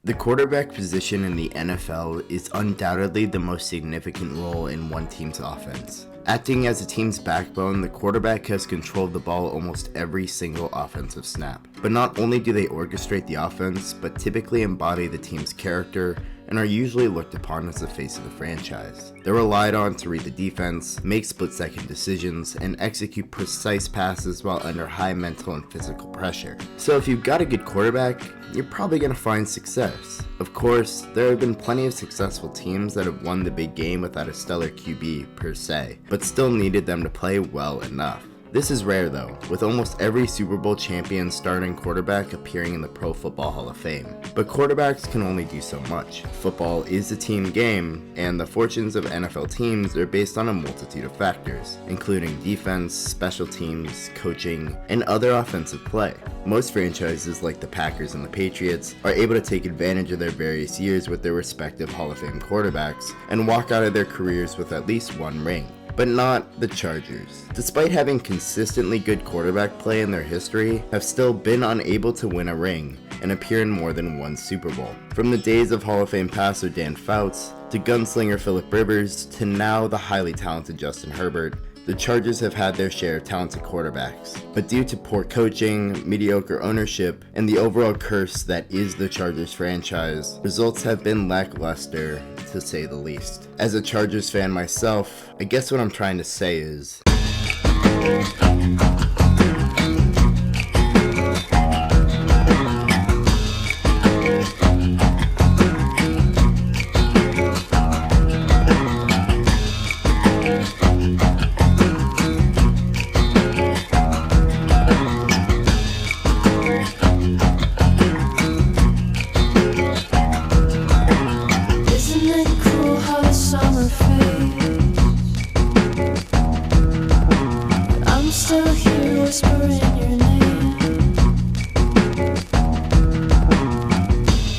The quarterback position in the NFL is undoubtedly the most significant role in one team's offense. Acting as a team's backbone, the quarterback has control of the ball almost every single offensive snap. But not only do they orchestrate the offense, but typically embody the team's character and are usually looked upon as the face of the franchise. They're relied on to read the defense, make split-second decisions, and execute precise passes while under high mental and physical pressure. So if you've got a good quarterback, you're probably going to find success. Of course, there have been plenty of successful teams that have won the big game without a stellar QB per se, but still needed them to play well enough. This is rare though, with almost every Super Bowl champion starting quarterback appearing in the Pro Football Hall of Fame. But quarterbacks can only do so much. Football is a team game, and the fortunes of NFL teams are based on a multitude of factors, including defense, special teams, coaching, and other offensive play. Most franchises like the Packers and the Patriots are able to take advantage of their various years with their respective Hall of Fame quarterbacks and walk out of their careers with at least one ring. But not the Chargers. Despite having consistently good quarterback play in their history, have still been unable to win a ring and appear in more than one Super Bowl. From the days of Hall of Fame passer Dan Fouts, to gunslinger Phillip Rivers, to now the highly talented Justin Herbert, the Chargers have had their share of talented quarterbacks, but due to poor coaching, mediocre ownership, and the overall curse that is the Chargers franchise, results have been lackluster, to say the least. As a Chargers fan myself, I guess what I'm trying to say is...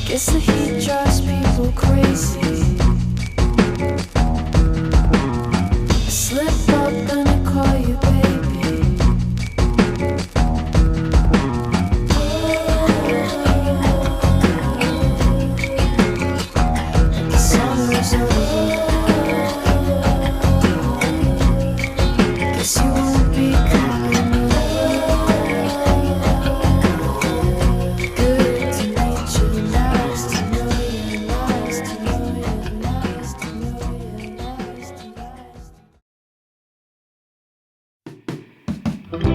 Guess the heat drives people crazy. I slip up and I call you baby. Like the summer's over. Guess you won't be coming over. Good to meet you, nice to know you, nice to know you, nice to know you, nice to know you.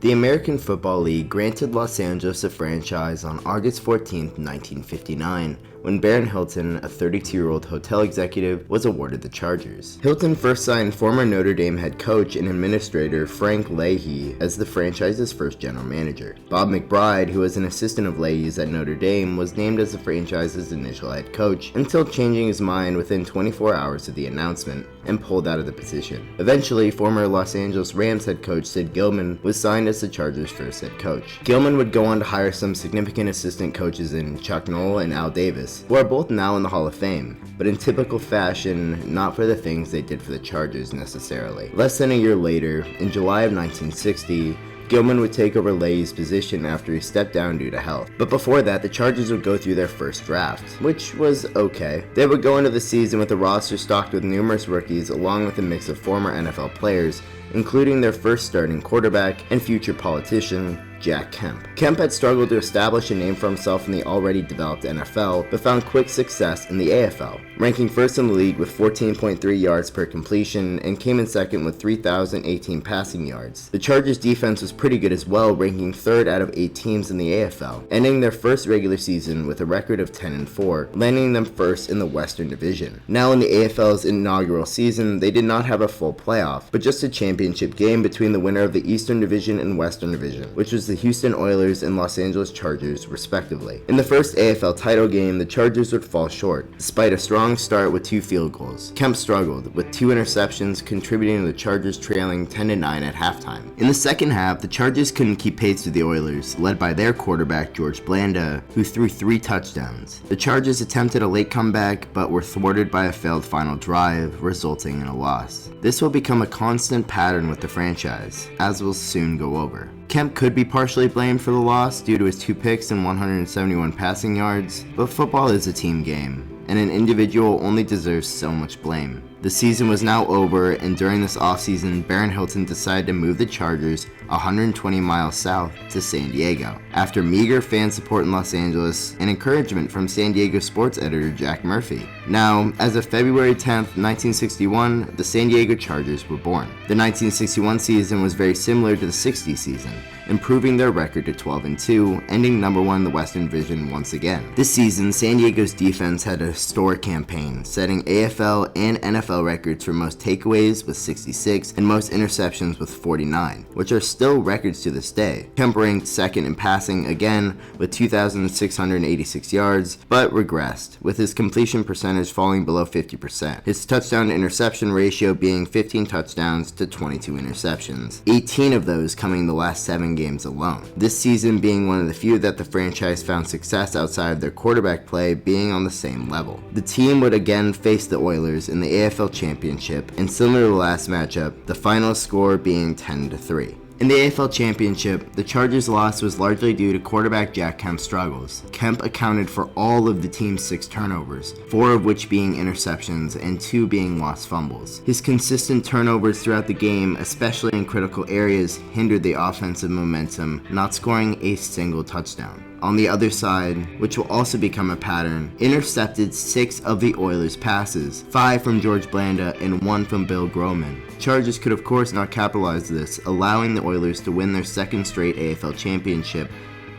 The American Football League granted Los Angeles a franchise on August 14, 1959, when Baron Hilton, a 32-year-old hotel executive, was awarded the Chargers. Hilton first signed former Notre Dame head coach and administrator Frank Leahy as the franchise's first general manager. Bob McBride, who was an assistant of Leahy's at Notre Dame, was named as the franchise's initial head coach until changing his mind within 24 hours of the announcement and pulled out of the position. Eventually, former Los Angeles Rams head coach Sid Gilman was signed as the Chargers' first head coach. Gilman would go on to hire some significant assistant coaches in Chuck Noll and Al Davis, who are both now in the Hall of Fame, but in typical fashion, not for the things they did for the Chargers necessarily. Less than a year later, in July of 1960, Gilman would take over Leahy's position after he stepped down due to health. But before that, the Chargers would go through their first draft, which was okay. They would go into the season with a roster stocked with numerous rookies along with a mix of former NFL players, including their first starting quarterback and future politician, Jack Kemp. Kemp had struggled to establish a name for himself in the already developed NFL, but found quick success in the AFL, ranking first in the league with 14.3 yards per completion and came in second with 3,018 passing yards. The Chargers defense was pretty good as well, ranking third out of 8 teams in the AFL, ending their first regular season with a record of 10-4, landing them first in the Western Division. Now in the AFL's inaugural season, they did not have a full playoff, but just a championship game between the winner of the Eastern Division and Western Division, which was the Houston Oilers and Los Angeles Chargers, respectively. In the first AFL title game, the Chargers would fall short, despite a strong start with 2 field goals. Kemp struggled, with 2 interceptions contributing to the Chargers trailing 10-9 at halftime. In the second half, the Chargers couldn't keep pace with the Oilers, led by their quarterback George Blanda, who threw 3 touchdowns. The Chargers attempted a late comeback, but were thwarted by a failed final drive, resulting in a loss. This will become a constant pattern with the franchise, as we'll soon go over. Kemp could be partially blamed for the loss due to his 2 picks and 171 passing yards, but football is a team game, and an individual only deserves so much blame. The season was now over, and during this offseason, Barron Hilton decided to move the Chargers 120 miles south to San Diego, after meager fan support in Los Angeles and encouragement from San Diego sports editor Jack Murphy. Now, as of February 10th, 1961, the San Diego Chargers were born. The 1961 season was very similar to the 60 season, improving their record to 12-2, ending number 1 in the Western Division once again. This season, San Diego's defense had a historic campaign, setting AFL and NFL records for most takeaways with 66 and most interceptions with 49, which are still records to this day. Kemp ranked second in passing again with 2,686 yards, but regressed, with his completion percentage falling below 50%. His touchdown to interception ratio being 15 touchdowns to 22 interceptions, 18 of those coming in the last 7 games alone. This season being one of the few that the franchise found success outside of their quarterback play being on the same level. The team would again face the Oilers in the AFL Championship, and similar to the last matchup, the final score being 10-3. In the AFL Championship, the Chargers' loss was largely due to quarterback Jack Kemp's struggles. Kemp accounted for all of the team's 6 turnovers, 4 of which being interceptions and 2 being lost fumbles. His consistent turnovers throughout the game, especially in critical areas, hindered the offensive momentum, not scoring a single touchdown. On the other side, which will also become a pattern, intercepted 6 of the Oilers' passes, 5 from George Blanda and 1 from Bill Groman. Chargers could of course not capitalize this, allowing the Oilers to win their second straight AFL championship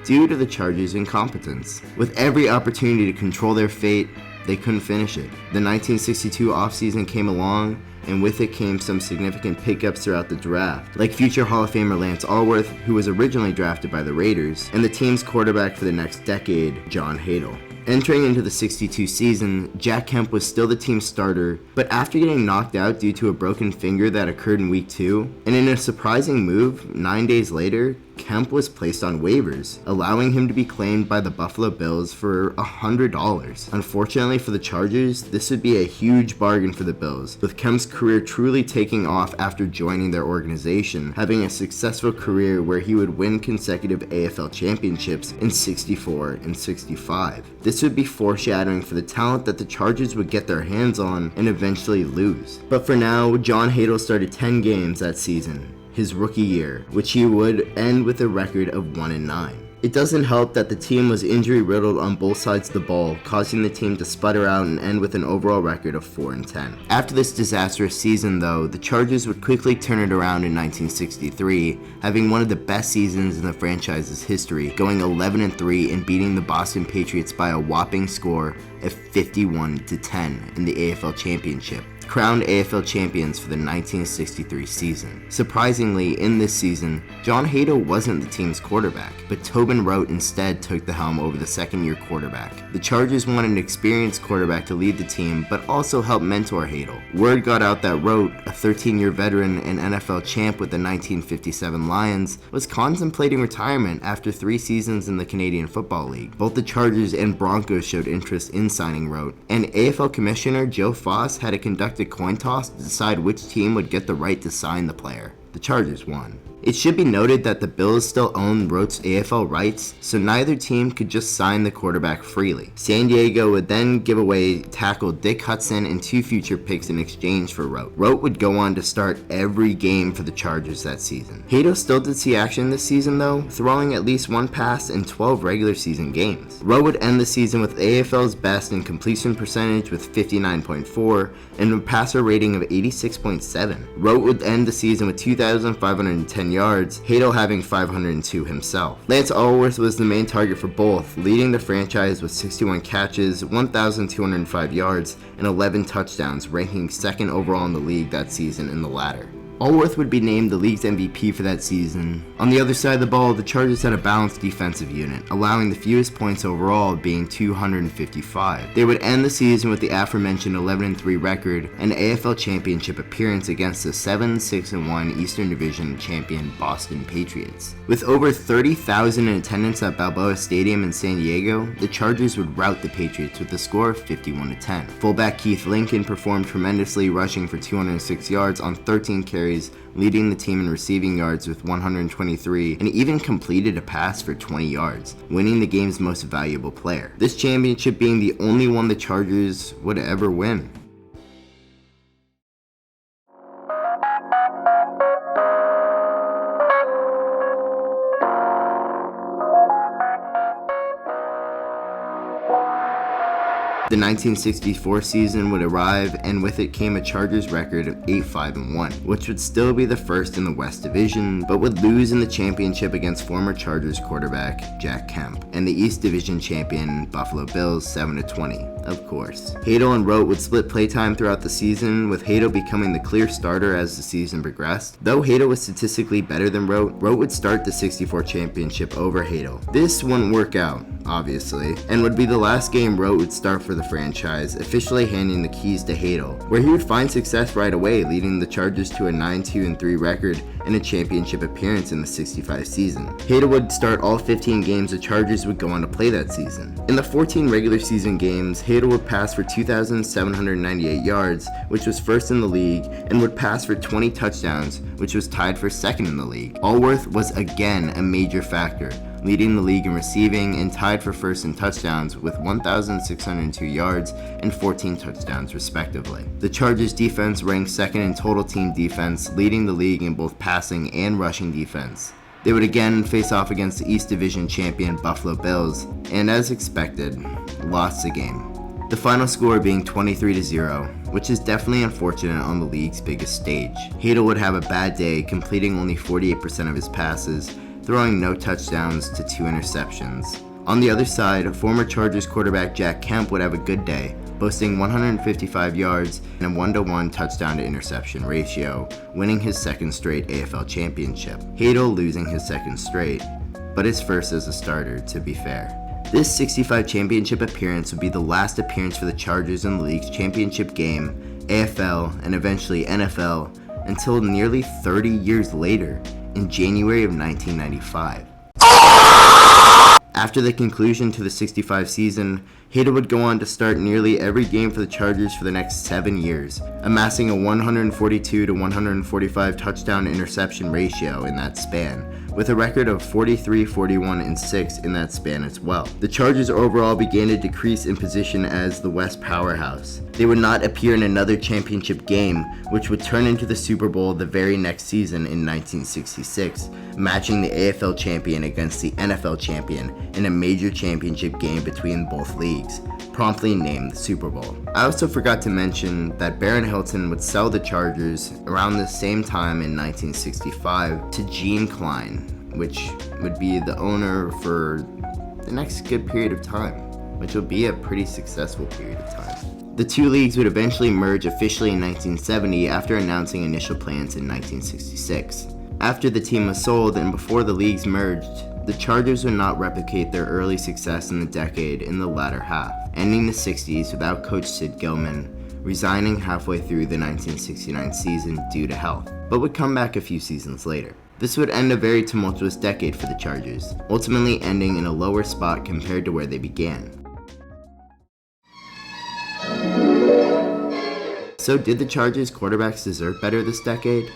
due to the Chargers' incompetence. With every opportunity to control their fate, they couldn't finish it. The 1962 offseason came along, and with it came some significant pickups throughout the draft, like future Hall of Famer Lance Allworth, who was originally drafted by the Raiders, and the team's quarterback for the next decade, John Hadle. Entering into the 62 season, Jack Kemp was still the team's starter, but after getting knocked out due to a broken finger that occurred in week 2, and in a surprising move, 9 days later, Kemp was placed on waivers, allowing him to be claimed by the Buffalo Bills for $100. Unfortunately for the Chargers, this would be a huge bargain for the Bills, with Kemp's career truly taking off after joining their organization, having a successful career where he would win consecutive AFL championships in 64 and 65. This would be foreshadowing for the talent that the Chargers would get their hands on and eventually lose. But for now, John Hadle started 10 games that season, his rookie year, which he would end with a record of 1-9. It doesn't help that the team was injury riddled on both sides of the ball, causing the team to sputter out and end with an overall record of 4-10. After this disastrous season though, the Chargers would quickly turn it around in 1963, having one of the best seasons in the franchise's history, going 11-3 and beating the Boston Patriots by a whopping score of 51-10 in the AFL Championship, crowned AFL champions for the 1963 season. Surprisingly, in this season, John Hadle wasn't the team's quarterback, but Tobin Rote instead took the helm over the second-year quarterback. The Chargers wanted an experienced quarterback to lead the team, but also help mentor Hadle. Word got out that Rote, a 13-year veteran and NFL champ with the 1957 Lions, was contemplating retirement after 3 seasons in the Canadian Football League. Both the Chargers and Broncos showed interest in signing Rote, and AFL Commissioner Joe Foss had to conduct a coin toss to decide which team would get the right to sign the player. The Chargers won. It should be noted that the Bills still own Rote's AFL rights, so neither team could just sign the quarterback freely. San Diego would then give away tackle Dick Hudson and 2 future picks in exchange for Rote. Rote would go on to start every game for the Chargers that season. Hadle still did see action this season though, throwing at least 1 pass in 12 regular season games. Rote would end the season with AFL's best in completion percentage with 59.4 and a passer rating of 86.7. Rote would end the season with 2,510 yards, Hadle having 502 himself. Lance Allworth was the main target for both, leading the franchise with 61 catches, 1,205 yards, and 11 touchdowns, ranking 2nd overall in the league that season in the latter. Allworth would be named the league's MVP for that season. On the other side of the ball, the Chargers had a balanced defensive unit, allowing the fewest points overall being 255. They would end the season with the aforementioned 11-3 record and AFL Championship appearance against the 7-6-1 Eastern Division champion Boston Patriots. With over 30,000 in attendance at Balboa Stadium in San Diego, the Chargers would rout the Patriots with a score of 51-10. Fullback Keith Lincoln performed tremendously, rushing for 206 yards on 13 carries carries, leading the team in receiving yards with 123, and even completed a pass for 20 yards, winning the game's most valuable player. This championship being the only one the Chargers would ever win. The 1964 season would arrive, and with it came a Chargers record of 8-5-1, which would still be the first in the West Division, but would lose in the championship against former Chargers quarterback Jack Kemp, and the East Division champion Buffalo Bills 7-20, of course. Hadel and Rote would split playtime throughout the season, with Hadel becoming the clear starter as the season progressed. Though Hadel was statistically better than Rote, Rote would start the 64 championship over Hadel. This wouldn't work out, obviously, and would be the last game Rote would start for the franchise, officially handing the keys to Hadel, where he would find success right away, leading the Chargers to a 9-2-3 record and a championship appearance in the 65 season. Hadel would start all 15 games the Chargers would go on to play that season. In the 14 regular season games, Hadel would pass for 2,798 yards, which was first in the league, and would pass for 20 touchdowns, which was tied for second in the league. Allworth was again a major factor, leading the league in receiving and tied for first in touchdowns with 1,602 yards and 14 touchdowns respectively. The Chargers defense ranked second in total team defense, leading the league in both passing and rushing defense. They would again face off against the East Division champion Buffalo Bills, and as expected, lost the game. The final score being 23-0, which is definitely unfortunate on the league's biggest stage. Hadel would have a bad day, completing only 48% of his passes, throwing no touchdowns to 2 interceptions. On the other side, former Chargers quarterback Jack Kemp would have a good day, boasting 155 yards and a 1-to-1 touchdown to interception ratio, winning his second straight AFL championship. Hadel losing his second straight, but his first as a starter, to be fair. This 65 championship appearance would be the last appearance for the Chargers in the league's championship game, AFL, and eventually NFL, until nearly 30 years later, in January of 1995. After the conclusion to the 65 season, Hadel would go on to start nearly every game for the Chargers for the next 7 years, amassing a 142 to 145 touchdown interception ratio in that span, with a record of 43, 41, and 6 in that span as well. The Chargers overall began to decrease in position as the West powerhouse. They would not appear in another championship game, which would turn into the Super Bowl the very next season in 1966, matching the AFL champion against the NFL champion in a major championship game between both leagues, promptly named the Super Bowl. I also forgot to mention that Baron Hilton would sell the Chargers around the same time in 1965 to Gene Klein, which would be the owner for the next good period of time, which will be a pretty successful period of time. The two leagues would eventually merge officially in 1970 after announcing initial plans in 1966. After the team was sold and before the leagues merged, the Chargers would not replicate their early success in the decade in the latter half, ending the 60s without coach Sid Gilman, resigning halfway through the 1969 season due to health, but would come back a few seasons later. This would end a very tumultuous decade for the Chargers, ultimately ending in a lower spot compared to where they began. So did the Chargers quarterbacks deserve better this decade?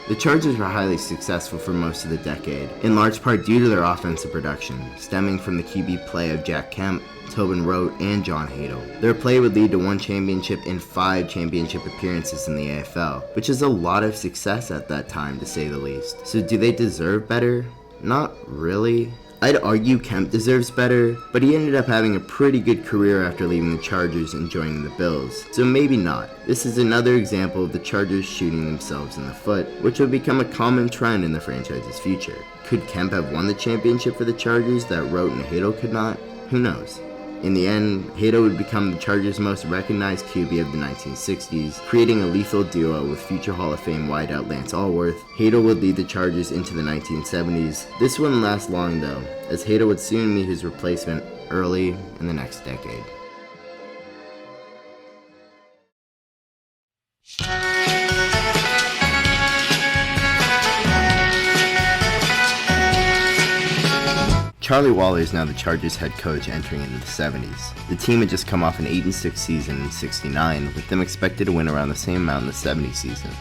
The Chargers were highly successful for most of the decade, in large part due to their offensive production, stemming from the QB play of Jack Kemp, Tobin Rote, and John Hadel. Their play would lead to 1 championship and 5 championship appearances in the AFL, which is a lot of success at that time, to say the least. So do they deserve better? Not really. I'd argue Kemp deserves better, but he ended up having a pretty good career after leaving the Chargers and joining the Bills, so maybe not. This is another example of the Chargers shooting themselves in the foot, which would become a common trend in the franchise's future. Could Kemp have won the championship for the Chargers that Rote and Hadel could not? Who knows? In the end, Hadel would become the Chargers' most recognized QB of the 1960s, creating a lethal duo with future Hall of Fame wideout Lance Allworth. Hadel would lead the Chargers into the 1970s. This wouldn't last long though, as Hadel would soon meet his replacement early in the next decade. Charlie Waller is now the Chargers head coach entering into the 70s. The team had just come off an 8-6 season in 69, with them expected to win around the same amount in the 70 season.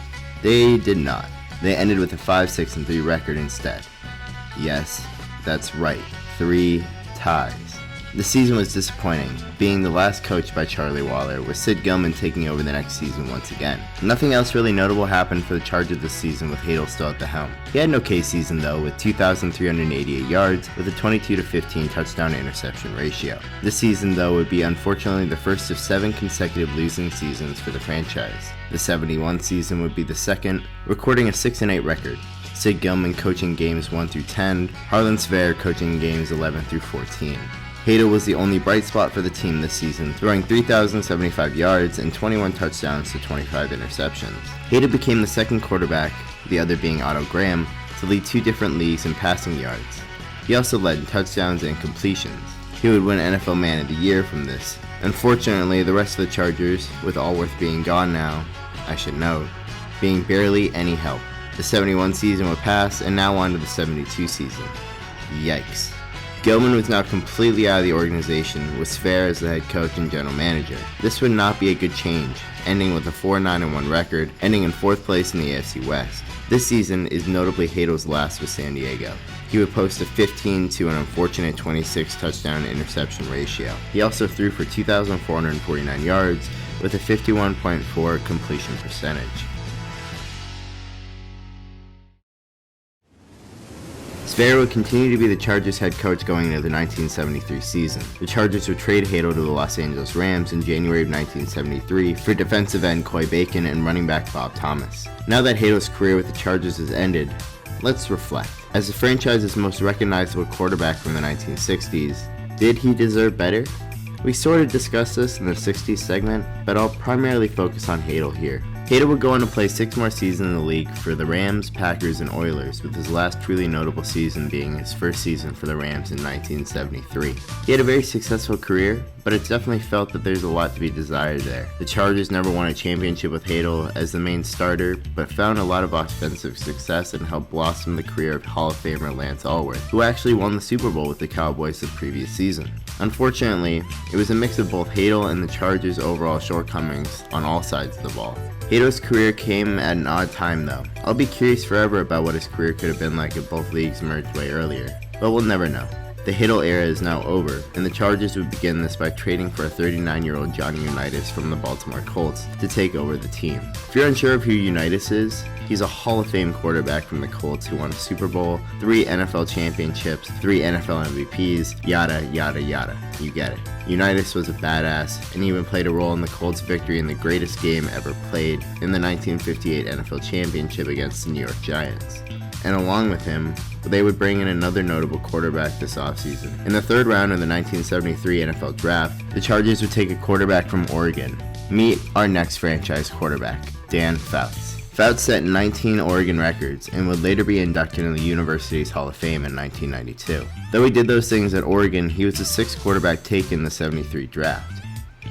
They did not. They ended with a 5-6-3 record instead. Yes, that's right, 3 ties. The season was disappointing, being the last coached by Charlie Waller, with Sid Gilman taking over the next season once again. Nothing else really notable happened for the Chargers this season with Hadel still at the helm. He had an okay season though, with 2,388 yards with a 22-15 touchdown to interception ratio. This season though would be unfortunately the first of 7 consecutive losing seasons for the franchise. The 71 season would be the second, recording a 6-8 record. Sid Gilman coaching games 1 through 10, Harlan Sverre coaching games 11 through 14. Hadel was the only bright spot for the team this season, throwing 3,075 yards and 21 touchdowns to 25 interceptions. Hadel became the second quarterback, the other being Otto Graham, to lead 2 different leagues in passing yards. He also led in touchdowns and completions. He would win NFL Man of the Year from this. Unfortunately, the rest of the Chargers, with Allworth being gone now, I should note, being barely any help. The 71 season would pass, and now on to the 72 season. Yikes. Gilman was now completely out of the organization, with Sverre as the head coach and general manager. This would not be a good change, ending with a 4-9-1 record, ending in 4th place in the AFC West. This season is notably Hadel's last with San Diego. He would post a 15 to an unfortunate 26 touchdown to interception ratio. He also threw for 2,449 yards with a 51.4 completion percentage. Sverre would continue to be the Chargers head coach going into the 1973 season. The Chargers would trade Hadel to the Los Angeles Rams in January of 1973 for defensive end Coy Bacon and running back Bob Thomas. Now that Hadel's career with the Chargers has ended, let's reflect. As the franchise's most recognizable quarterback from the 1960s, did he deserve better? We sort of discussed this in the 60s segment, but I'll primarily focus on Hadel here. Hadel would go on to play 6 more seasons in the league for the Rams, Packers, and Oilers, with his last truly notable season being his first season for the Rams in 1973. He had a very successful career, but it's definitely felt that there's a lot to be desired there. The Chargers never won a championship with Hadel as the main starter, but found a lot of offensive success and helped blossom the career of Hall of Famer Lance Allworth, who actually won the Super Bowl with the Cowboys the previous season. Unfortunately, it was a mix of both Hadel and the Chargers' overall shortcomings on all sides of the ball. Hadel's career came at an odd time though. I'll be curious forever about what his career could have been like if both leagues merged way earlier, but we'll never know. The Hadel era is now over, and the Chargers would begin this by trading for a 39-year-old Johnny Unitas from the Baltimore Colts to take over the team. If you're unsure of who Unitas is, he's a Hall of Fame quarterback from the Colts who won a Super Bowl, 3 NFL championships, 3 NFL MVPs, yada yada yada. You get it. Unitas was a badass, and even played a role in the Colts' victory in the greatest game ever played in the 1958 NFL Championship against the New York Giants. And along with him, they would bring in another notable quarterback this offseason. In the 3rd round of the 1973 NFL Draft, the Chargers would take a quarterback from Oregon. Meet our next franchise quarterback, Dan Fouts. Fouts set 19 Oregon records and would later be inducted into the university's Hall of Fame in 1992. Though he did those things at Oregon, he was the 6th quarterback taken in the 73 draft.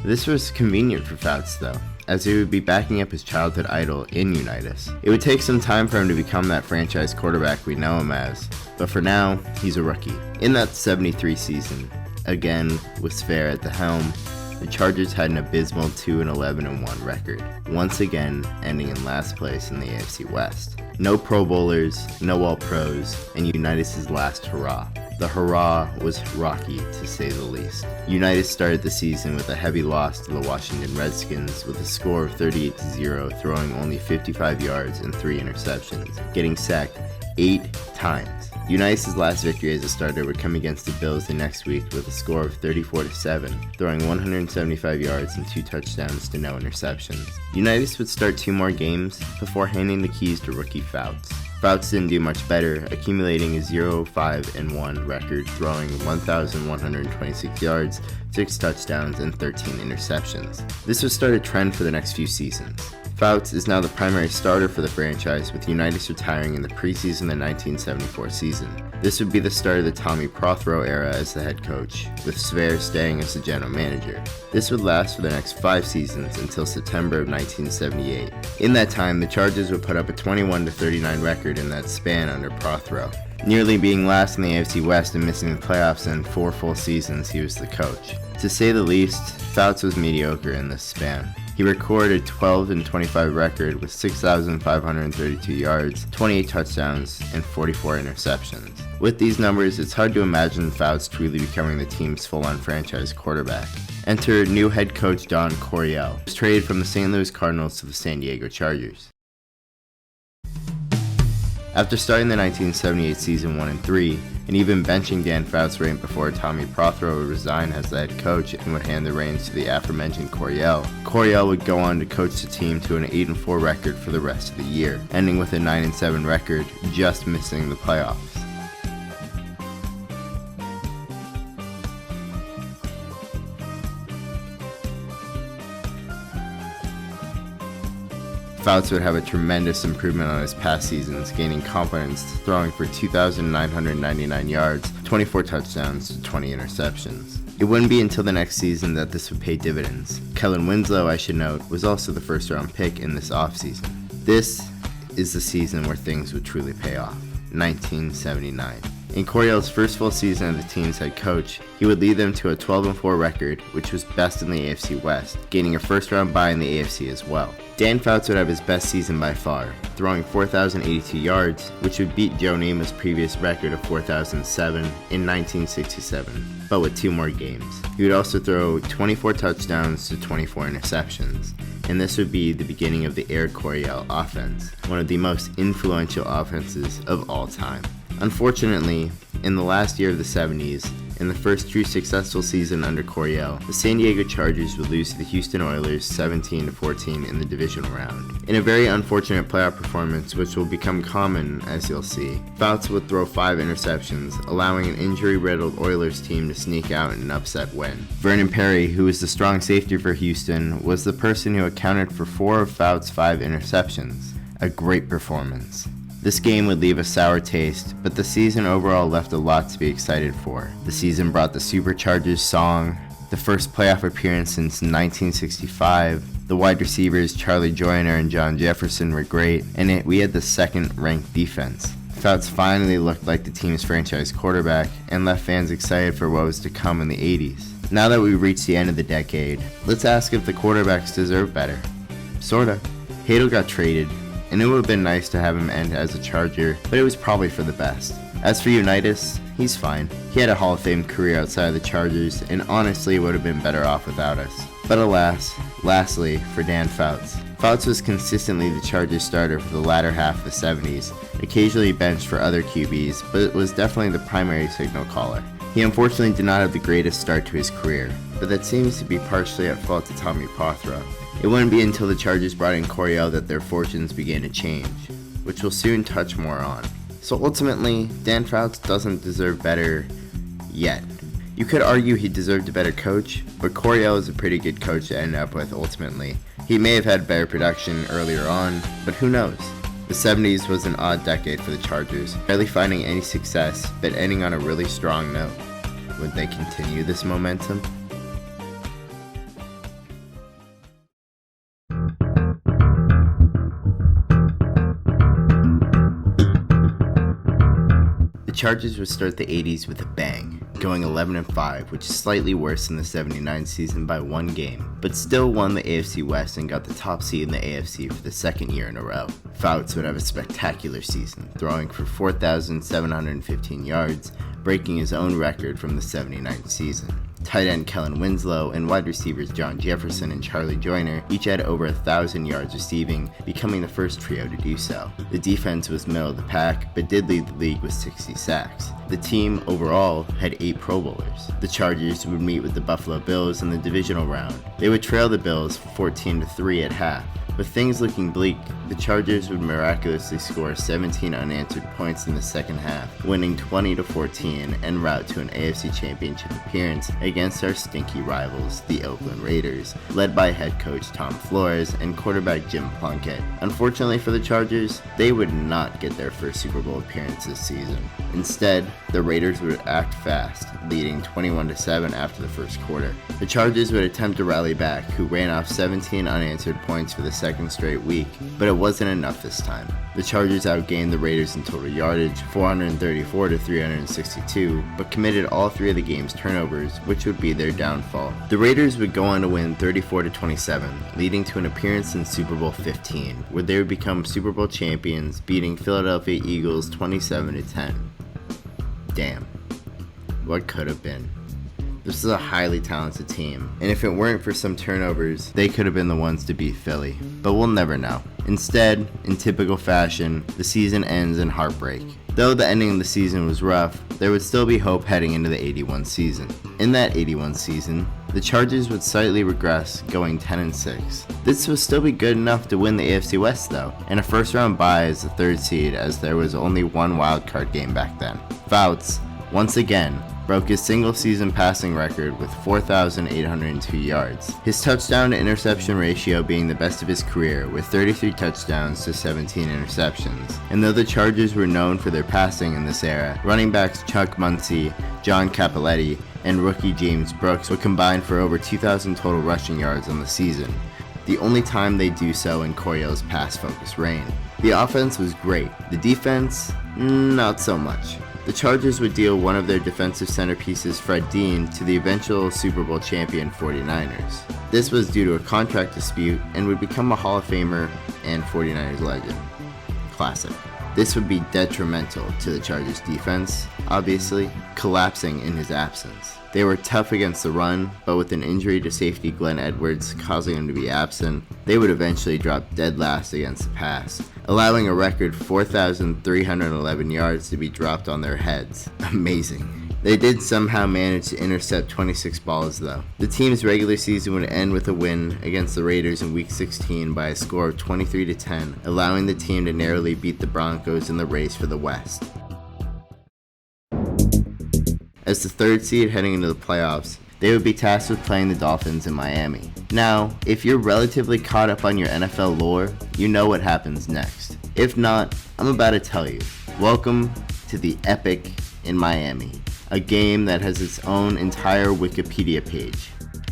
This was convenient for Fouts though, as he would be backing up his childhood idol in Unitas. It would take some time for him to become that franchise quarterback we know him as, but for now, he's a rookie. In that 73 season, again with Sverre at the helm, the Chargers had an abysmal 2-11-1 record, once again ending in last place in the AFC West. No Pro Bowlers, no All-Pros, and Unitas' last hurrah. The hurrah was rocky, to say the least. Unitas started the season with a heavy loss to the Washington Redskins with a score of 38-0, throwing only 55 yards and 3 interceptions, getting sacked 8 times. Unitas' last victory as a starter would come against the Bills the next week with a score of 34-7, throwing 175 yards and 2 touchdowns to no interceptions. Unitas would start 2 more games before handing the keys to rookie Fouts. Fouts didn't do much better, accumulating a 0-5-1 record, throwing 1,126 yards, 6 touchdowns, and 13 interceptions. This would start a trend for the next few seasons. Fouts is now the primary starter for the franchise, with Unitas retiring in the preseason of the 1974 season. This would be the start of the Tommy Prothro era as the head coach, with Sverre staying as the general manager. This would last for the next 5 seasons until September of 1978. In that time, the Chargers would put up a 21-39 record in that span under Prothro. nearly being last in the AFC West and missing the playoffs in 4 full seasons he was the coach. To say the least, Fouts was mediocre in this span. He recorded a 12-25 record with 6,532 yards, 28 touchdowns, and 44 interceptions. With these numbers, it's hard to imagine Fouts truly becoming the team's full-on franchise quarterback. Enter new head coach Don Coryell, who was traded from the St. Louis Cardinals to the San Diego Chargers. After starting the 1978 season 1-3, and even benching Dan Fouts right before Tommy Prothero would resign as the head coach and would hand the reins to the aforementioned Coryell, Coryell would go on to coach the team to an 8-4 record for the rest of the year, ending with a 9-7 record, just missing the playoffs. Fouts would have a tremendous improvement on his past seasons, gaining confidence, throwing for 2,999 yards, 24 touchdowns, 20 interceptions. It wouldn't be until the next season that this would pay dividends. Kellen Winslow, I should note, was also the first-round pick in this offseason. This is the season where things would truly pay off, 1979. In Coryell's first full season as the team's head coach, he would lead them to a 12-4 record, which was best in the AFC West, gaining a first-round bye in the AFC as well. Dan Fouts would have his best season by far, throwing 4,082 yards, which would beat Joe Namath's previous record of 4,007 in 1967, but with 2 more games. He would also throw 24 touchdowns to 24 interceptions, and this would be the beginning of the Air Coryell offense, one of the most influential offenses of all time. Unfortunately, in the last year of the 70s, in the first true successful season under Coryell, the San Diego Chargers would lose to the Houston Oilers 17-14 in the divisional round. In a very unfortunate playoff performance, which will become common as you'll see, Fouts would throw 5 interceptions, allowing an injury-riddled Oilers team to sneak out in an upset win. Vernon Perry, who was the strong safety for Houston, was the person who accounted for 4 of Fouts' 5 interceptions. A great performance. This game would leave a sour taste, but the season overall left a lot to be excited for. The season brought the Superchargers song, the first playoff appearance since 1965, the wide receivers Charlie Joyner and John Jefferson were great, and we had the second-ranked defense. Fouts finally looked like the team's franchise quarterback and left fans excited for what was to come in the 80s. Now that we've reached the end of the decade, let's ask if the quarterbacks deserve better. Sorta. Hadel got traded, and it would have been nice to have him end as a Charger, but it was probably for the best. As for Unitas, he's fine. He had a Hall of Fame career outside of the Chargers, and honestly would have been better off without us. But alas, lastly, for Dan Fouts. Fouts was consistently the Chargers starter for the latter half of the 70s, occasionally benched for other QBs, but was definitely the primary signal caller. He unfortunately did not have the greatest start to his career, but that seems to be partially at fault to Tommy Prothero. It wouldn't be until the Chargers brought in Coryell that their fortunes began to change, which we'll soon touch more on. So ultimately, Dan Fouts doesn't deserve better yet. You could argue he deserved a better coach, but Coryell is a pretty good coach to end up with ultimately. He may have had better production earlier on, but who knows? The 70s was an odd decade for the Chargers, barely finding any success, but ending on a really strong note. Would they continue this momentum? The Chargers would start the 80s with a bang, going 11-5, which is slightly worse than the 79 season by 1 game, but still won the AFC West and got the top seed in the AFC for the 2nd year in a row. Fouts would have a spectacular season, throwing for 4,715 yards, breaking his own record from the 79 season. Tight end Kellen Winslow and wide receivers John Jefferson and Charlie Joyner each had over 1,000 yards receiving, becoming the first trio to do so. The defense was middle of the pack, but did lead the league with 60 sacks. The team overall had 8 Pro Bowlers. The Chargers would meet with the Buffalo Bills in the divisional round. They would trail the Bills 14-3 at half. With things looking bleak, the Chargers would miraculously score 17 unanswered points in the second half, winning 20-14 en route to an AFC Championship appearance against our stinky rivals, the Oakland Raiders, led by head coach Tom Flores and quarterback Jim Plunkett. Unfortunately for the Chargers, they would not get their first Super Bowl appearance this season. Instead, the Raiders would act fast, leading 21-7 after the first quarter. The Chargers would attempt to rally back, who ran off 17 unanswered points for the second straight week, but it wasn't enough this time. The Chargers outgained the Raiders in total yardage, 434 to 362, but committed all three of the game's turnovers, which would be their downfall. The Raiders would go on to win 34 to 27, leading to an appearance in Super Bowl 15, where they would become Super Bowl champions, beating Philadelphia Eagles 27 to 10. Damn. What could have been? This is a highly talented team, and if it weren't for some turnovers, they could have been the ones to beat Philly. But we'll never know. Instead, in typical fashion, the season ends in heartbreak. Though the ending of the season was rough, there would still be hope heading into the 81 season. In that 81 season, the Chargers would slightly regress, going 10-6. This would still be good enough to win the AFC West though, and a first round bye as the third seed, as there was only one wildcard game back then. Fouts, once again, broke his single-season passing record with 4,802 yards. His touchdown to interception ratio being the best of his career, with 33 touchdowns to 17 interceptions. And though the Chargers were known for their passing in this era, running backs Chuck Muncie, John Cappelletti, and rookie James Brooks would combine for over 2,000 total rushing yards on the season, the only time they do so in Coryell's pass-focused reign. The offense was great. The defense, not so much. The Chargers would deal one of their defensive centerpieces, Fred Dean, to the eventual Super Bowl champion 49ers. This was due to a contract dispute and would become a Hall of Famer and 49ers legend. Classic. This would be detrimental to the Chargers defense, obviously, collapsing in his absence. They were tough against the run, but with an injury to safety Glenn Edwards causing him to be absent, they would eventually drop dead last against the pass, allowing a record 4,311 yards to be dropped on their heads. Amazing. They did somehow manage to intercept 26 balls though. The team's regular season would end with a win against the Raiders in Week 16 by a score of 23 to 10, allowing the team to narrowly beat the Broncos in the race for the West. As the third seed heading into the playoffs, they would be tasked with playing the Dolphins in Miami. Now, if you're relatively caught up on your NFL lore, you know what happens next. If not, I'm about to tell you. Welcome to the Epic in Miami, a game that has its own entire Wikipedia page.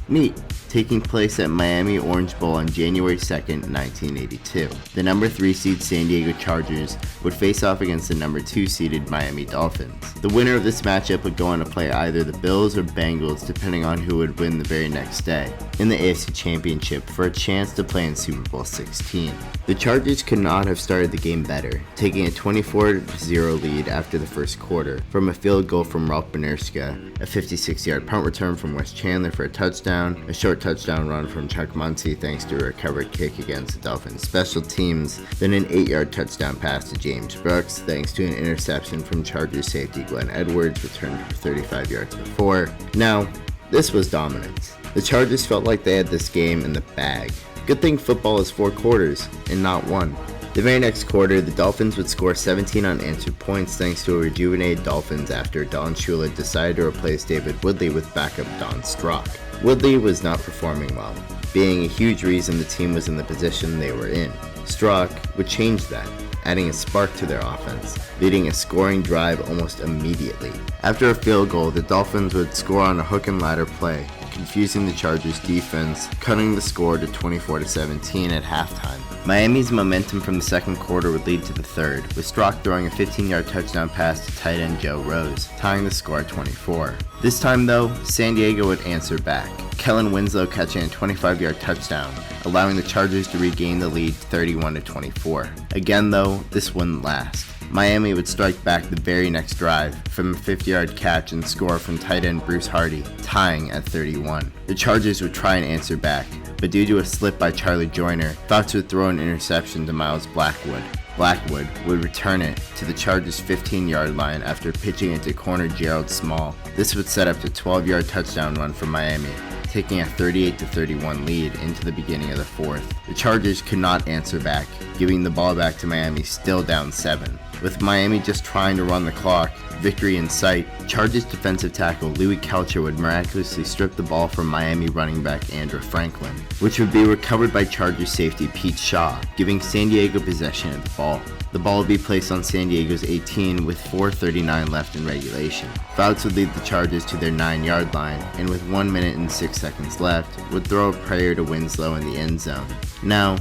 Neat. Taking place at Miami Orange Bowl on January 2nd, 1982. The number 3 seed San Diego Chargers would face off against the number 2 seeded Miami Dolphins. The winner of this matchup would go on to play either the Bills or Bengals, depending on who would win the very next day, in the AFC Championship for a chance to play in Super Bowl 16. The Chargers could not have started the game better, taking a 24-0 lead after the first quarter from a field goal from Ralph Benerska, a 56-yard punt return from Wes Chandler for a touchdown, a short touchdown run from Chuck Muncie thanks to a recovered kick against the Dolphins special teams, then an 8-yard touchdown pass to James Brooks thanks to an interception from Chargers safety Glenn Edwards returned for 35 yards before. Now, this was dominance. The Chargers felt like they had this game in the bag. Good thing football is 4 quarters and not 1. The very next quarter, the Dolphins would score 17 unanswered points thanks to a rejuvenated Dolphins after Don Shula decided to replace David Woodley with backup Don Strock. Woodley was not performing well, being a huge reason the team was in the position they were in. Strock would change that, adding a spark to their offense, leading a scoring drive almost immediately. After a field goal, the Dolphins would score on a hook and ladder play, confusing the Chargers defense, cutting the score to 24-17 at halftime. Miami's momentum from the second quarter would lead to the third, with Strock throwing a 15-yard touchdown pass to tight end Joe Rose, tying the score at 24. This time though, San Diego would answer back, Kellen Winslow catching a 25-yard touchdown, allowing the Chargers to regain the lead 31-24. Again though, this wouldn't last. Miami would strike back the very next drive from a 50-yard catch and score from tight end Bruce Hardy, tying at 31. The Chargers would try and answer back, but due to a slip by Charlie Joyner, Fox would throw an interception to Miles Blackwood. Blackwood would return it to the Chargers' 15-yard line after pitching it to corner Gerald Small. This would set up a 12-yard touchdown run for Miami, taking a 38-31 lead into the beginning of the fourth. The Chargers could not answer back, giving the ball back to Miami still down 7. With Miami just trying to run the clock, victory in sight, Chargers defensive tackle Louis Kelcher would miraculously strip the ball from Miami running back Andrew Franklin, which would be recovered by Chargers safety Pete Shaw, giving San Diego possession of the ball. The ball would be placed on San Diego's 18 with 4:39 left in regulation. Fouts would lead the Chargers to their 9-yard line, and with 1 minute and 6 seconds left, would throw a prayer to Winslow in the end zone. Now,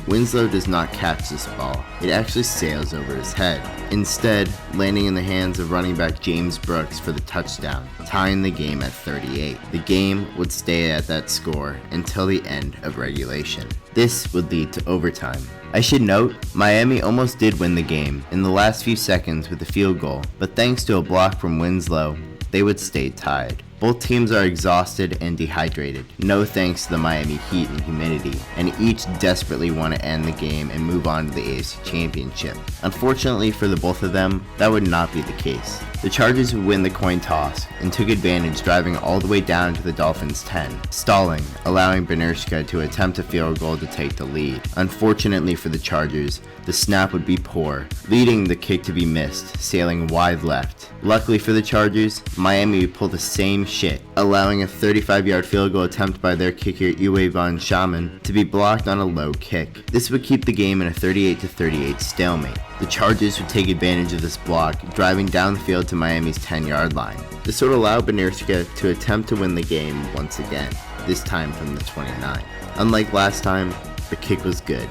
Winslow does not catch this ball. It actually sails over his head, instead landing in the hands of running back James Brooks for the touchdown, tying the game at 38. The game would stay at that score until the end of regulation. This would lead to overtime. I should note, Miami almost did win the game in the last few seconds with a field goal, but thanks to a block from Winslow, they would stay tied. Both teams are exhausted and dehydrated, no thanks to the Miami heat and humidity, and each desperately want to end the game and move on to the AFC Championship. Unfortunately for the both of them, that would not be the case. The Chargers would win the coin toss and took advantage, driving all the way down to the Dolphins' 10, stalling, allowing Benershka to attempt a field goal to take the lead. Unfortunately for the Chargers, the snap would be poor, leading the kick to be missed, sailing wide left. Luckily for the Chargers, Miami would pull the same shit, allowing a 35-yard field goal attempt by their kicker Uwe von Schamann to be blocked on a low kick. This would keep the game in a 38-38 stalemate. The Chargers would take advantage of this block, driving down the field to Miami's 10-yard line. This would allow Benershka to attempt to win the game once again, this time from the 29. Unlike last time, the kick was good,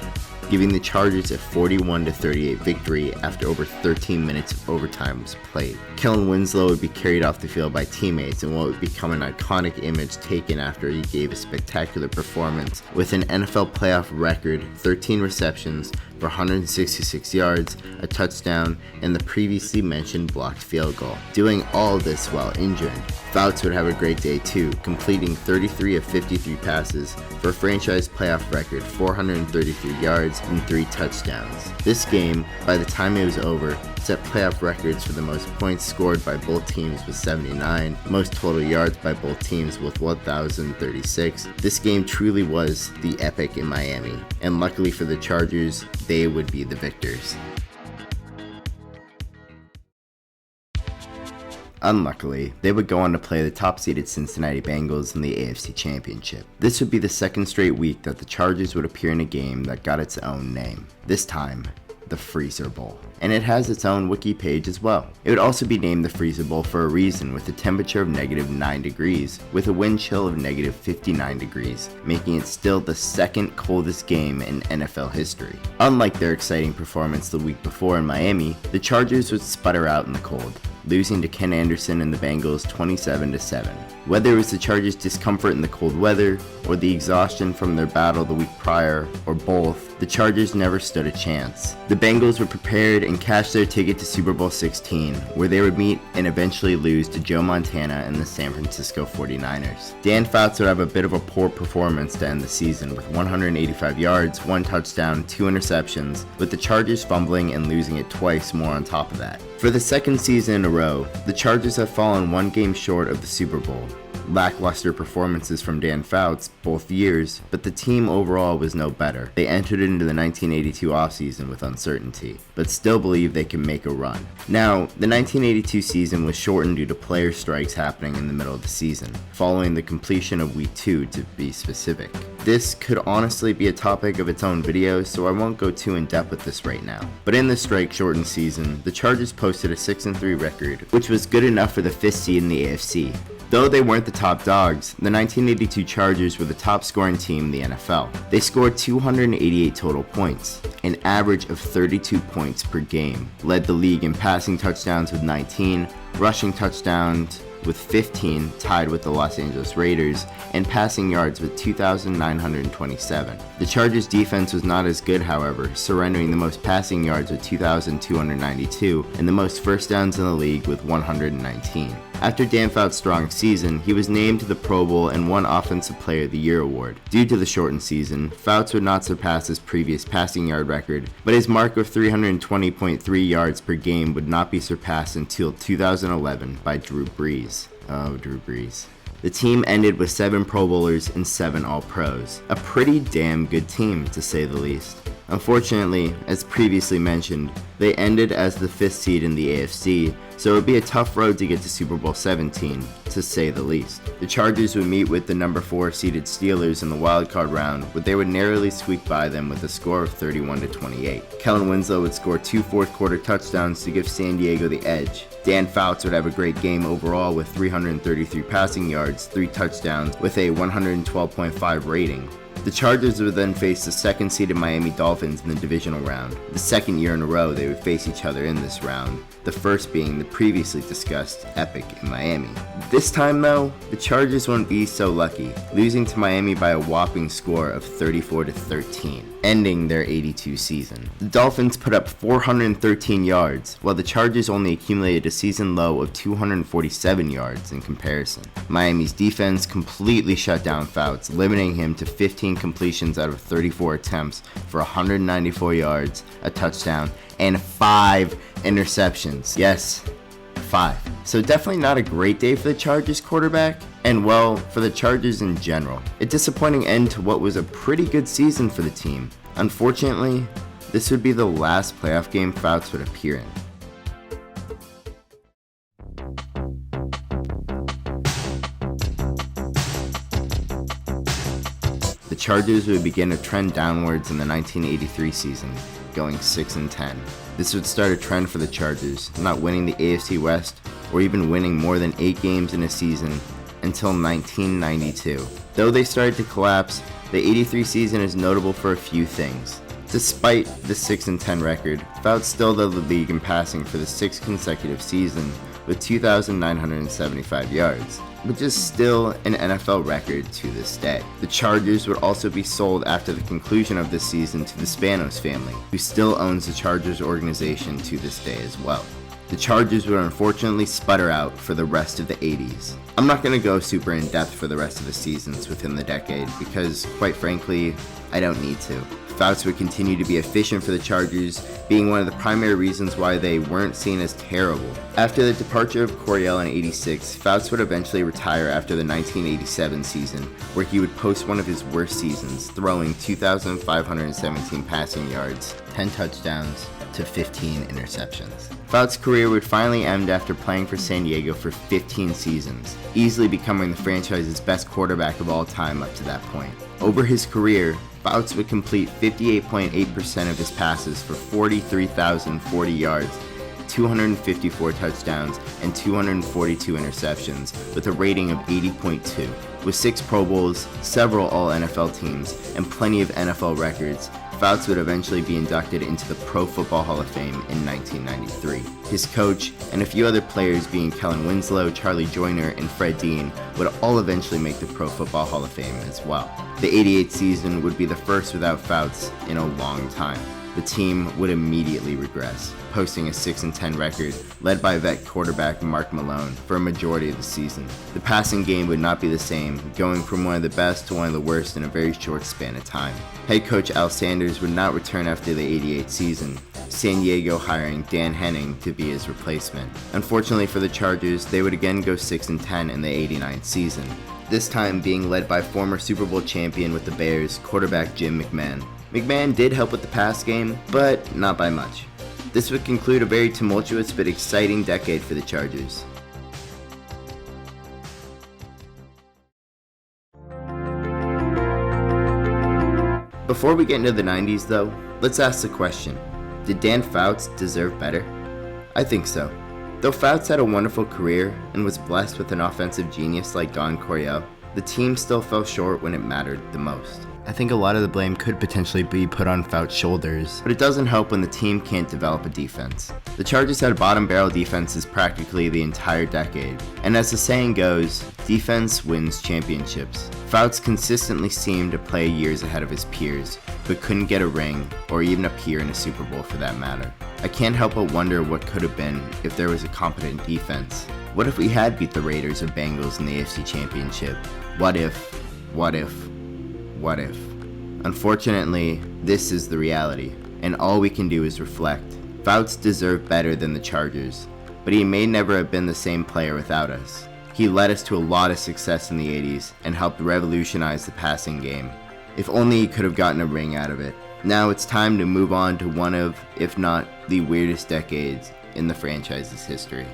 giving the Chargers a 41-38 victory after over 13 minutes of overtime was played. Kellen Winslow would be carried off the field by teammates in what would become an iconic image taken after he gave a spectacular performance with an NFL playoff record, 13 receptions for 166 yards, a touchdown, and the previously mentioned blocked field goal. Doing all this while injured, Fouts would have a great day too, completing 33 of 53 passes for a franchise playoff record, 433 yards and 3 touchdowns. This game, by the time it was over, set playoff records for the most points scored by both teams with 79, most total yards by both teams with 1,036. This game truly was the epic in Miami, and luckily for the Chargers, they would be the victors. Unluckily, they would go on to play the top-seeded Cincinnati Bengals in the AFC Championship. This would be the second straight week that the Chargers would appear in a game that got its own name. This time, the Freezer Bowl. And it has its own wiki page as well. It would also be named the Freezer Bowl for a reason, with a temperature of -9 degrees, with a wind chill of -59 degrees, making it still the second coldest game in NFL history. Unlike their exciting performance the week before in Miami, the Chargers would sputter out in the cold, losing to Ken Anderson and the Bengals 27-7. Whether it was the Chargers' discomfort in the cold weather, or the exhaustion from their battle the week prior, or both, the Chargers never stood a chance. The Bengals were prepared and cashed their ticket to Super Bowl 16, where they would meet and eventually lose to Joe Montana and the San Francisco 49ers. Dan Fouts would have a bit of a poor performance to end the season, with 185 yards, 1 touchdown, 2 interceptions, with the Chargers fumbling and losing it twice more on top of that. For the second season in a row, the Chargers have fallen 1 game short of the Super Bowl. Lackluster performances from Dan Fouts both years, but the team overall was no better. They entered into the 1982 offseason with uncertainty, but still believe they can make a run. Now, the 1982 season was shortened due to player strikes happening in the middle of the season, following the completion of Week 2 to be specific. This could honestly be a topic of its own video, so I won't go too in depth with this right now. But in the strike-shortened season, the Chargers posted a 6-3 record, which was good enough for the 5th seed in the AFC. Though they weren't the top dogs, the 1982 Chargers were the top scoring team in the NFL. They scored 288 total points, an average of 32 points per game, led the league in passing touchdowns with 19, rushing touchdowns with 15, tied with the Los Angeles Raiders, and passing yards with 2,927. The Chargers' defense was not as good, however, surrendering the most passing yards with 2,292 and the most first downs in the league with 119. After Dan Fouts' strong season, he was named to the Pro Bowl and won Offensive Player of the Year award. Due to the shortened season, Fouts would not surpass his previous passing yard record, but his mark of 320.3 yards per game would not be surpassed until 2011 by Drew Brees. Oh, Drew Brees. The team ended with 7 Pro Bowlers and 7 All-Pros. A pretty damn good team, to say the least. Unfortunately, as previously mentioned, they ended as the 5th seed in the AFC, so it would be a tough road to get to Super Bowl 17, to say the least. The Chargers would meet with the number 4 seeded Steelers in the wildcard round, but they would narrowly squeak by them with a score of 31-28. Kellen Winslow would score 2 fourth-quarter touchdowns to give San Diego the edge. Dan Fouts would have a great game overall with 333 passing yards, 3 touchdowns, with a 112.5 rating. The Chargers would then face the second-seeded Miami Dolphins in the divisional round. The second year in a row they would face each other in this round, the first being the previously discussed Epic in Miami. This time though, the Chargers wouldn't be so lucky, losing to Miami by a whopping score of 34-13, ending their 82 season. The Dolphins put up 413 yards, while the Chargers only accumulated a season low of 247 yards in comparison. Miami's defense completely shut down Fouts, limiting him to 15 completions out of 34 attempts for 194 yards, a touchdown, and 5 interceptions. Yes, 5. So definitely not a great day for the Chargers quarterback, and well, for the Chargers in general. A disappointing end to what was a pretty good season for the team. Unfortunately, this would be the last playoff game Fouts would appear in. The Chargers would begin a trend downwards in the 1983 season, going 6-10. This would start a trend for the Chargers, not winning the AFC West or even winning more than 8 games in a season until 1992. Though they started to collapse, the 83 season is notable for a few things. Despite the 6-10 record, Fouts still led the league in passing for the 6th consecutive season with 2,975 yards, which is still an NFL record to this day. The Chargers would also be sold after the conclusion of this season to the Spanos family, who still owns the Chargers organization to this day as well. The Chargers would unfortunately sputter out for the rest of the 80s. I'm not going to go super in depth for the rest of the seasons within the decade because, quite frankly, I don't need to. Fouts would continue to be efficient for the Chargers, being one of the primary reasons why they weren't seen as terrible. After the departure of Coryell in '86, Fouts would eventually retire after the 1987 season, where he would post one of his worst seasons, throwing 2,517 passing yards, 10 touchdowns, to 15 interceptions. Fouts' career would finally end after playing for San Diego for 15 seasons, easily becoming the franchise's best quarterback of all time up to that point. Over his career, Fouts would complete 58.8% of his passes for 43,040 yards, 254 touchdowns, and 242 interceptions, with a rating of 80.2. With 6 Pro Bowls, several All-NFL teams, and plenty of NFL records, Fouts would eventually be inducted into the Pro Football Hall of Fame in 1993. His coach and a few other players, being Kellen Winslow, Charlie Joyner, and Fred Dean, would all eventually make the Pro Football Hall of Fame as well. The 88 season would be the first without Fouts in a long time. The team would immediately regress, posting a 6-10 record, led by vet quarterback Mark Malone for a majority of the season. The passing game would not be the same, going from one of the best to one of the worst in a very short span of time. Head coach Al Sanders would not return after the 88 season, San Diego hiring Dan Henning to be his replacement. Unfortunately for the Chargers, they would again go 6-10 in the 89 season, this time being led by former Super Bowl champion with the Bears, quarterback Jim McMahon. McMahon did help with the pass game, but not by much. This would conclude a very tumultuous but exciting decade for the Chargers. Before we get into the 90s though, let's ask the question, did Dan Fouts deserve better? I think so. Though Fouts had a wonderful career and was blessed with an offensive genius like Don Coryell, the team still fell short when it mattered the most. I think a lot of the blame could potentially be put on Fouts' shoulders, but it doesn't help when the team can't develop a defense. The Chargers had bottom barrel defenses practically the entire decade, and as the saying goes, defense wins championships. Fouts consistently seemed to play years ahead of his peers, but couldn't get a ring or even appear in a Super Bowl for that matter. I can't help but wonder what could have been if there was a competent defense. What if we had beat the Raiders or Bengals in the AFC Championship? What if? Unfortunately, this is the reality, and all we can do is reflect. Fouts deserved better than the Chargers, but he may never have been the same player without us. He led us to a lot of success in the 80s and helped revolutionize the passing game. If only he could have gotten a ring out of it. Now it's time to move on to one of, if not the weirdest decades in the franchise's history.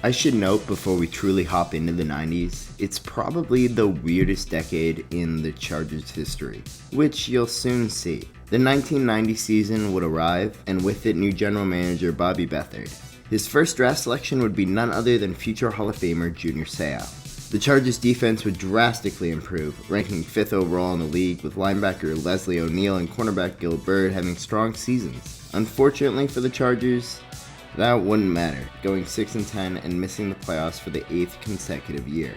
I should note before we truly hop into the 90s, it's probably the weirdest decade in the Chargers' history, which you'll soon see. The 1990 season would arrive, and with it new general manager Bobby Beathard. His first draft selection would be none other than future Hall of Famer Junior Seau. The Chargers' defense would drastically improve, ranking 5th overall in the league, with linebacker Leslie O'Neal and cornerback Gil Byrd having strong seasons. Unfortunately for the Chargers, that wouldn't matter, going 6-10 and missing the playoffs for the 8th consecutive year.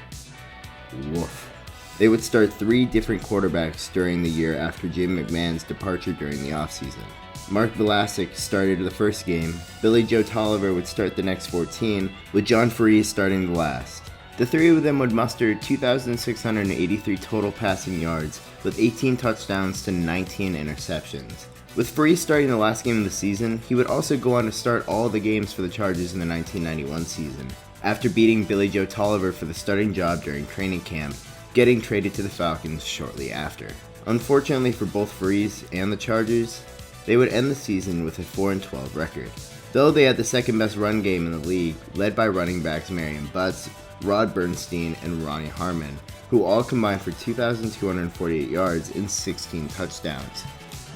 Woof. They would start 3 different quarterbacks during the year after Jim McMahon's departure during the offseason. Mark Velasic started the first game, Billy Joe Tolliver would start the next 14, with John Freese starting the last. The 3 of them would muster 2,683 total passing yards, with 18 touchdowns to 19 interceptions. With Freese starting the last game of the season, he would also go on to start all the games for the Chargers in the 1991 season, after beating Billy Joe Tolliver for the starting job during training camp, getting traded to the Falcons shortly after. Unfortunately for both Freese and the Chargers, they would end the season with a 4-12 record. Though they had the second best run game in the league, led by running backs Marion Butts, Rod Bernstein, and Ronnie Harmon, who all combined for 2,248 yards and 16 touchdowns.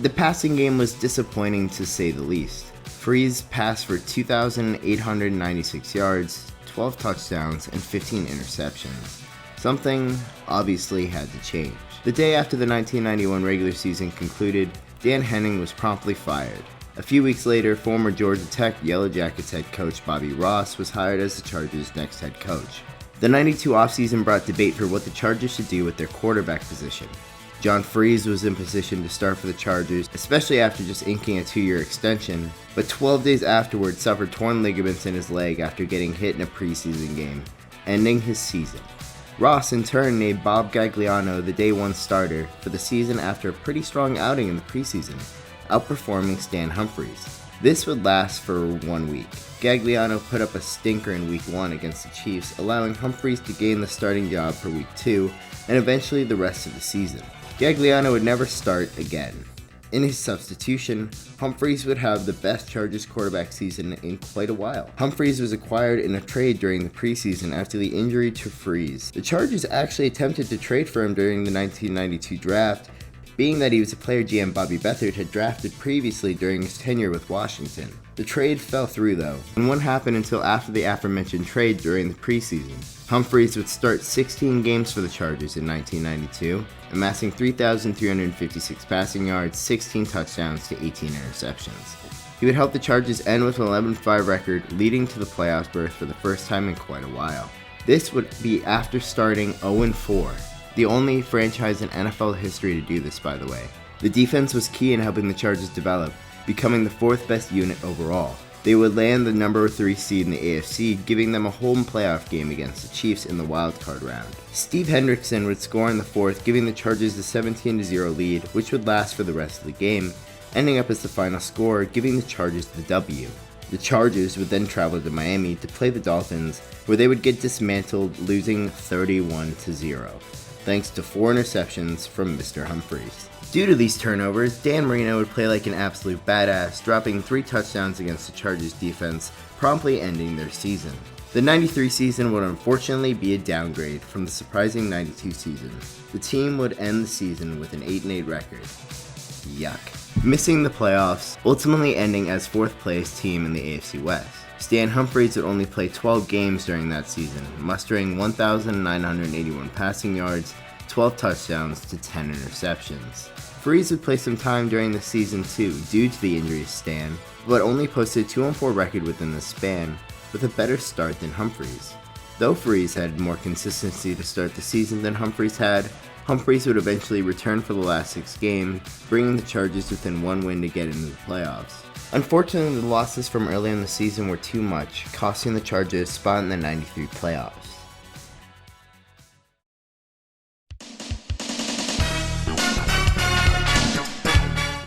The passing game was disappointing to say the least. Freese passed for 2,896 yards, 12 touchdowns, and 15 interceptions. Something obviously had to change. The day after the 1991 regular season concluded, Dan Henning was promptly fired. A few weeks later, former Georgia Tech Yellow Jackets head coach Bobby Ross was hired as the Chargers' next head coach. The 92 offseason brought debate for what the Chargers should do with their quarterback position. John Freese was in position to start for the Chargers, especially after just inking a 2-year extension, but 12 days afterwards suffered torn ligaments in his leg after getting hit in a preseason game, ending his season. Ross in turn named Bob Gagliano the day 1 starter for the season after a pretty strong outing in the preseason, outperforming Stan Humphries. This would last for 1 week. Gagliano put up a stinker in week 1 against the Chiefs, allowing Humphries to gain the starting job for week 2 and eventually the rest of the season. Gagliano would never start again. In his substitution, Humphries would have the best Chargers quarterback season in quite a while. Humphries was acquired in a trade during the preseason after the injury to Freese. The Chargers actually attempted to trade for him during the 1992 draft, being that he was a player GM Bobby Beathard had drafted previously during his tenure with Washington. The trade fell through though, and wouldn't happen until after the aforementioned trade during the preseason. Humphries would start 16 games for the Chargers in 1992, amassing 3,356 passing yards, 16 touchdowns to 18 interceptions. He would help the Chargers end with an 11-5 record, leading to the playoffs berth for the first time in quite a while. This would be after starting 0-4. The only franchise in NFL history to do this, by the way. The defense was key in helping the Chargers develop, becoming the 4th best unit overall. They would land the number 3 seed in the AFC, giving them a home playoff game against the Chiefs in the wildcard round. Steve Hendrickson would score in the 4th, giving the Chargers the 17-0 lead, which would last for the rest of the game, ending up as the final score, giving the Chargers the W. The Chargers would then travel to Miami to play the Dolphins, where they would get dismantled, losing 31-0. Thanks to 4 interceptions from Mr. Humphries. Due to these turnovers, Dan Marino would play like an absolute badass, dropping 3 touchdowns against the Chargers defense, promptly ending their season. The 93 season would unfortunately be a downgrade from the surprising 92 season. The team would end the season with an 8-8 record. Yuck. Missing the playoffs, ultimately ending as 4th place team in the AFC West. Stan Humphries would only play 12 games during that season, mustering 1,981 passing yards, 12 touchdowns to 10 interceptions. Freese would play some time during the season too, due to the injury to Stan, but only posted a 2-4 record within the span, with a better start than Humphries. Though Freese had more consistency to start the season than Humphries had, Humphries would eventually return for the last 6 games, bringing the Chargers within 1 win to get into the playoffs. Unfortunately, the losses from early in the season were too much, costing the Chargers a spot in the 93 playoffs.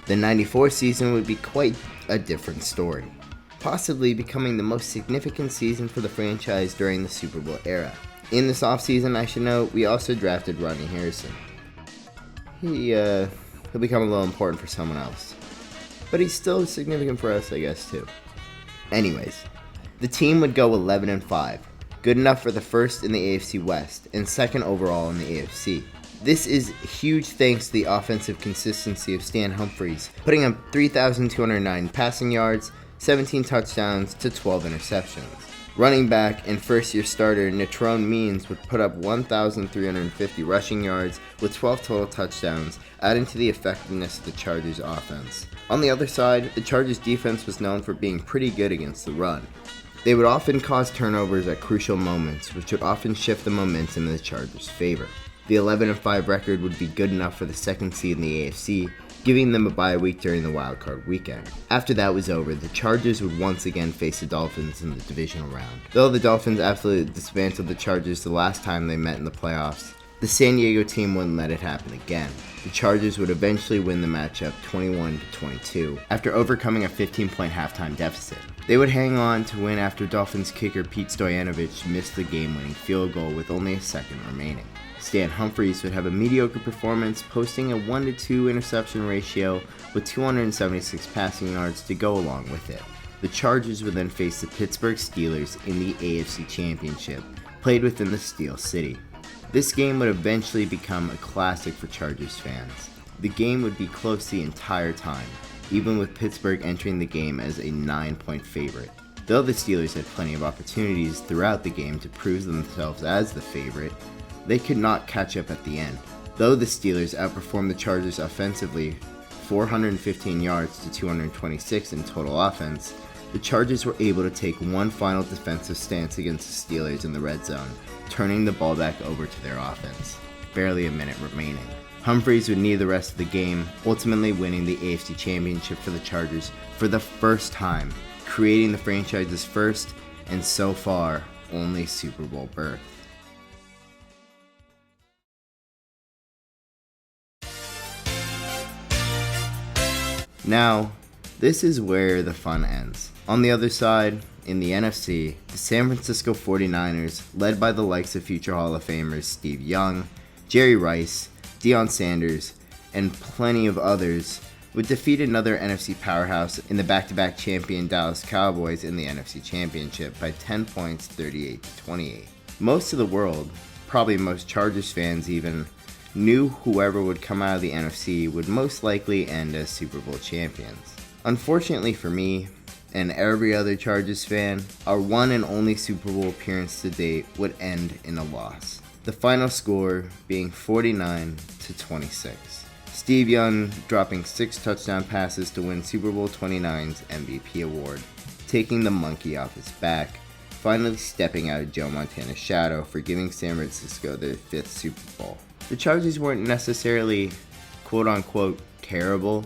The 94 season would be quite a different story, possibly becoming the most significant season for the franchise during the Super Bowl era. In this offseason, I should note, we also drafted Rodney Harrison. He'll become a little important for someone else. But he's still significant for us, I guess, too. Anyways, the team would go 11-5, good enough for the first in the AFC West and second overall in the AFC. This is huge thanks to the offensive consistency of Stan Humphries, putting up 3,209 passing yards, 17 touchdowns to 12 interceptions. Running back and first-year starter Natrone Means would put up 1,350 rushing yards with 12 total touchdowns, adding to the effectiveness of the Chargers offense. On the other side, the Chargers defense was known for being pretty good against the run. They would often cause turnovers at crucial moments, which would often shift the momentum in the Chargers' favor. The 11-5 record would be good enough for the second seed in the AFC, giving them a bye week during the wildcard weekend. After that was over, the Chargers would once again face the Dolphins in the divisional round. Though the Dolphins absolutely dismantled the Chargers the last time they met in the playoffs, the San Diego team wouldn't let it happen again. The Chargers would eventually win the matchup 21-22 after overcoming a 15-point halftime deficit. They would hang on to win after Dolphins kicker Pete Stoyanovich missed the game-winning field goal with only a second remaining. Stan Humphries would have a mediocre performance, posting a 1-to-2 interception ratio with 276 passing yards to go along with it. The Chargers would then face the Pittsburgh Steelers in the AFC Championship, played within the Steel City. This game would eventually become a classic for Chargers fans. The game would be close the entire time, even with Pittsburgh entering the game as a 9-point favorite. Though the Steelers had plenty of opportunities throughout the game to prove themselves as the favorite, they could not catch up at the end. Though the Steelers outperformed the Chargers offensively, 415 yards to 226 in total offense, the Chargers were able to take one final defensive stance against the Steelers in the red zone, turning the ball back over to their offense. Barely a minute remaining. Humphries would need the rest of the game, ultimately winning the AFC Championship for the Chargers for the first time, creating the franchise's first, and so far, only Super Bowl berth. Now, this is where the fun ends. On the other side, in the NFC, the San Francisco 49ers, led by the likes of future Hall of Famers Steve Young, Jerry Rice, Deion Sanders, and plenty of others, would defeat another NFC powerhouse in the back-to-back champion Dallas Cowboys in the NFC Championship by 10 points, 38-28. Most of the world, probably most Chargers fans even, knew whoever would come out of the NFC would most likely end as Super Bowl champions. Unfortunately for me, and every other Chargers fan, our one and only Super Bowl appearance to date would end in a loss. The final score being 49-26. Steve Young dropping 6 touchdown passes to win Super Bowl 29's MVP award, taking the monkey off his back, finally stepping out of Joe Montana's shadow for giving San Francisco their 5th Super Bowl. The Chargers weren't necessarily quote-unquote terrible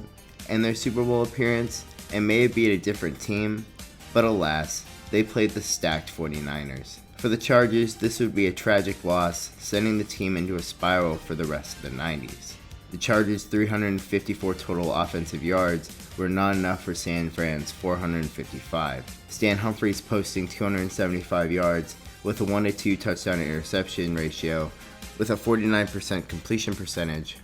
in their Super Bowl appearance and may have beat a different team, but alas, they played the stacked 49ers. For the Chargers, this would be a tragic loss, sending the team into a spiral for the rest of the 90s. The Chargers' 354 total offensive yards were not enough for San Fran's 455. Stan Humphries posting 275 yards with a 1-to-2 touchdown to interception ratio with a 49% completion percentage.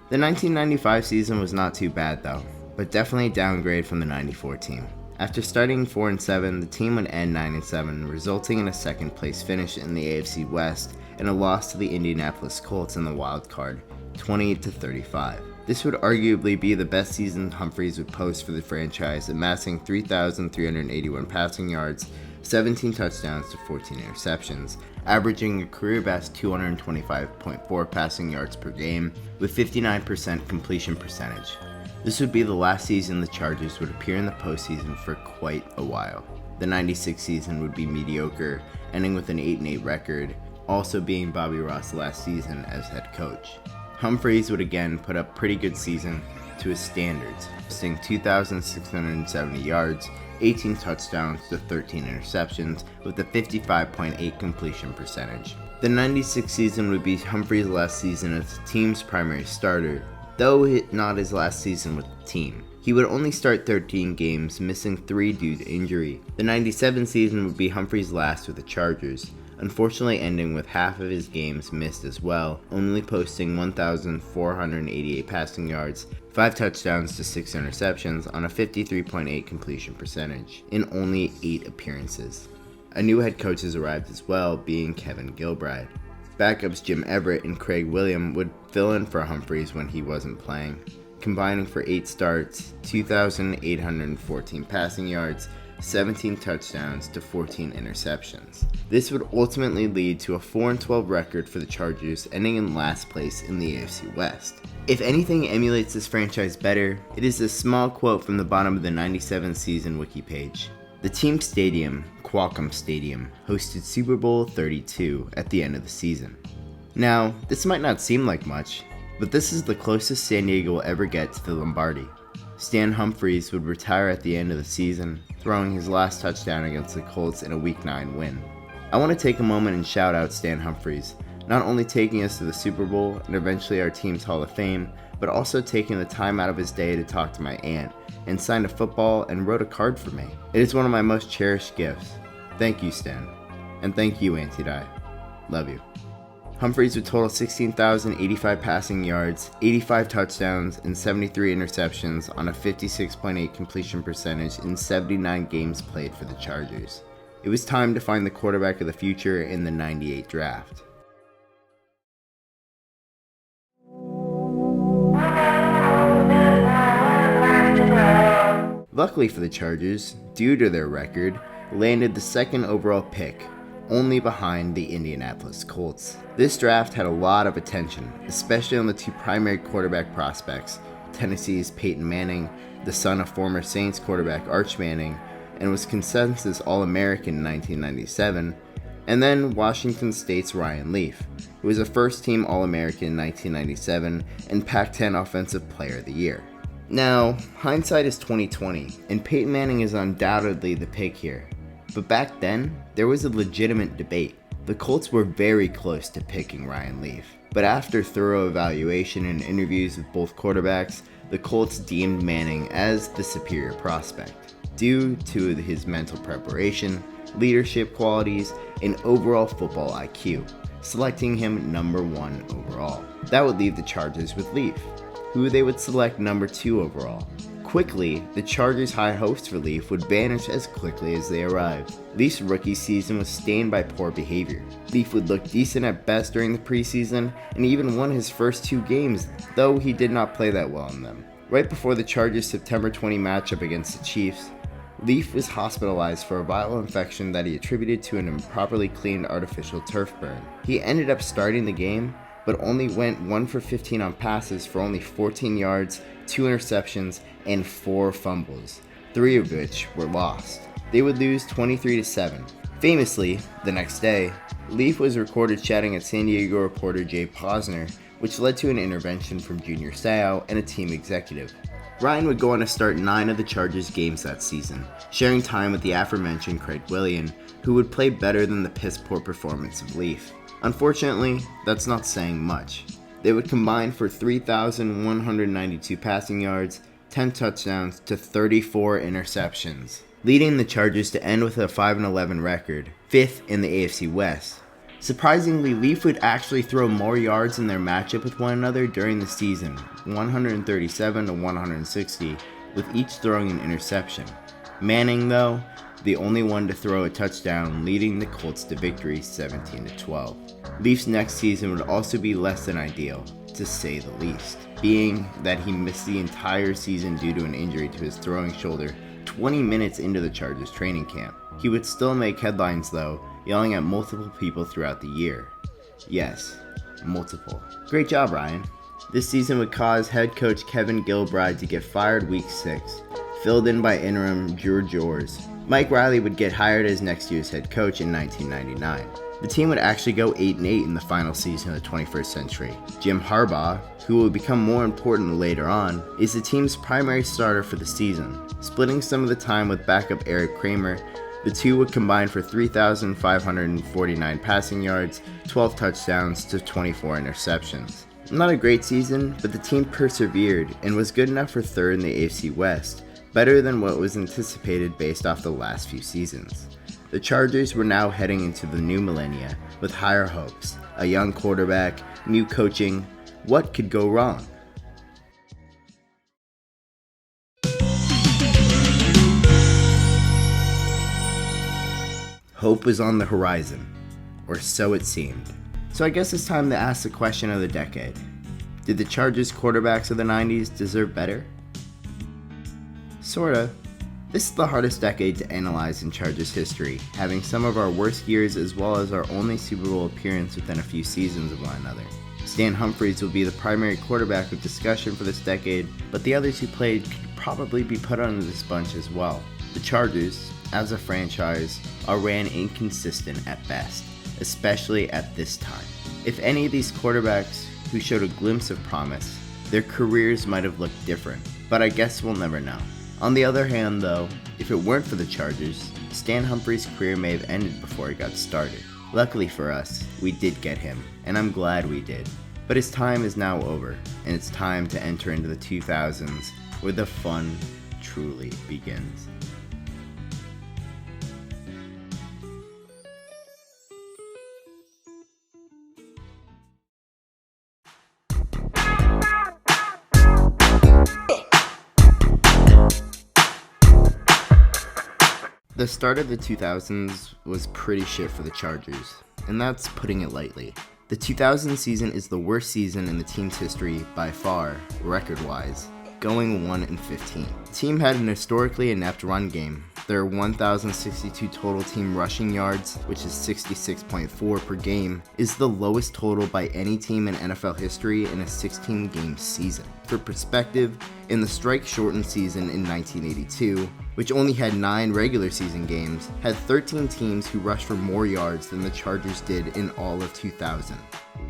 The 1995 season was not too bad though, but definitely a downgrade from the 94 team. After starting 4-7, the team would end 9-7, resulting in a second place finish in the AFC West and a loss to the Indianapolis Colts in the wild card, 20-35. This would arguably be the best season Humphries would post for the franchise, amassing 3,381 passing yards, 17 touchdowns to 14 interceptions, averaging a career-best 225.4 passing yards per game with 59% completion percentage. This would be the last season the Chargers would appear in the postseason for quite a while. The 96 season would be mediocre, ending with an 8-8 record, also being Bobby Ross' last season as head coach. Humphries would again put up pretty good season to his standards, posting 2,670 yards, 18 touchdowns to 13 interceptions with a 55.8 completion percentage. The 96 season would be Humphries' last season as the team's primary starter, though not his last season with the team. He would only start 13 games, missing 3 due to injury. The 97 season would be Humphries' last with the Chargers, unfortunately ending with half of his games missed as well, only posting 1,488 passing yards, 5 touchdowns to 6 interceptions on a 53.8 completion percentage in only 8 appearances. A new head coach has arrived as well, being Kevin Gilbride. Backups Jim Everett and Craig William would fill in for Humphries when he wasn't playing, combining for 8 starts, 2,814 passing yards, 17 touchdowns to 14 interceptions. This would ultimately lead to a 4-12 record for the Chargers, ending in last place in the AFC West. If anything emulates this franchise better, it is a small quote from the bottom of the 97 season wiki page. The team stadium, Qualcomm Stadium, hosted Super Bowl 32 at the end of the season. Now, this might not seem like much, but this is the closest San Diego will ever get to the Lombardi. Stan Humphries would retire at the end of the season, throwing his last touchdown against the Colts in a Week 9 win. I want to take a moment and shout out Stan Humphries, not only taking us to the Super Bowl and eventually our team's Hall of Fame, but also taking the time out of his day to talk to my aunt, and signed a football and wrote a card for me. It is one of my most cherished gifts. Thank you, Stan. And thank you, Auntie Di. Love you. Humphries would total 16,085 passing yards, 85 touchdowns, and 73 interceptions on a 56.8 completion percentage in 79 games played for the Chargers. It was time to find the quarterback of the future in the '98 draft. Luckily for the Chargers, due to their record, landed the 2nd overall pick, only behind the Indianapolis Colts. This draft had a lot of attention, especially on the 2 primary quarterback prospects, Tennessee's Peyton Manning, the son of former Saints quarterback Arch Manning, and was consensus All-American in 1997, and then Washington State's Ryan Leaf, who was a first-team All-American in 1997 and Pac-10 Offensive Player of the Year. Now, hindsight is 20/20, and Peyton Manning is undoubtedly the pick here. But back then, there was a legitimate debate. The Colts were very close to picking Ryan Leaf, but after thorough evaluation and interviews with both quarterbacks, the Colts deemed Manning as the superior prospect, due to his mental preparation, leadership qualities, and overall football IQ, selecting him number 1 overall. That would leave the Chargers with Leaf, who they would select number 2 overall. Quickly, the Chargers' high hopes for Leaf would vanish as quickly as they arrived. Leaf's rookie season was stained by poor behavior. Leaf would look decent at best during the preseason, and even won his first 2 games, though he did not play that well in them. Right before the Chargers' September 20 matchup against the Chiefs, Leaf was hospitalized for a viral infection that he attributed to an improperly cleaned artificial turf burn. He ended up starting the game, but only went 1 for 15 on passes for only 14 yards, 2 interceptions, and 4 fumbles, 3 of which were lost. They would lose 23-7. Famously, the next day, Leaf was recorded chatting at San Diego reporter Jay Posner, which led to an intervention from Junior Seau and a team executive. Ryan would go on to start 9 of the Chargers games that season, sharing time with the aforementioned Craig William, who would play better than the piss-poor performance of Leaf. Unfortunately, that's not saying much. They would combine for 3,192 passing yards, 10 touchdowns to 34 interceptions, leading the Chargers to end with a 5-11 record, 5th in the AFC West. Surprisingly, Leaf would actually throw more yards in their matchup with one another during the season, 137 to 160, with each throwing an interception. Manning, though, the only one to throw a touchdown, leading the Colts to victory 17-12. Leaf's next season would also be less than ideal, to say the least, being that he missed the entire season due to an injury to his throwing shoulder 20 minutes into the Chargers training camp. He would still make headlines though, yelling at multiple people throughout the year. Yes, multiple. Great job, Ryan. This season would cause head coach Kevin Gilbride to get fired week 6, filled in by interim Drew Jors. Mike Riley would get hired as next year's head coach in 1999. The team would actually go 8-8 in the final season of the 21st century. Jim Harbaugh, who will become more important later on, is the team's primary starter for the season. Splitting some of the time with backup Eric Kramer, the two would combine for 3,549 passing yards, 12 touchdowns to 24 interceptions. Not a great season, but the team persevered and was good enough for 3rd in the AFC West, better than what was anticipated based off the last few seasons. The Chargers were now heading into the new millennia with higher hopes, a young quarterback, new coaching. What could go wrong? Hope was on the horizon, or so it seemed. So I guess it's time to ask the question of the decade. Did the Chargers quarterbacks of the 90s deserve better? Sorta. This is the hardest decade to analyze in Chargers history, having some of our worst years as well as our only Super Bowl appearance within a few seasons of one another. Stan Humphries will be the primary quarterback of discussion for this decade, but the others who played could probably be put under this bunch as well. The Chargers, as a franchise, ran inconsistent at best, especially at this time. If any of these quarterbacks who showed a glimpse of promise, their careers might have looked different, but I guess we'll never know. On the other hand though, if it weren't for the Chargers, Stan Humphries' career may have ended before he got started. Luckily for us, we did get him, and I'm glad we did. But his time is now over, and it's time to enter into the 2000s, where the fun truly begins. The start of the 2000s was pretty shit for the Chargers, and that's putting it lightly. The 2000 season is the worst season in the team's history by far, record-wise, going 1-15. The team had an historically inept run game. Their 1,062 total team rushing yards, which is 66.4 per game, is the lowest total by any team in NFL history in a 16-game season. For perspective, in the strike-shortened season in 1982, which only had 9 regular season games, had 13 teams who rushed for more yards than the Chargers did in all of 2000.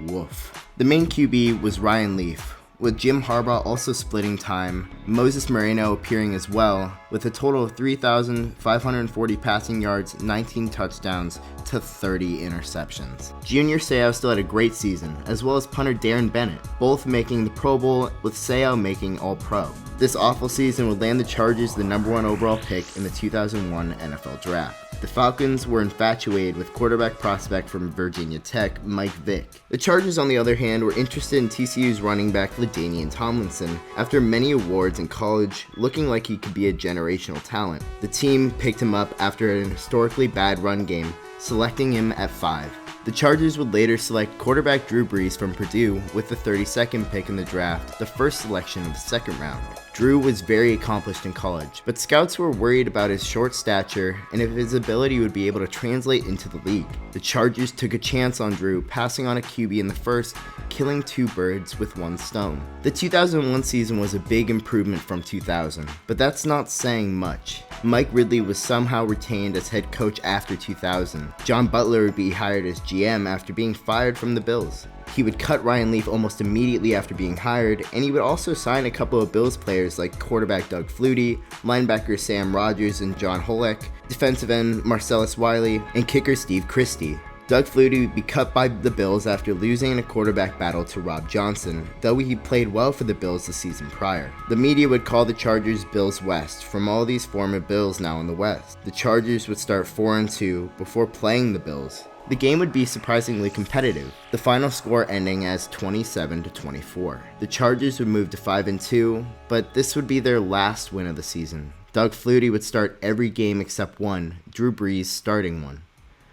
Woof. The main QB was Ryan Leaf, with Jim Harbaugh also splitting time, Moses Moreno appearing as well, with a total of 3,540 passing yards, 19 touchdowns, to 30 interceptions. Junior Seau still had a great season, as well as punter Darren Bennett, both making the Pro Bowl, with Seau making All-Pro. This awful season would land the Chargers the number 1 overall pick in the 2001 NFL Draft. The Falcons were infatuated with quarterback prospect from Virginia Tech, Mike Vick. The Chargers, on the other hand, were interested in TCU's running back LaDainian Tomlinson. After many awards in college, looking like he could be a generational talent, the team picked him up after an historically bad run game, selecting him at 5. The Chargers would later select quarterback Drew Brees from Purdue with the 32nd pick in the draft, the first selection of the second round. Drew was very accomplished in college, but scouts were worried about his short stature and if his ability would be able to translate into the league. The Chargers took a chance on Drew, passing on a QB in the first, killing 2 birds with 1 stone. The 2001 season was a big improvement from 2000, but that's not saying much. Mike Ridley was somehow retained as head coach after 2000. John Butler would be hired as GM after being fired from the Bills. He would cut Ryan Leaf almost immediately after being hired, and he would also sign a couple of Bills players like quarterback Doug Flutie, linebacker Sam Rogers and John Holek, defensive end Marcellus Wiley, and kicker Steve Christie. Doug Flutie would be cut by the Bills after losing in a quarterback battle to Rob Johnson, though he played well for the Bills the season prior. The media would call the Chargers Bills West, from all these former Bills now in the West. The Chargers would start 4-2 before playing the Bills. The game would be surprisingly competitive, the final score ending as 27-24. The Chargers would move to 5-2, but this would be their last win of the season. Doug Flutie would start every game except one, Drew Brees starting one.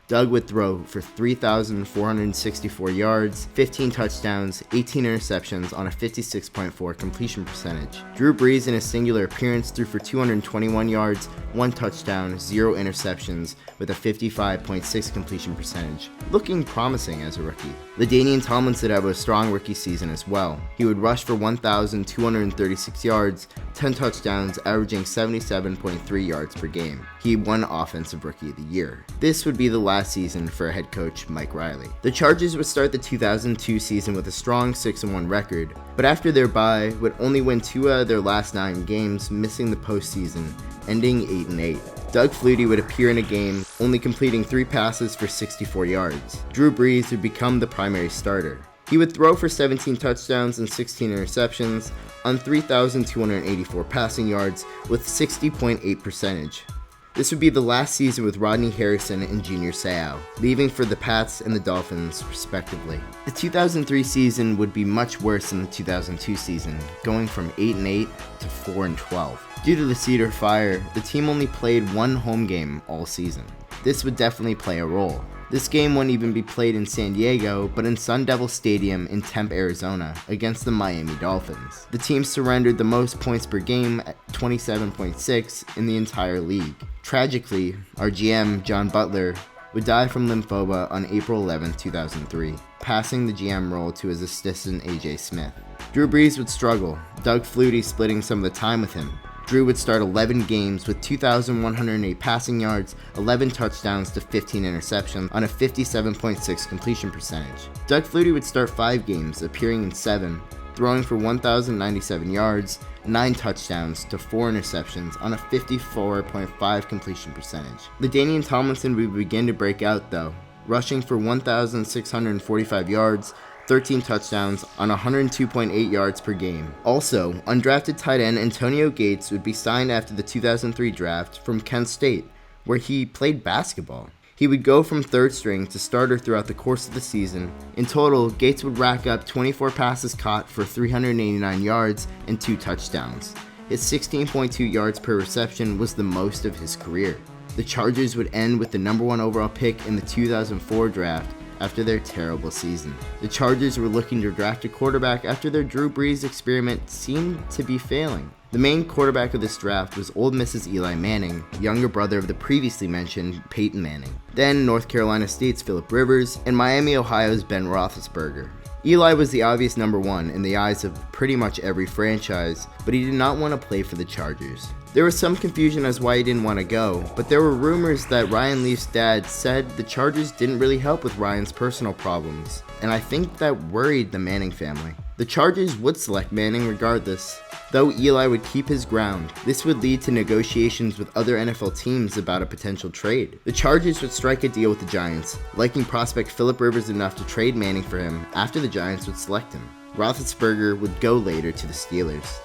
Doug would throw for 3,464 yards, 15 touchdowns, 18 interceptions on a 56.4 completion percentage. Drew Brees in a singular appearance threw for 221 yards, 1 touchdown, 0 interceptions with a 55.6 completion percentage, looking promising as a rookie. LaDainian Tomlinson had a strong rookie season as well. He would rush for 1,236 yards, 10 touchdowns, averaging 77.3 yards per game. He won Offensive Rookie of the Year. This would be the last season for head coach Mike Riley. The Chargers would start the 2002 season with a strong 6-1 record, but after their bye would only win 2 out of their last 9 games, missing the postseason, ending 8-8. Doug Flutie would appear in a game, only completing 3 passes for 64 yards. Drew Brees would become the primary starter. He would throw for 17 touchdowns and 16 interceptions on 3,284 passing yards with 60.8 percentage. This would be the last season with Rodney Harrison and Junior Seau, leaving for the Pats and the Dolphins, respectively. The 2003 season would be much worse than the 2002 season, going from 8-8 to 4-12. Due to the Cedar Fire, the team only played one home game all season. This would definitely play a role. This game wouldn't even be played in San Diego, but in Sun Devil Stadium in Tempe, Arizona, against the Miami Dolphins. The team surrendered the most points per game at 27.6 in the entire league. Tragically, our GM, John Butler, would die from lymphoma on April 11, 2003, passing the GM role to his assistant AJ Smith. Drew Brees would struggle, Doug Flutie splitting some of the time with him. Drew would start 11 games with 2,108 passing yards, 11 touchdowns to 15 interceptions on a 57.6 completion percentage. Doug Flutie would start 5 games, appearing in 7, throwing for 1,097 yards, 9 touchdowns to 4 interceptions on a 54.5 completion percentage. LaDainian Tomlinson would begin to break out though, rushing for 1,645 yards, 13 touchdowns on 102.8 yards per game. Also, undrafted tight end Antonio Gates would be signed after the 2003 draft from Kent State, where he played basketball. He would go from third string to starter throughout the course of the season. In total, Gates would rack up 24 passes caught for 389 yards and 2 touchdowns. His 16.2 yards per reception was the most of his career. The Chargers would end with the number 1 overall pick in the 2004 draft after their terrible season. The Chargers were looking to draft a quarterback after their Drew Brees experiment seemed to be failing. The main quarterback of this draft was Ole Miss's Eli Manning, younger brother of the previously mentioned Peyton Manning, then North Carolina State's Phillip Rivers, and Miami, Ohio's Ben Roethlisberger. Eli was the obvious number 1 in the eyes of pretty much every franchise, but he did not want to play for the Chargers. There was some confusion as why he didn't want to go, but there were rumors that Ryan Leaf's dad said the Chargers didn't really help with Ryan's personal problems, and I think that worried the Manning family. The Chargers would select Manning regardless, though Eli would keep his ground. This would lead to negotiations with other NFL teams about a potential trade. The Chargers would strike a deal with the Giants, liking prospect Phillip Rivers enough to trade Manning for him after the Giants would select him. Roethlisberger would go later to the Steelers.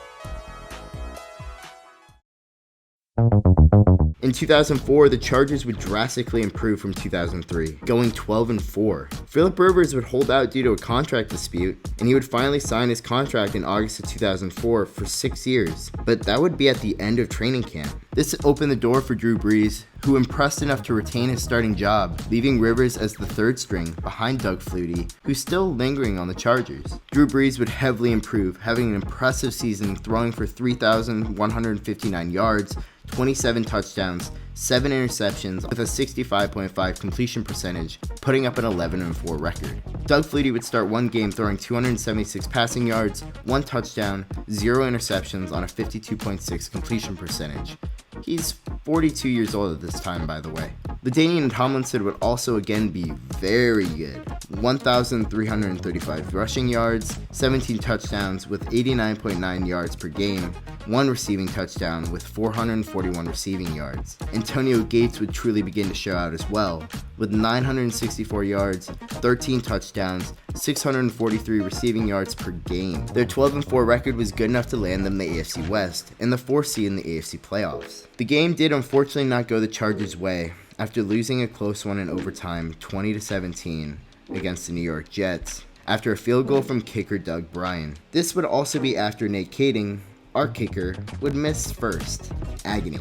In 2004, the Chargers would drastically improve from 2003, going 12-4. Phillip Rivers would hold out due to a contract dispute, and he would finally sign his contract in August of 2004 for 6 years, but that would be at the end of training camp. This opened the door for Drew Brees, who impressed enough to retain his starting job, leaving Rivers as the third string behind Doug Flutie, who's still lingering on the Chargers. Drew Brees would heavily improve, having an impressive season throwing for 3,159 yards, 27 touchdowns, 7 interceptions with a 65.5 completion percentage, putting up an 11-4 record. Doug Flutie would start 1 game throwing 276 passing yards, 1 touchdown, 0 interceptions on a 52.6 completion percentage. He's 42 years old at this time, by the way. LaDainian Tomlinson would also again be very good. 1,335 rushing yards, 17 touchdowns with 89.9 yards per game, 1 receiving touchdown with 441 receiving yards. Antonio Gates would truly begin to show out as well, with 964 yards, 13 touchdowns, 643 receiving yards per game. Their 12-4 record was good enough to land them the AFC West and the 4th seed in the AFC playoffs. The game did unfortunately not go the Chargers' way after losing a close one in overtime 20-17 against the New York Jets after a field goal from kicker Doug Bryan. This would also be after Nate Kading, our kicker, would miss first. Agony.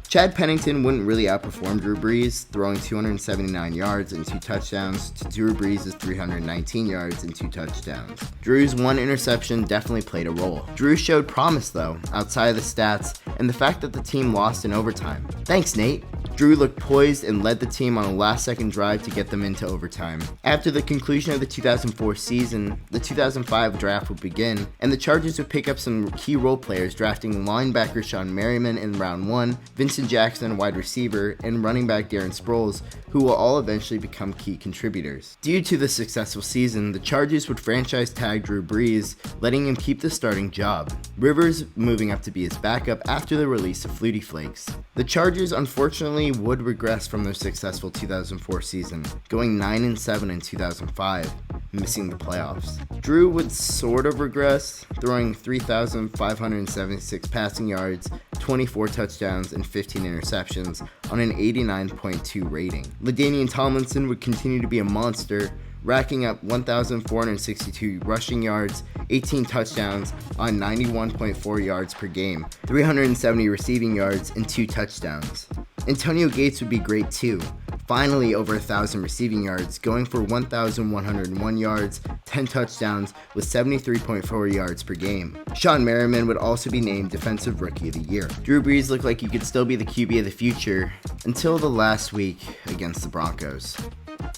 Chad Pennington wouldn't really outperform Drew Brees, throwing 279 yards and 2 touchdowns to Drew Brees' 319 yards and 2 touchdowns. Drew's 1 interception definitely played a role. Drew showed promise though, outside of the stats and the fact that the team lost in overtime. Thanks, Nate. Drew looked poised and led the team on a last-second drive to get them into overtime. After the conclusion of the 2004 season, the 2005 draft would begin, and the Chargers would pick up some key role players, drafting linebacker Sean Merriman in round 1, Vincent Jackson, wide receiver, and running back Darren Sproles, who will all eventually become key contributors. Due to the successful season, the Chargers would franchise tag Drew Brees, letting him keep the starting job. Rivers moving up to be his backup after the release of Flutie Flakes. The Chargers unfortunately would regress from their successful 2004 season, going 9-7 in 2005, missing the playoffs. Drew would sort of regress, throwing 3,576 passing yards, 24 touchdowns, and 15 interceptions on an 89.2 rating. LaDainian Tomlinson would continue to be a monster, racking up 1,462 rushing yards, 18 touchdowns on 91.4 yards per game, 370 receiving yards, and 2 touchdowns. Antonio Gates would be great too, finally over 1,000 receiving yards, going for 1,101 yards, 10 touchdowns with 73.4 yards per game. Sean Merriman would also be named Defensive Rookie of the Year. Drew Brees looked like he could still be the QB of the future until the last week against the Broncos.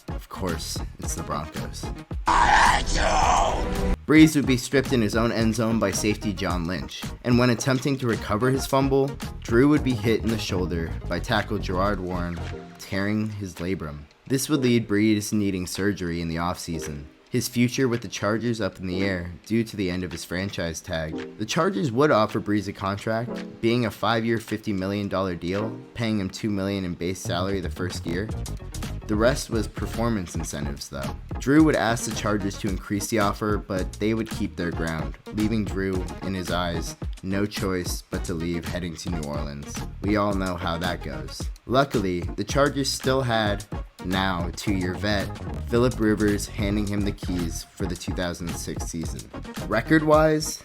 Of course, it's the Broncos. Brees would be stripped in his own end zone by safety John Lynch, and when attempting to recover his fumble, Drew would be hit in the shoulder by tackle Gerard Warren, tearing his labrum. This would lead Brees needing surgery in the offseason. His future with the Chargers up in the air due to the end of his franchise tag. The Chargers would offer Brees a contract, being a 5-year $50 million deal, paying him $2 million in base salary the first year. The rest was performance incentives though. Drew would ask the Chargers to increase the offer, but they would keep their ground, leaving Drew, in his eyes, no choice but to leave heading to New Orleans. We all know how that goes. Luckily, the Chargers still had, now 2-year vet, Phillip Rivers handing him the keys for the 2006 season. Record-wise,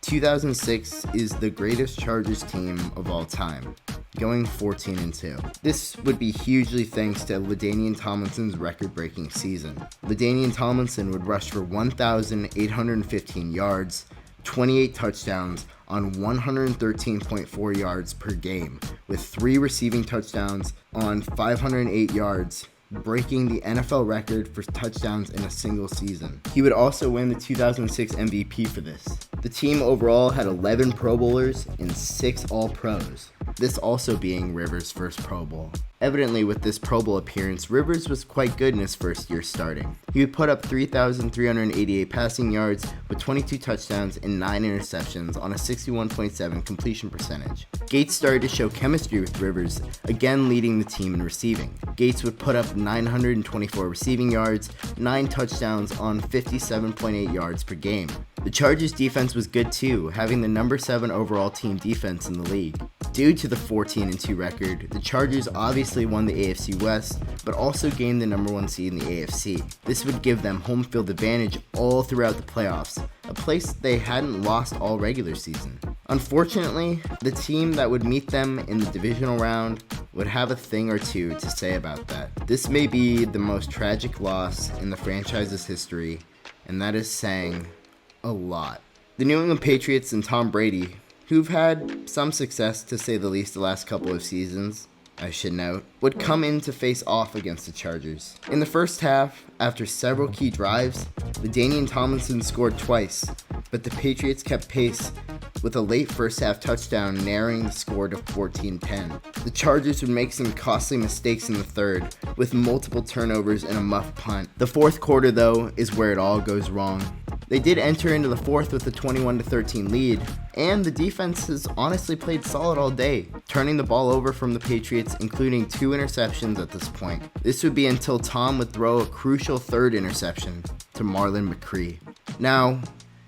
2006 is the greatest Chargers team of all time, going 14-2. This would be hugely thanks to LaDainian Tomlinson's record-breaking season. LaDainian Tomlinson would rush for 1,815 yards, 28 touchdowns on 113.4 yards per game, with 3 receiving touchdowns on 508 yards, breaking the NFL record for touchdowns in a single season. He would also win the 2006 MVP for this. The team overall had 11 Pro Bowlers and 6 All-Pros, this also being Rivers' first Pro Bowl. Evidently, with this Pro Bowl appearance, Rivers was quite good in his first year starting. He would put up 3,388 passing yards with 22 touchdowns and 9 interceptions on a 61.7 completion percentage. Gates started to show chemistry with Rivers, again leading the team in receiving. Gates would put up 924 receiving yards, 9 touchdowns on 57.8 yards per game. The Chargers defense was good too, having the number 7 overall team defense in the league. Due to the 14-2 record, the Chargers obviously won the AFC West, but also gained the number 1 seed in the AFC. This would give them home field advantage all throughout the playoffs, a place they hadn't lost all regular season. Unfortunately, the team that would meet them in the divisional round would have a thing or two to say about that. This may be the most tragic loss in the franchise's history, and that is saying a lot. The New England Patriots and Tom Brady, who've had some success to say the least the last couple of seasons, I should note, would come in to face off against the Chargers. In the first half, after several key drives, LaDainian Tomlinson scored twice, but the Patriots kept pace with a late first half touchdown narrowing the score to 14-10. The Chargers would make some costly mistakes in the third, with multiple turnovers and a muff punt. The fourth quarter, though, is where it all goes wrong. They did enter into the fourth with a 21-13 lead, and the defense has honestly played solid all day, turning the ball over from the Patriots, including 2 interceptions at this point. This would be until Tom would throw a crucial third interception to Marlon McCree. Now,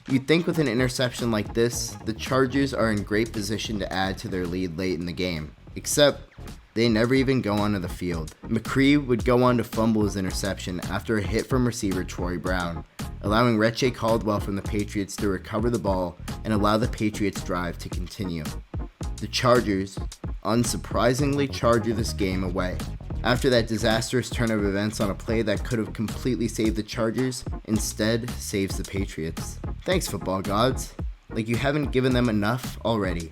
you'd think with an interception like this, the Chargers are in great position to add to their lead late in the game, except they never even go onto the field. McCree would go on to fumble his interception after a hit from receiver Troy Brown, allowing Retche Caldwell from the Patriots to recover the ball and allow the Patriots' drive to continue. The Chargers, unsurprisingly, charger this game away. After that disastrous turn of events on a play that could have completely saved the Chargers, instead saves the Patriots. Thanks, football gods. Like you haven't given them enough already.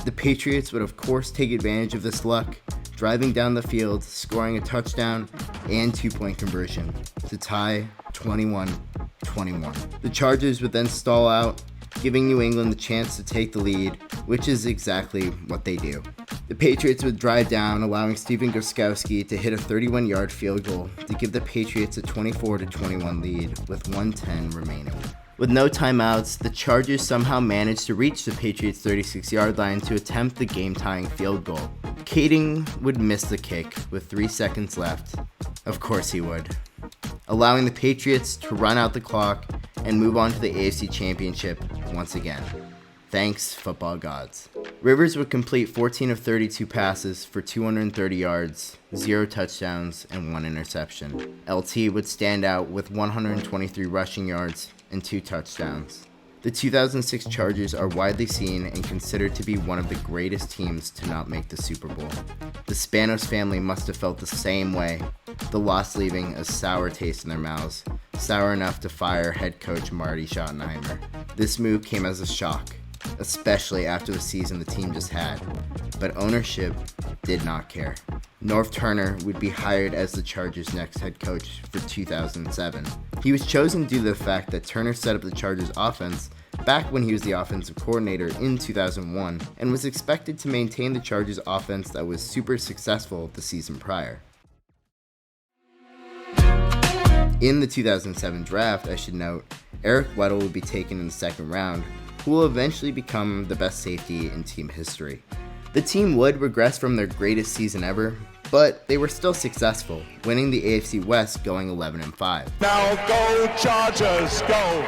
The Patriots would of course take advantage of this luck, driving down the field, scoring a touchdown and 2-point conversion to tie 21-21. The Chargers would then stall out, giving New England the chance to take the lead, which is exactly what they do. The Patriots would drive down, allowing Stephen Gostkowski to hit a 31-yard field goal to give the Patriots a 24-21 lead with 1:10 remaining. With no timeouts, the Chargers somehow managed to reach the Patriots' 36-yard line to attempt the game-tying field goal. Kading would miss the kick with 3 seconds left. Of course he would, allowing the Patriots to run out the clock and move on to the AFC Championship once again. Thanks, football gods. Rivers would complete 14 of 32 passes for 230 yards, 0 touchdowns, and 1 interception. LT would stand out with 123 rushing yards and 2 touchdowns. The 2006 Chargers are widely seen and considered to be one of the greatest teams to not make the Super Bowl. The Spanos family must have felt the same way, the loss leaving a sour taste in their mouths, sour enough to fire head coach Marty Schottenheimer. This move came as a shock, especially after the season the team just had, but ownership did not care. Norv Turner would be hired as the Chargers' next head coach for 2007. He was chosen due to the fact that Turner set up the Chargers' offense back when he was the offensive coordinator in 2001 and was expected to maintain the Chargers' offense that was super successful the season prior. In the 2007 draft, I should note, Eric Weddle would be taken in the second round, who will eventually become the best safety in team history. The team would regress from their greatest season ever, but they were still successful, winning the AFC West going 11-5. Now go Chargers, go!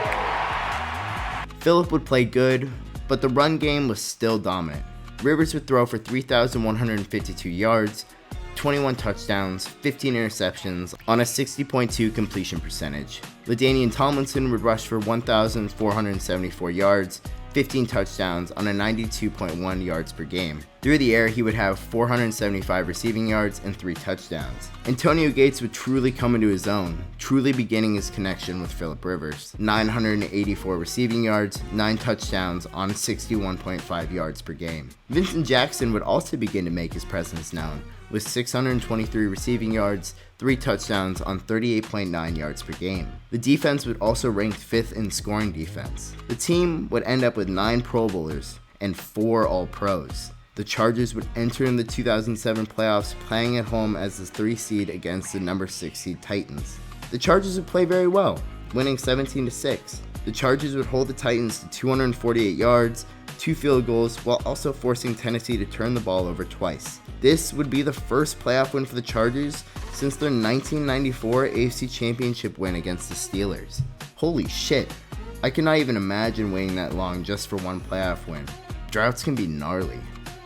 Phillip would play good, but the run game was still dominant. Rivers would throw for 3,152 yards, 21 touchdowns, 15 interceptions on a 60.2 completion percentage. LaDainian Tomlinson would rush for 1,474 yards, 15 touchdowns on a 92.1 yards per game. Through the air, he would have 475 receiving yards and 3 touchdowns. Antonio Gates would truly come into his own, truly beginning his connection with Phillip Rivers. 984 receiving yards, 9 touchdowns on 61.5 yards per game. Vincent Jackson would also begin to make his presence known, with 623 receiving yards, 3 touchdowns on 38.9 yards per game. The defense would also rank 5th in scoring defense. The team would end up with 9 Pro Bowlers and 4 All-Pros. The Chargers would enter in the 2007 playoffs playing at home as the 3 seed against the number 6 seed Titans. The Chargers would play very well, winning 17-6. The Chargers would hold the Titans to 248 yards, 2 field goals, while also forcing Tennessee to turn the ball over twice. This would be the first playoff win for the Chargers since their 1994 AFC Championship win against the Steelers. Holy shit, I cannot even imagine waiting that long just for one playoff win. Droughts can be gnarly.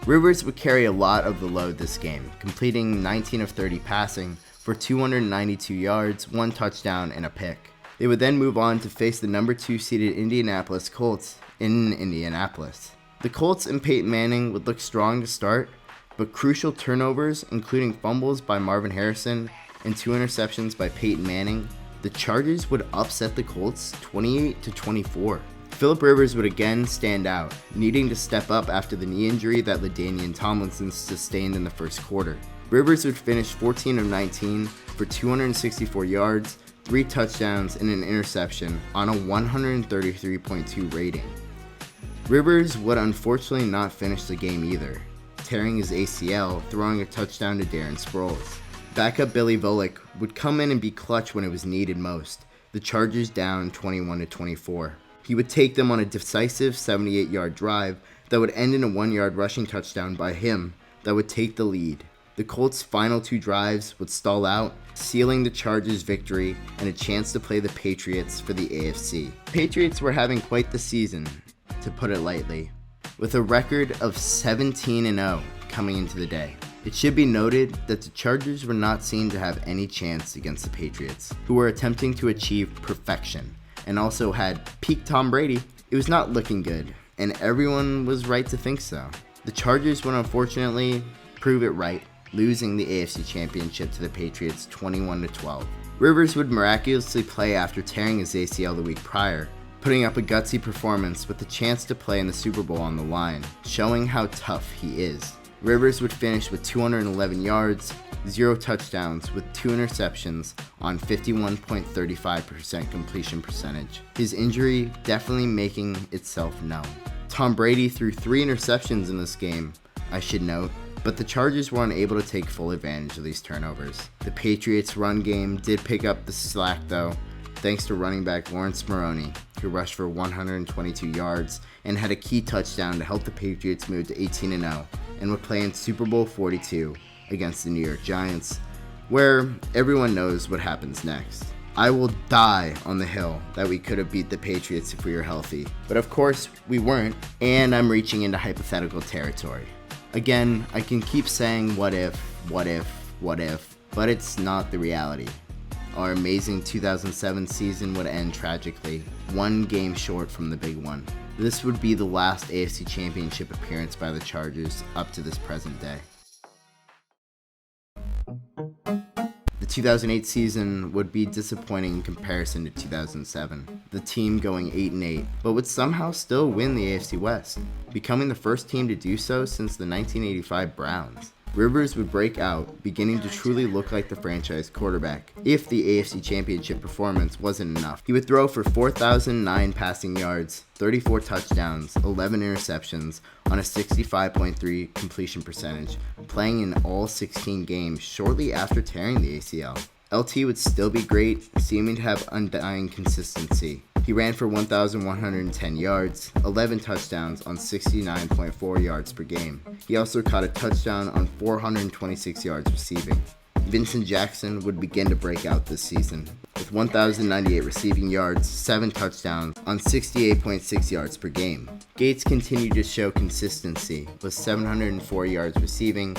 Rivers would carry a lot of the load this game, completing 19 of 30 passing for 292 yards, 1 touchdown, and a pick. They would then move on to face the number 2 seeded Indianapolis Colts in Indianapolis. The Colts and Peyton Manning would look strong to start, but crucial turnovers, including fumbles by Marvin Harrison and 2 interceptions by Peyton Manning, the Chargers would upset the Colts 28-24. Phillip Rivers would again stand out, needing to step up after the knee injury that LaDainian Tomlinson sustained in the first quarter. Rivers would finish 14 of 19 for 264 yards, 3 touchdowns, and an interception on a 133.2 rating. Rivers would unfortunately not finish the game either, tearing his ACL, throwing a touchdown to Darren Sproles. Backup Billy Volek would come in and be clutch when it was needed most, the Chargers down 21-24. He would take them on a decisive 78-yard drive that would end in a 1-yard rushing touchdown by him that would take the lead. The Colts' final 2 drives would stall out, sealing the Chargers' victory and a chance to play the Patriots for the AFC. Patriots were having quite the season, to put it lightly, with a record of 17-0 coming into the day. It should be noted that the Chargers were not seen to have any chance against the Patriots, who were attempting to achieve perfection, and also had peak Tom Brady. It was not looking good, and everyone was right to think so. The Chargers would unfortunately prove it right, losing the AFC Championship to the Patriots 21-12. Rivers would miraculously play after tearing his ACL the week prior, putting up a gutsy performance with the chance to play in the Super Bowl on the line, showing how tough he is. Rivers would finish with 211 yards, 0 touchdowns with 2 interceptions on 51.35% completion percentage. His injury definitely making itself known. Tom Brady threw 3 interceptions in this game, I should note, but the Chargers were unable to take full advantage of these turnovers. The Patriots' run game did pick up the slack though, thanks to running back Lawrence Maroney, who rushed for 122 yards and had a key touchdown to help the Patriots move to 18-0 and would play in Super Bowl 42 against the New York Giants, where everyone knows what happens next. I will die on the hill that we could have beat the Patriots if we were healthy. But of course, we weren't, and I'm reaching into hypothetical territory. Again, I can keep saying what if, but it's not the reality. Our amazing 2007 season would end tragically, one game short from the big one. This would be the last AFC Championship appearance by the Chargers up to this present day. The 2008 season would be disappointing in comparison to 2007, the team going 8-8, but would somehow still win the AFC West, becoming the first team to do so since the 1985 Browns. Rivers would break out, beginning to truly look like the franchise quarterback, if the AFC Championship performance wasn't enough. He would throw for 4,009 passing yards, 34 touchdowns, 11 interceptions, on a 65.3 completion percentage, playing in all 16 games shortly after tearing the ACL. LT would still be great, seeming to have undying consistency. He ran for 1,110 yards, 11 touchdowns on 69.4 yards per game. He also caught a touchdown on 426 yards receiving. Vincent Jackson would begin to break out this season, with 1,098 receiving yards, 7 touchdowns on 68.6 yards per game. Gates continued to show consistency, with 704 yards receiving,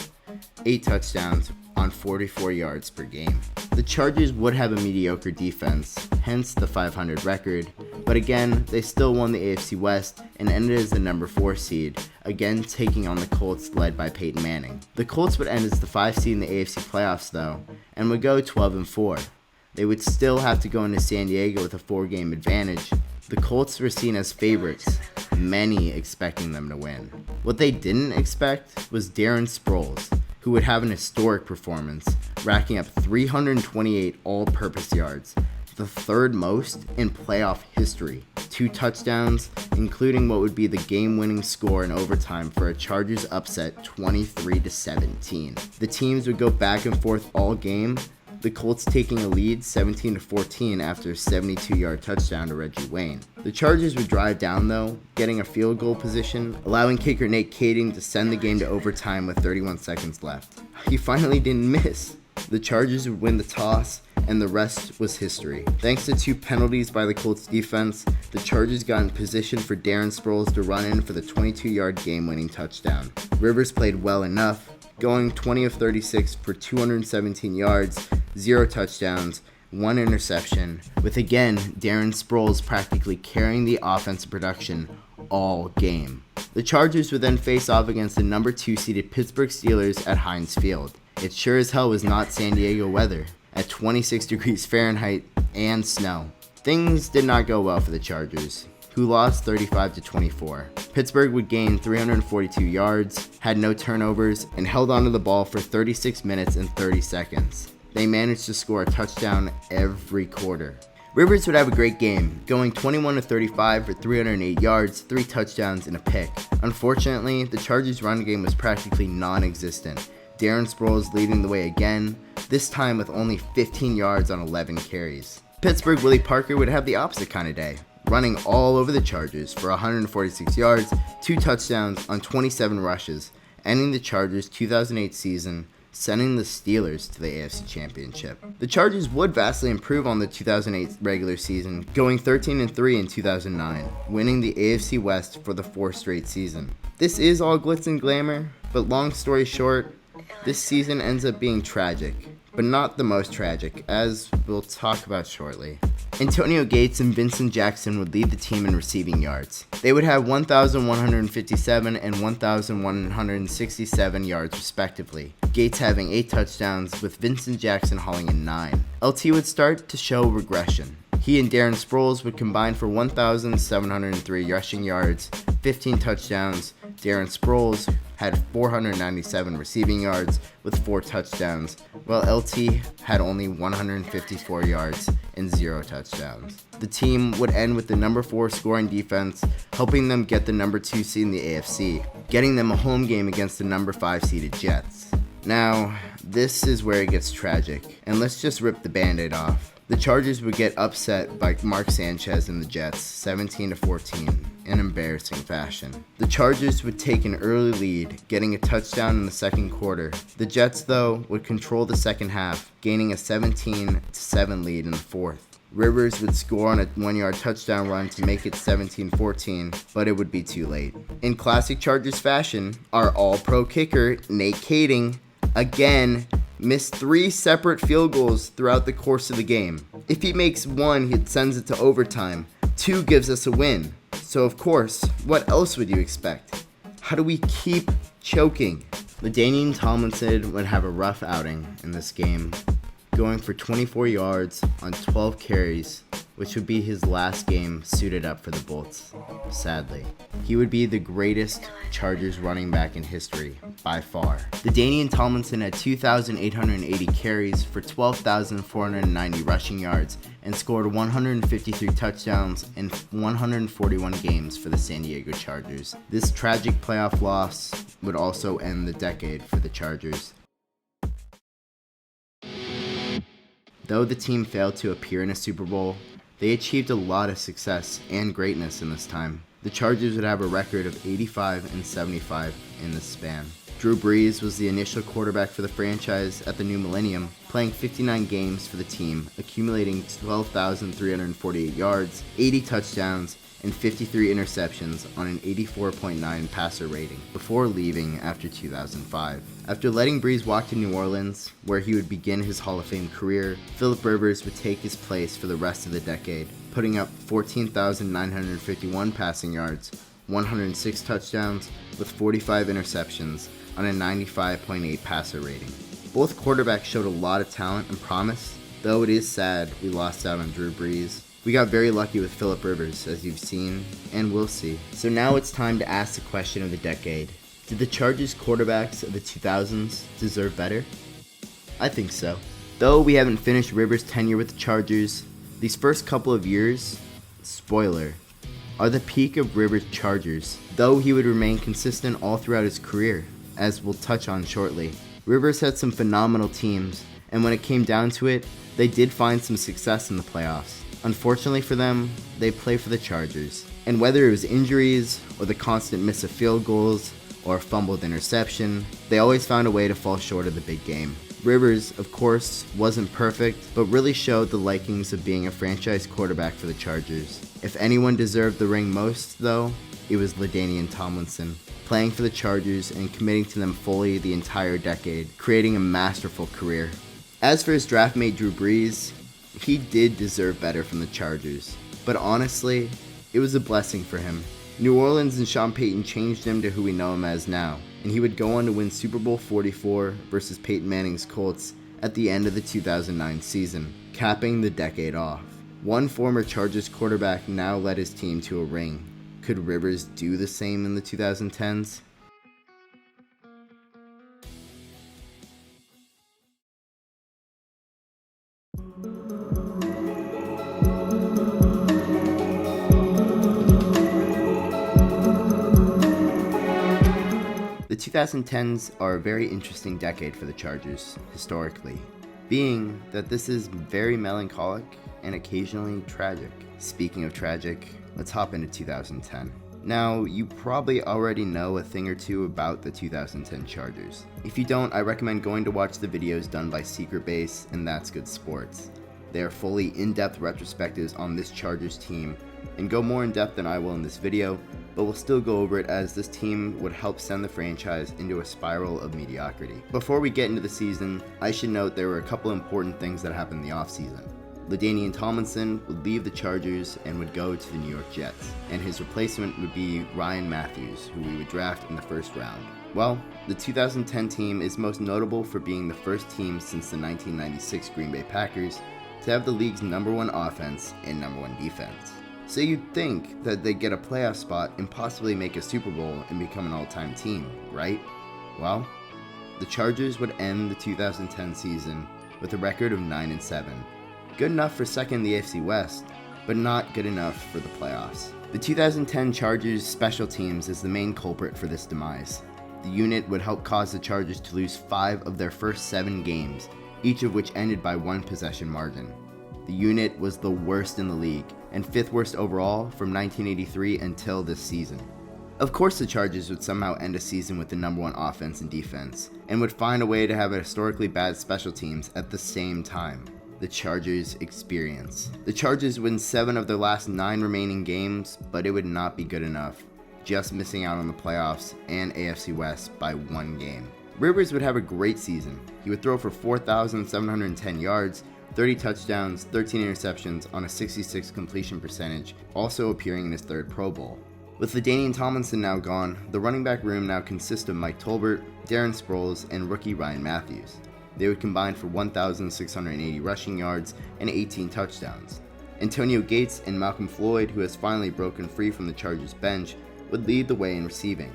8 touchdowns on 44 yards per game. The Chargers would have a mediocre defense, hence the 500 record, but again, they still won the AFC West and ended as the number 4 seed, again taking on the Colts led by Peyton Manning. The Colts would end as the 5 seed in the AFC playoffs though, and would go 12-4. They would still have to go into San Diego with a 4-game advantage. The Colts were seen as favorites, many expecting them to win. What they didn't expect was Darren Sproles, who would have an historic performance, racking up 328 all-purpose yards, the third most in playoff history. 2 touchdowns, including what would be the game-winning score in overtime for a Chargers upset 23-17. The teams would go back and forth all game, the Colts taking a lead 17-14 after a 72-yard touchdown to Reggie Wayne. The Chargers would drive down though, getting a field goal position, allowing kicker Nate Kading to send the game to overtime with 31 seconds left. He finally didn't miss. The Chargers would win the toss, and the rest was history. Thanks to 2 penalties by the Colts defense, the Chargers got in position for Darren Sproles to run in for the 22-yard game-winning touchdown. Rivers played well enough, going 20 of 36 for 217 yards, 0 touchdowns, 1 interception, with again Darren Sproles practically carrying the offensive production all game. The Chargers would then face off against the number 2 seeded Pittsburgh Steelers at Heinz Field. It sure as hell was not San Diego weather, at 26 degrees Fahrenheit and snow. Things did not go well for the Chargers, who lost 35-24. Pittsburgh would gain 342 yards, had no turnovers, and held onto the ball for 36 minutes and 30 seconds. They managed to score a touchdown every quarter. Rivers would have a great game, going 21-35 for 308 yards, 3 touchdowns, and a pick. Unfortunately, the Chargers' run game was practically non-existent. Darren Sproles leading the way again, this time with only 15 yards on 11 carries. Pittsburgh Willie Parker would have the opposite kind of day, running all over the Chargers for 146 yards, 2 touchdowns on 27 rushes, ending the Chargers' 2008 season, sending the Steelers to the AFC Championship. The Chargers would vastly improve on the 2008 regular season, going 13-3 in 2009, winning the AFC West for the 4th straight season. This is all glitz and glamour, but long story short, this season ends up being tragic, but not the most tragic, as we'll talk about shortly. Antonio Gates and Vincent Jackson would lead the team in receiving yards. They would have 1,157 and 1,167 yards respectively, Gates having 8 touchdowns with Vincent Jackson hauling in 9. LT would start to show regression. He and Darren Sproles would combine for 1,703 rushing yards, 15 touchdowns. Darren Sproles had 497 receiving yards with 4 touchdowns, while LT had only 154 yards and 0 touchdowns. The team would end with the number 4 scoring defense, helping them get the number 2 seed in the AFC, getting them a home game against the number 5 seeded Jets. Now, this is where it gets tragic, and let's just rip the band-aid off. The Chargers would get upset by Mark Sanchez and the Jets 17-14 in embarrassing fashion. The Chargers would take an early lead, getting a touchdown in the second quarter. The Jets, though, would control the second half, gaining a 17-7 lead in the fourth. Rivers would score on a 1-yard touchdown run to make it 17-14, but it would be too late. In classic Chargers fashion, our all-pro kicker, Nate Kading, again missed 3 separate field goals throughout the course of the game. If he makes 1, he sends it to overtime. 2 gives us a win. So of course, what else would you expect? How do we keep choking? LaDainian Tomlinson would have a rough outing in this game, going for 24 yards on 12 carries, which would be his last game suited up for the Bolts, sadly. He would be the greatest Chargers running back in history, by far. LaDainian Tomlinson had 2,880 carries for 12,490 rushing yards and scored 153 touchdowns in 141 games for the San Diego Chargers. This tragic playoff loss would also end the decade for the Chargers. Though the team failed to appear in a Super Bowl, they achieved a lot of success and greatness in this time. The Chargers would have a record of 85-75 in this span. Drew Brees was the initial quarterback for the franchise at the new millennium, playing 59 games for the team, accumulating 12,348 yards, 80 touchdowns, and 53 interceptions on an 84.9 passer rating before leaving after 2005. After letting Brees walk to New Orleans, where he would begin his Hall of Fame career, Philip Rivers would take his place for the rest of the decade, putting up 14,951 passing yards, 106 touchdowns, with 45 interceptions on a 95.8 passer rating. Both quarterbacks showed a lot of talent and promise, though it is sad we lost out on Drew Brees. We got very lucky with Philip Rivers, as you've seen, and will see. So now it's time to ask the question of the decade. Did the Chargers quarterbacks of the 2000s deserve better? I think so. Though we haven't finished Rivers' tenure with the Chargers, these first couple of years, spoiler, are the peak of Rivers' Chargers, though he would remain consistent all throughout his career, as we'll touch on shortly. Rivers had some phenomenal teams, and when it came down to it, they did find some success in the playoffs. Unfortunately for them, they play for the Chargers. And whether it was injuries, or the constant miss of field goals, or a fumbled interception, they always found a way to fall short of the big game. Rivers, of course, wasn't perfect, but really showed the likings of being a franchise quarterback for the Chargers. If anyone deserved the ring most, though, it was LaDainian Tomlinson, playing for the Chargers and committing to them fully the entire decade, creating a masterful career. As for his draft mate Drew Brees, he did deserve better from the Chargers, but honestly, it was a blessing for him. New Orleans and Sean Payton changed him to who we know him as now, and he would go on to win Super Bowl 44 versus Peyton Manning's Colts at the end of the 2009 season, capping the decade off. One former Chargers quarterback now led his team to a ring. Could Rivers do the same in the 2010s? The 2010s are a very interesting decade for the Chargers, historically, being that this is very melancholic and occasionally tragic. Speaking of tragic, let's hop into 2010. Now, you probably already know a thing or two about the 2010 Chargers. If you don't, I recommend going to watch the videos done by Secret Base and That's Good Sports. They are fully in-depth retrospectives on this Chargers team and go more in-depth than I will in this video, but we'll still go over it as this team would help send the franchise into a spiral of mediocrity. Before we get into the season, I should note there were a couple important things that happened in the offseason. LaDainian Tomlinson would leave the Chargers and would go to the New York Jets, and his replacement would be Ryan Matthews, who we would draft in the first round. Well, the 2010 team is most notable for being the first team since the 1996 Green Bay Packers to have the league's #1 offense and #1 defense. So you'd think that they'd get a playoff spot and possibly make a Super Bowl and become an all-time team, right? Well, the Chargers would end the 2010 season with a record of 9-7. Good enough for second in the AFC West, but not good enough for the playoffs. The 2010 Chargers special teams is the main culprit for this demise. The unit would help cause the Chargers to lose 5 of their first 7 games, each of which ended by 1 possession margin. The unit was the worst in the league, and 5th worst overall from 1983 until this season. Of course the Chargers would somehow end a season with the #1 offense and defense, and would find a way to have a historically bad special teams at the same time. The Chargers experience. The Chargers win 7 of their last 9 remaining games, but it would not be good enough, just missing out on the playoffs and AFC West by 1 game. Rivers would have a great season. He would throw for 4,710 yards, 30 touchdowns, 13 interceptions on a 66 completion percentage, also appearing in his 3rd Pro Bowl. With LaDainian Tomlinson now gone, the running back room now consists of Mike Tolbert, Darren Sproles, and rookie Ryan Matthews. They would combine for 1,680 rushing yards and 18 touchdowns. Antonio Gates and Malcolm Floyd, who has finally broken free from the Chargers bench, would lead the way in receiving.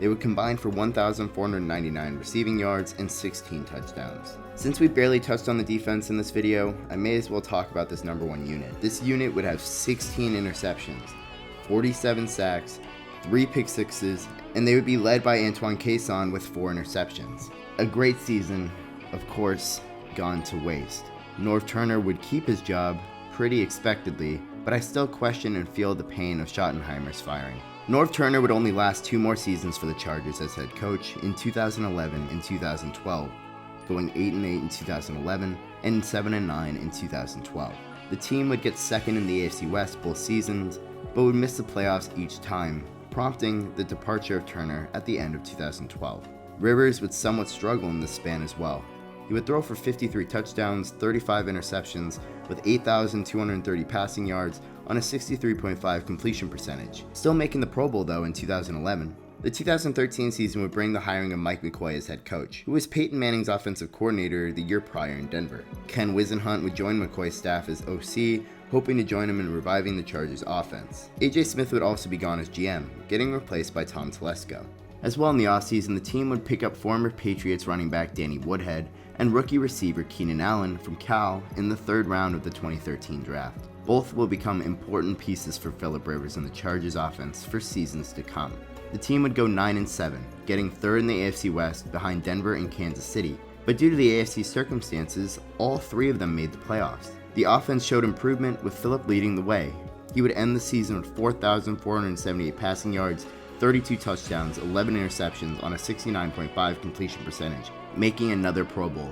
They would combine for 1,499 receiving yards and 16 touchdowns. Since we barely touched on the defense in this video, I may as well talk about this #1 unit. This unit would have 16 interceptions, 47 sacks, 3 pick sixes, and they would be led by Antoine Cason with 4 interceptions. A great season, of course, gone to waste. Norv Turner would keep his job pretty expectedly, but I still question and feel the pain of Schottenheimer's firing. Norv Turner would only last 2 more seasons for the Chargers as head coach in 2011 and 2012, going 8-8 in 2011 and 7-9 in 2012. The team would get second in the AFC West both seasons, but would miss the playoffs each time, prompting the departure of Turner at the end of 2012. Rivers would somewhat struggle in this span as well. He would throw for 53 touchdowns, 35 interceptions, with 8,230 passing yards on a 63.5 completion percentage, still making the Pro Bowl though in 2011. The 2013 season would bring the hiring of Mike McCoy as head coach, who was Peyton Manning's offensive coordinator the year prior in Denver. Ken Wisenhunt would join McCoy's staff as OC, hoping to join him in reviving the Chargers offense. AJ Smith would also be gone as GM, getting replaced by Tom Telesco. As well in the offseason, the team would pick up former Patriots running back Danny Woodhead and rookie receiver Keenan Allen from Cal in the 3rd round of the 2013 draft. Both will become important pieces for Philip Rivers and the Chargers offense for seasons to come. The team would go 9-7, getting 3rd in the AFC West behind Denver and Kansas City, but due to the AFC circumstances, all 3 of them made the playoffs. The offense showed improvement with Philip leading the way. He would end the season with 4,478 passing yards, 32 touchdowns, 11 interceptions on a 69.5 completion percentage, making another Pro Bowl.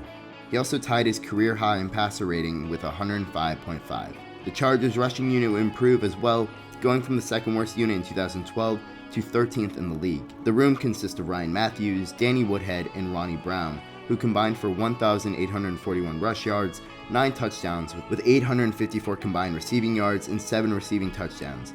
He also tied his career high in passer rating with 105.5. The Chargers rushing unit would improve as well, going from the 2nd worst unit in 2012 to 13th in the league. The room consists of Ryan Matthews, Danny Woodhead, and Ronnie Brown, who combined for 1,841 rush yards, 9 touchdowns, with 854 combined receiving yards and 7 receiving touchdowns.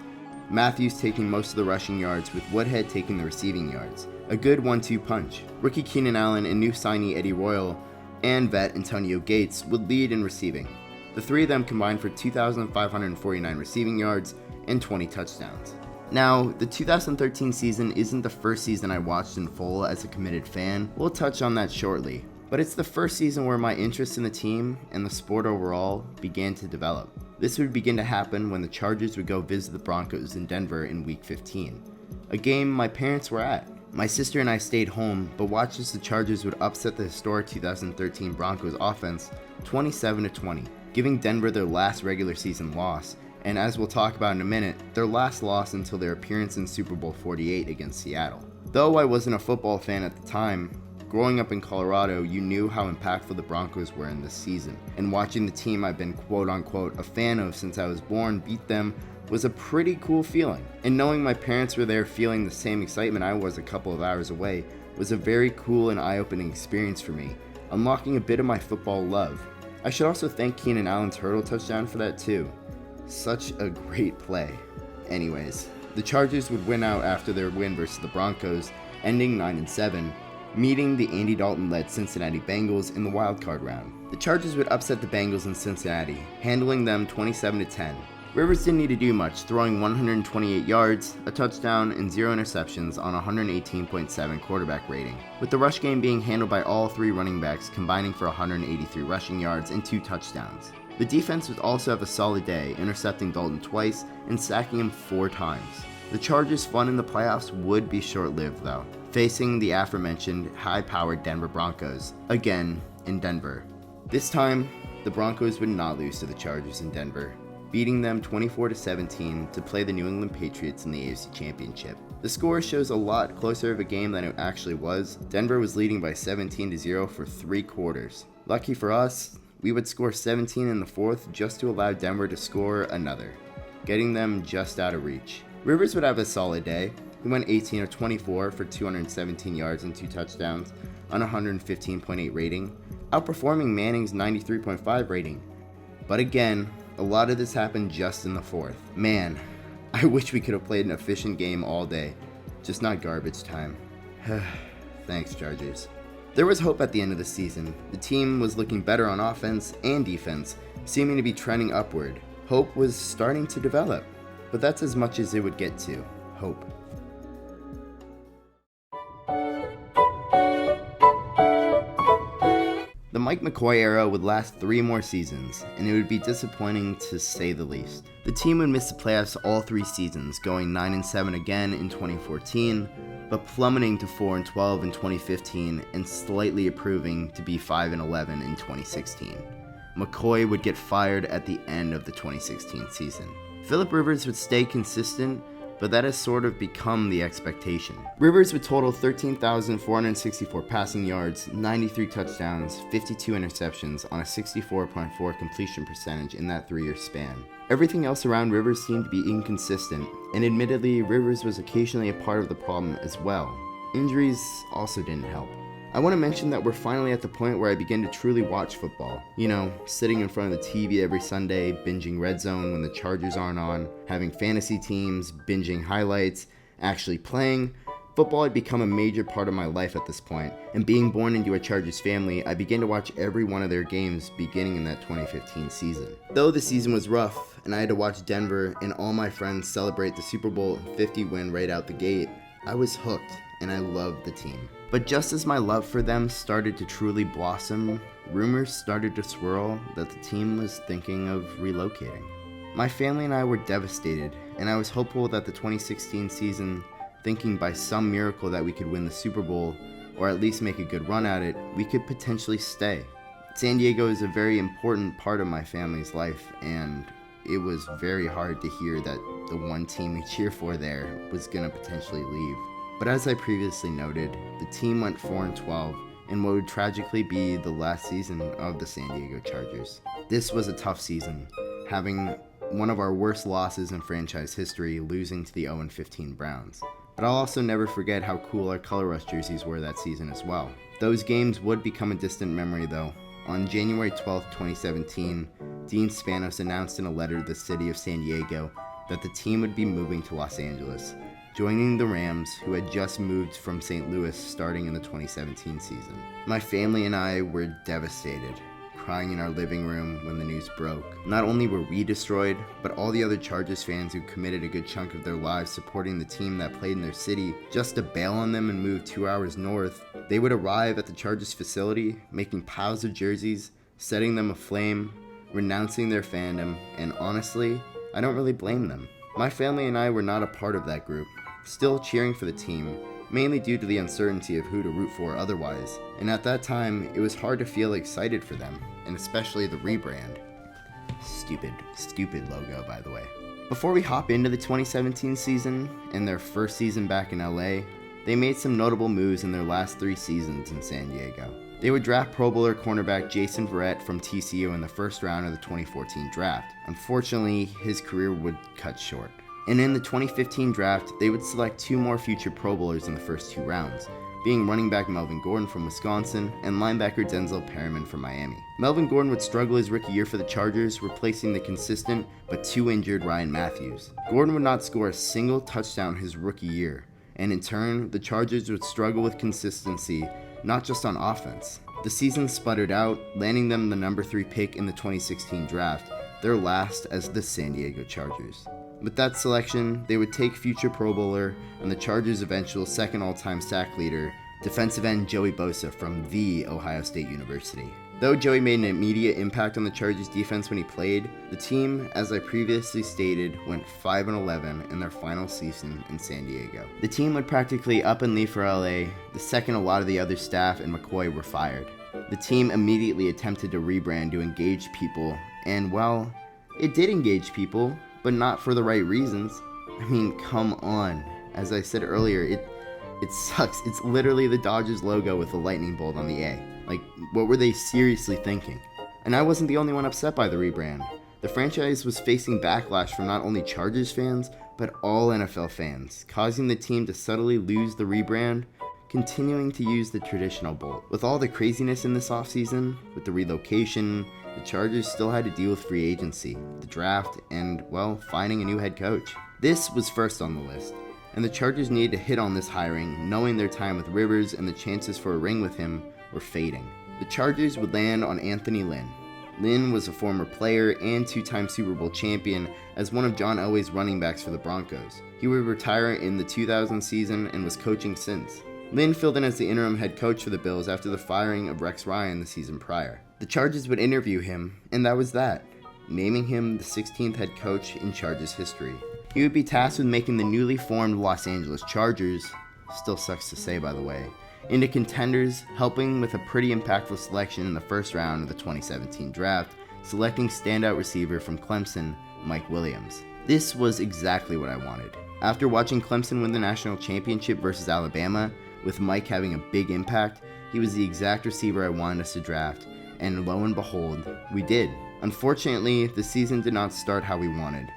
Matthews taking most of the rushing yards, with Woodhead taking the receiving yards. A good 1-2 punch. Rookie Keenan Allen and new signee Eddie Royal and vet Antonio Gates would lead in receiving. The 3 of them combined for 2,549 receiving yards and 20 touchdowns. Now, the 2013 season isn't the first season I watched in full as a committed fan. We'll touch on that shortly. But it's the first season where my interest in the team and the sport overall began to develop. This would begin to happen when the Chargers would go visit the Broncos in Denver in Week 15, a game my parents were at. My sister and I stayed home, but watched as the Chargers would upset the historic 2013 Broncos offense 27-20, giving Denver their last regular season loss, and as we'll talk about in a minute, their last loss until their appearance in Super Bowl 48 against Seattle. Though I wasn't a football fan at the time, growing up in Colorado, you knew how impactful the Broncos were in this season, and watching the team I've been quote-unquote a fan of since I was born beat them was a pretty cool feeling. And knowing my parents were there feeling the same excitement I was a couple of hours away was a very cool and eye-opening experience for me, unlocking a bit of my football love. I should also thank Keenan Allen's hurdle touchdown for that too. Such a great play. Anyways, the Chargers would win out after their win versus the Broncos, ending 9-7, meeting the Andy Dalton-led Cincinnati Bengals in the wildcard round. The Chargers would upset the Bengals in Cincinnati, handling them 27-10. Rivers didn't need to do much, throwing 128 yards, a touchdown, and 0 interceptions on a 118.7 quarterback rating, with the rush game being handled by all 3 running backs combining for 183 rushing yards and 2 touchdowns. The defense would also have a solid day, intercepting Dalton twice and sacking him 4 times. The Chargers' fun in the playoffs would be short-lived though, facing the aforementioned high-powered Denver Broncos, again in Denver. This time, the Broncos would not lose to the Chargers in Denver, beating them 24-17 to play the New England Patriots in the AFC Championship. The score shows a lot closer of a game than it actually was. Denver was leading by 17-0 for 3 quarters. Lucky for us, we would score 17 in the fourth just to allow Denver to score another, getting them just out of reach. Rivers would have a solid day. He went 18 of 24 for 217 yards and 2 touchdowns on 115.8 rating, outperforming Manning's 93.5 rating. But again, a lot of this happened just in the fourth. Man, I wish we could have played an efficient game all day, just not garbage time. Thanks, Chargers. There was hope at the end of the season. The team was looking better on offense and defense, seeming to be trending upward. Hope was starting to develop, but that's as much as it would get to. Hope. The Mike McCoy era would last 3 more seasons, and it would be disappointing to say the least. The team would miss the playoffs all 3 seasons, going 9-7 again in 2014, but plummeting to 4-12 in 2015 and slightly improving to be 5-11 in 2016. McCoy would get fired at the end of the 2016 season. Phillip Rivers would stay consistent, but that has sort of become the expectation. Rivers would total 13,464 passing yards, 93 touchdowns, 52 interceptions on a 64.4 completion percentage in that 3-year span. Everything else around Rivers seemed to be inconsistent, and admittedly, Rivers was occasionally a part of the problem as well. Injuries also didn't help. I want to mention that we're finally at the point where I begin to truly watch football. You know, sitting in front of the TV every Sunday, binging Red Zone when the Chargers aren't on, having fantasy teams, binging highlights, actually playing. Football had become a major part of my life at this point, and being born into a Chargers family, I began to watch every one of their games beginning in that 2015 season. Though the season was rough, and I had to watch Denver and all my friends celebrate the Super Bowl 50 win right out the gate, I was hooked, and I loved the team. But just as my love for them started to truly blossom, rumors started to swirl that the team was thinking of relocating. My family and I were devastated, and I was hopeful that the 2016 season, thinking by some miracle that we could win the Super Bowl, or at least make a good run at it, we could potentially stay. San Diego is a very important part of my family's life, and it was very hard to hear that the one team we cheer for there was going to potentially leave. But as I previously noted, the team went 4-12 in what would tragically be the last season of the San Diego Chargers. This was a tough season, having one of our worst losses in franchise history, losing to the 0-15 Browns. But I'll also never forget how cool our color rush jerseys were that season as well. Those games would become a distant memory though. On January 12, 2017, Dean Spanos announced in a letter to the city of San Diego that the team would be moving to Los Angeles, joining the Rams, who had just moved from St. Louis starting in the 2017 season. My family and I were devastated, crying in our living room when the news broke. Not only were we destroyed, but all the other Chargers fans who committed a good chunk of their lives supporting the team that played in their city just to bail on them and move 2 hours north. They would arrive at the Chargers facility, making piles of jerseys, setting them aflame, renouncing their fandom, and honestly, I don't really blame them. My family and I were not a part of that group, still cheering for the team, mainly due to the uncertainty of who to root for otherwise, and at that time, it was hard to feel excited for them, and especially the rebrand. Stupid logo, by the way. Before we hop into the 2017 season, and their first season back in LA, they made some notable moves in their last 3 seasons in San Diego. They would draft Pro Bowler cornerback Jason Verrett from TCU in the first round of the 2014 draft. Unfortunately, his career would cut short. And in the 2015 draft, they would select 2 more future Pro Bowlers in the first 2 rounds, being running back Melvin Gordon from Wisconsin and linebacker Denzel Perryman from Miami. Melvin Gordon would struggle his rookie year for the Chargers, replacing the consistent but too injured Ryan Matthews. Gordon would not score a single touchdown his rookie year, and in turn, the Chargers would struggle with consistency, not just on offense. The season sputtered out, landing them the number 3 pick in the 2016 draft, their last as the San Diego Chargers. With that selection, they would take future Pro Bowler and the Chargers' eventual second all-time sack leader, defensive end Joey Bosa from The Ohio State University. Though Joey made an immediate impact on the Chargers' defense when he played, the team, as I previously stated, went 5-11 in their final season in San Diego. The team would practically up and leave for LA the second a lot of the other staff and McCoy were fired. The team immediately attempted to rebrand to engage people, and well, it did engage people, but not for the right reasons. I mean, come on. As I said earlier, it sucks. It's literally the Dodgers logo with a lightning bolt on the A. Like, what were they seriously thinking? And I wasn't the only one upset by the rebrand. The franchise was facing backlash from not only Chargers fans, but all NFL fans, causing the team to subtly lose the rebrand, continuing to use the traditional bolt. With all the craziness in this offseason, with the relocation, the Chargers still had to deal with free agency, the draft, and, well, finding a new head coach. This was first on the list, and the Chargers needed to hit on this hiring, knowing their time with Rivers and the chances for a ring with him were fading. The Chargers would land on Anthony Lynn. Lynn was a former player and two-time Super Bowl champion as one of John Elway's running backs for the Broncos. He would retire in the 2000 season and was coaching since. Lynn filled in as the interim head coach for the Bills after the firing of Rex Ryan the season prior. The Chargers would interview him, and that was that, naming him the 16th head coach in Chargers history. He would be tasked with making the newly formed Los Angeles Chargers, still sucks to say by the way, into contenders, helping with a pretty impactful selection in the first round of the 2017 draft, selecting standout receiver from Clemson, Mike Williams. This was exactly what I wanted. After watching Clemson win the national championship versus Alabama, with Mike having a big impact, he was the exact receiver I wanted us to draft, and lo and behold, we did. Unfortunately, the season did not start how we wanted,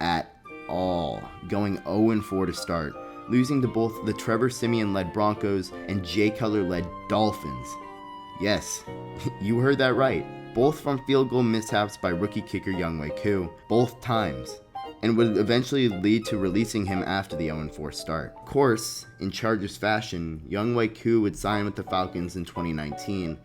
at all, going 0-4 to start, losing to both the Trevor Siemian-led Broncos and Jay Cutler-led Dolphins. Yes, you heard that right. Both from field goal mishaps by rookie kicker Younghoe Koo, both times, and would eventually lead to releasing him after the 0-4 start. Of course, in Chargers fashion, Younghoe Koo would sign with the Falcons in 2019,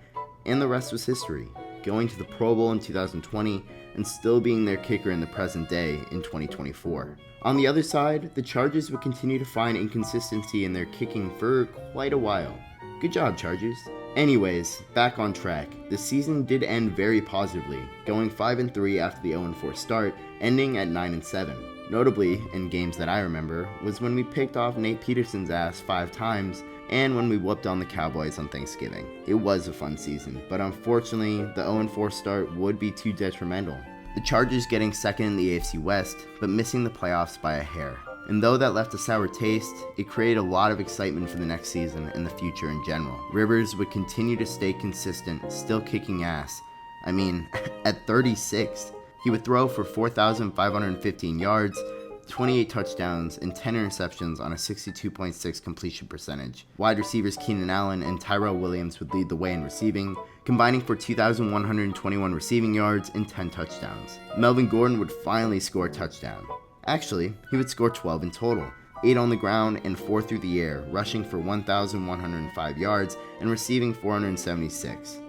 and the rest was history, going to the Pro Bowl in 2020 and still being their kicker in the present day in 2024. On the other side, the Chargers would continue to find inconsistency in their kicking for quite a while. Good job, Chargers. Anyways, back on track. The season did end very positively, going 5-3 after the 0-4 start, ending at 9-7. Notably, in games that I remember, was when we picked off Nate Peterson's ass 5 times, and when we whooped on the Cowboys on Thanksgiving. It was a fun season, but unfortunately, the 0-4 start would be too detrimental. The Chargers getting second in the AFC West, but missing the playoffs by a hair. And though that left a sour taste, it created a lot of excitement for the next season and the future in general. Rivers would continue to stay consistent, still kicking ass. I mean, at 36, he would throw for 4,515 yards, 28 touchdowns, and 10 interceptions on a 62.6 completion percentage. Wide receivers Keenan Allen and Tyrell Williams would lead the way in receiving, combining for 2,121 receiving yards and 10 touchdowns. Melvin Gordon would finally score a touchdown. Actually, he would score 12 in total, 8 on the ground and 4 through the air, rushing for 1,105 yards and receiving 476.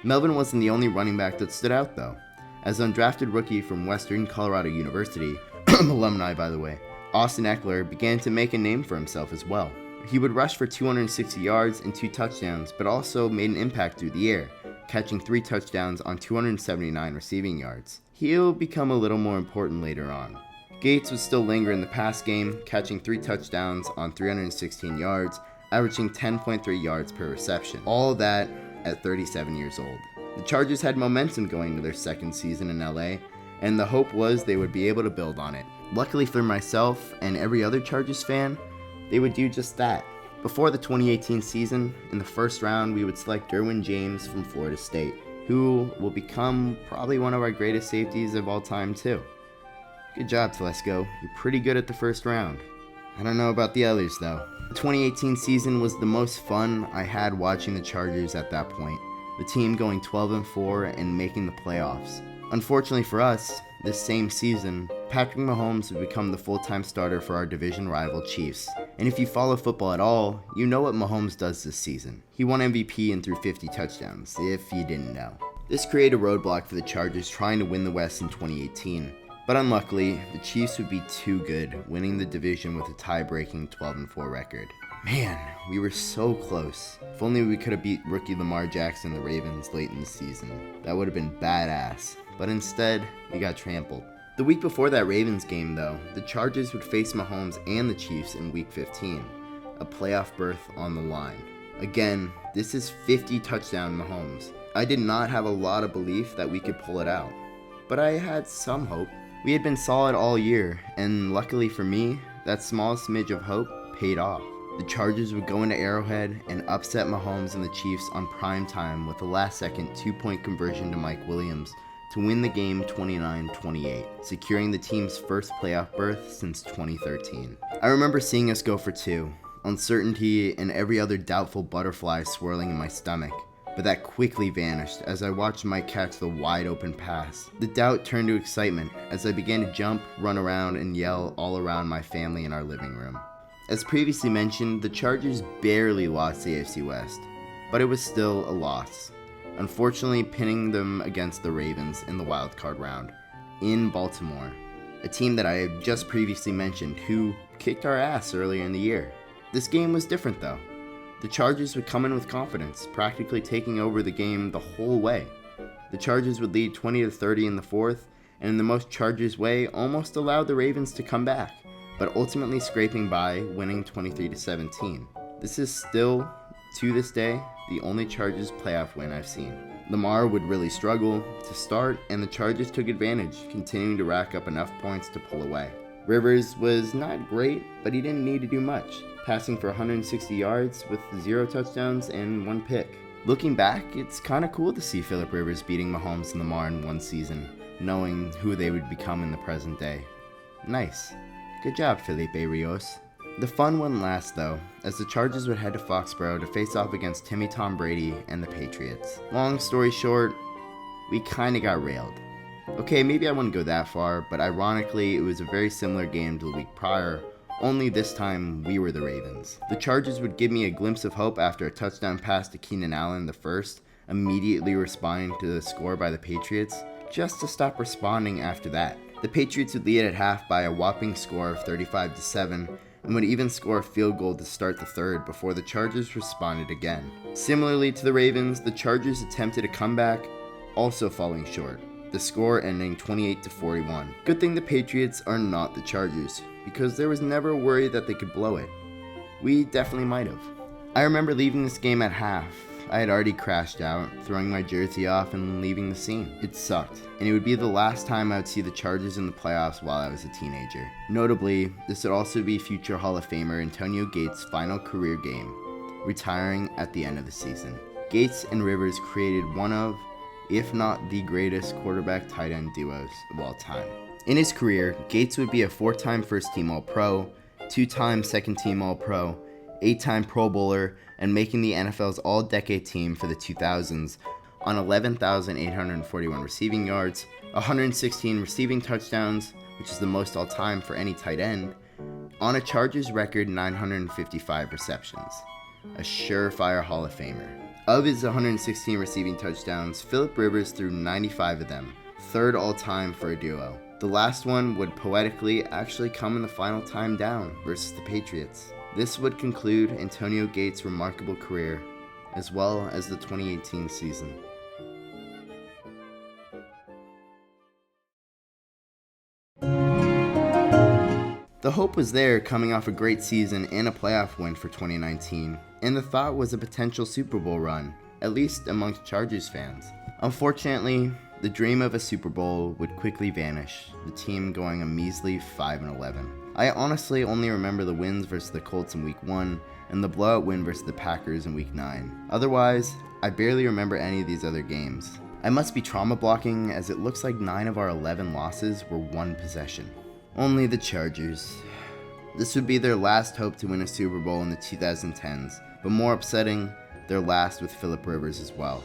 Melvin wasn't the only running back that stood out though. As undrafted rookie from Western Colorado University, alumni by the way, Austin Eckler began to make a name for himself as well. He would rush for 260 yards and 2 touchdowns, but also made an impact through the air, catching 3 touchdowns on 279 receiving yards. He'll become a little more important later on. Gates would still linger in the pass game, catching 3 touchdowns on 316 yards, averaging 10.3 yards per reception. All of that at 37 years old. The Chargers had momentum going into their second season in LA, and the hope was they would be able to build on it. Luckily for myself and every other Chargers fan, they would do just that. Before the 2018 season, in the first round, we would select Derwin James from Florida State, who will become probably one of our greatest safeties of all time too. Good job, Telesco. You're pretty good at the first round. I don't know about the others though. The 2018 season was the most fun I had watching the Chargers at that point, the team going 12-4 and making the playoffs. Unfortunately for us, this same season, Patrick Mahomes would become the full-time starter for our division rival Chiefs. And if you follow football at all, you know what Mahomes does this season. He won MVP and threw 50 touchdowns, if you didn't know. This created a roadblock for the Chargers trying to win the West in 2018. But unluckily, the Chiefs would be too good, winning the division with a tie-breaking 12-4 record. Man, we were so close. If only we could have beat rookie Lamar Jackson and the Ravens late in the season. That would have been badass. But instead, we got trampled. The week before that Ravens game, though, the Chargers would face Mahomes and the Chiefs in Week 15, a playoff berth on the line. Again, this is 50 touchdown Mahomes. I did not have a lot of belief that we could pull it out, but I had some hope. We had been solid all year, and luckily for me, that small smidge of hope paid off. The Chargers would go into Arrowhead and upset Mahomes and the Chiefs on prime time with a last-second 2-point conversion to Mike Williams to win the game 29-28, securing the team's first playoff berth since 2013. I remember seeing us go for two, uncertainty and every other doubtful butterfly swirling in my stomach, but that quickly vanished as I watched Mike catch the wide-open pass. The doubt turned to excitement as I began to jump, run around, and yell all around my family in our living room. As previously mentioned, the Chargers barely lost the AFC West, but it was still a loss, unfortunately pinning them against the Ravens in the wildcard round in Baltimore, a team that I had just previously mentioned who kicked our ass earlier in the year. This game was different though. The Chargers would come in with confidence, practically taking over the game the whole way. The Chargers would lead 20-30 in the fourth, and in the most Chargers way, almost allowed the Ravens to come back, but ultimately scraping by, winning 23-17. This is still, to this day, the only Chargers playoff win I've seen. Lamar would really struggle to start, and the Chargers took advantage, continuing to rack up enough points to pull away. Rivers was not great, but he didn't need to do much, passing for 160 yards with 0 touchdowns and 1 pick. Looking back, it's kinda cool to see Phillip Rivers beating Mahomes and Lamar in one season, knowing who they would become in the present day. Nice. Good job, Felipe Rios. The fun wouldn't last though, as the Chargers would head to Foxborough to face off against Timmy Tom Brady and the Patriots. Long story short, we kinda got railed. Okay, maybe I wouldn't go that far, but ironically, it was a very similar game to the week prior, only this time we were the Ravens. The Chargers would give me a glimpse of hope after a touchdown pass to Keenan Allen the first, immediately responding to the score by the Patriots, just to stop responding after that. The Patriots would lead at half by a whopping score of 35-7, and would even score a field goal to start the third before the Chargers responded again. Similarly to the Ravens, the Chargers attempted a comeback, also falling short, the score ending 28-41. Good thing the Patriots are not the Chargers, because there was never a worry that they could blow it. We definitely might have. I remember leaving this game at half. I had already crashed out, throwing my jersey off and leaving the scene. It sucked, and it would be the last time I would see the Chargers in the playoffs while I was a teenager. Notably, this would also be future Hall of Famer Antonio Gates' final career game, retiring at the end of the season. Gates and Rivers created one of, if not the greatest quarterback tight end duos of all time. In his career, Gates would be a 4-time first-team All-Pro, 2-time second-team All-Pro, 8-time Pro Bowler, and making the NFL's All-Decade team for the 2000s on 11,841 receiving yards, 116 receiving touchdowns, which is the most all-time for any tight end, on a Chargers record 955 receptions. A surefire Hall of Famer. Of his 116 receiving touchdowns, Phillip Rivers threw 95 of them, third all-time for a duo. The last one would poetically actually come in the final time down versus the Patriots. This would conclude Antonio Gates' remarkable career, as well as the 2018 season. The hope was there coming off a great season and a playoff win for 2019, and the thought was a potential Super Bowl run, at least amongst Chargers fans. Unfortunately, the dream of a Super Bowl would quickly vanish, the team going a measly 5-11. I honestly only remember the wins versus the Colts in Week 1 and the blowout win versus the Packers in Week 9. Otherwise, I barely remember any of these other games. I must be trauma blocking, as it looks like 9 of our 11 losses were one possession. Only the Chargers. This would be their last hope to win a Super Bowl in the 2010s, but more upsetting, their last with Phillip Rivers as well.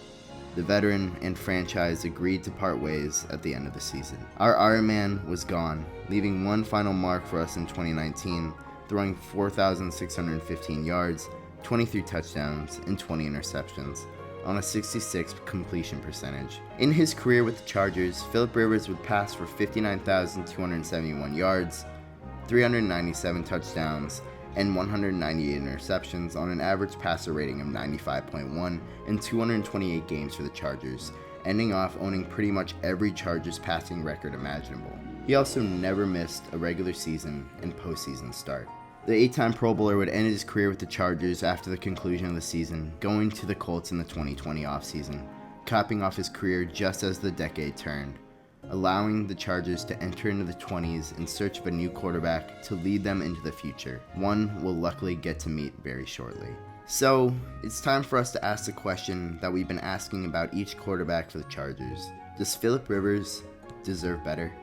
The veteran and franchise agreed to part ways at the end of the season. Our Iron Man was gone, leaving one final mark for us in 2019, throwing 4,615 yards, 23 touchdowns, and 20 interceptions, on a 66 completion percentage. In his career with the Chargers, Phillip Rivers would pass for 59,271 yards, 397 touchdowns, and 198 interceptions on an average passer rating of 95.1 in 228 games for the Chargers, ending off owning pretty much every Chargers passing record imaginable. He also never missed a regular season and postseason start. The 8-time Pro Bowler would end his career with the Chargers after the conclusion of the season, going to the Colts in the 2020 offseason, capping off his career just as the decade turned, allowing the Chargers to enter into the 20s in search of a new quarterback to lead them into the future. One we'll luckily get to meet very shortly. So, it's time for us to ask the question that we've been asking about each quarterback for the Chargers. Does Philip Rivers deserve better?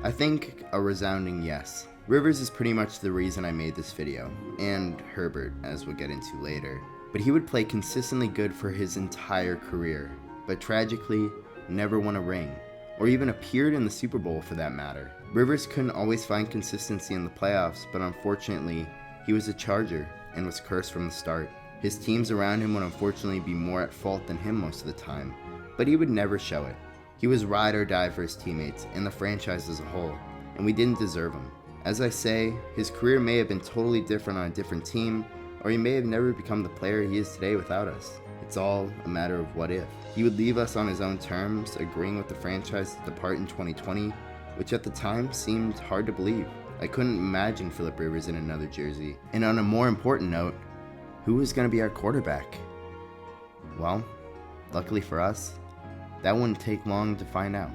I think a resounding yes. Rivers is pretty much the reason I made this video, and Herbert, as we'll get into later. But he would play consistently good for his entire career, but tragically, never won a ring, or even appeared in the Super Bowl for that matter. Rivers couldn't always find consistency in the playoffs, but unfortunately, he was a Charger and was cursed from the start. His teams around him would unfortunately be more at fault than him most of the time, but he would never show it. He was ride or die for his teammates and the franchise as a whole, and we didn't deserve him. As I say, his career may have been totally different on a different team, or he may have never become the player he is today without us. It's all a matter of what if. He would leave us on his own terms, agreeing with the franchise to depart in 2020, which at the time seemed hard to believe. I couldn't imagine Philip Rivers in another jersey. And on a more important note, who was going to be our quarterback? Well, luckily for us, that wouldn't take long to find out.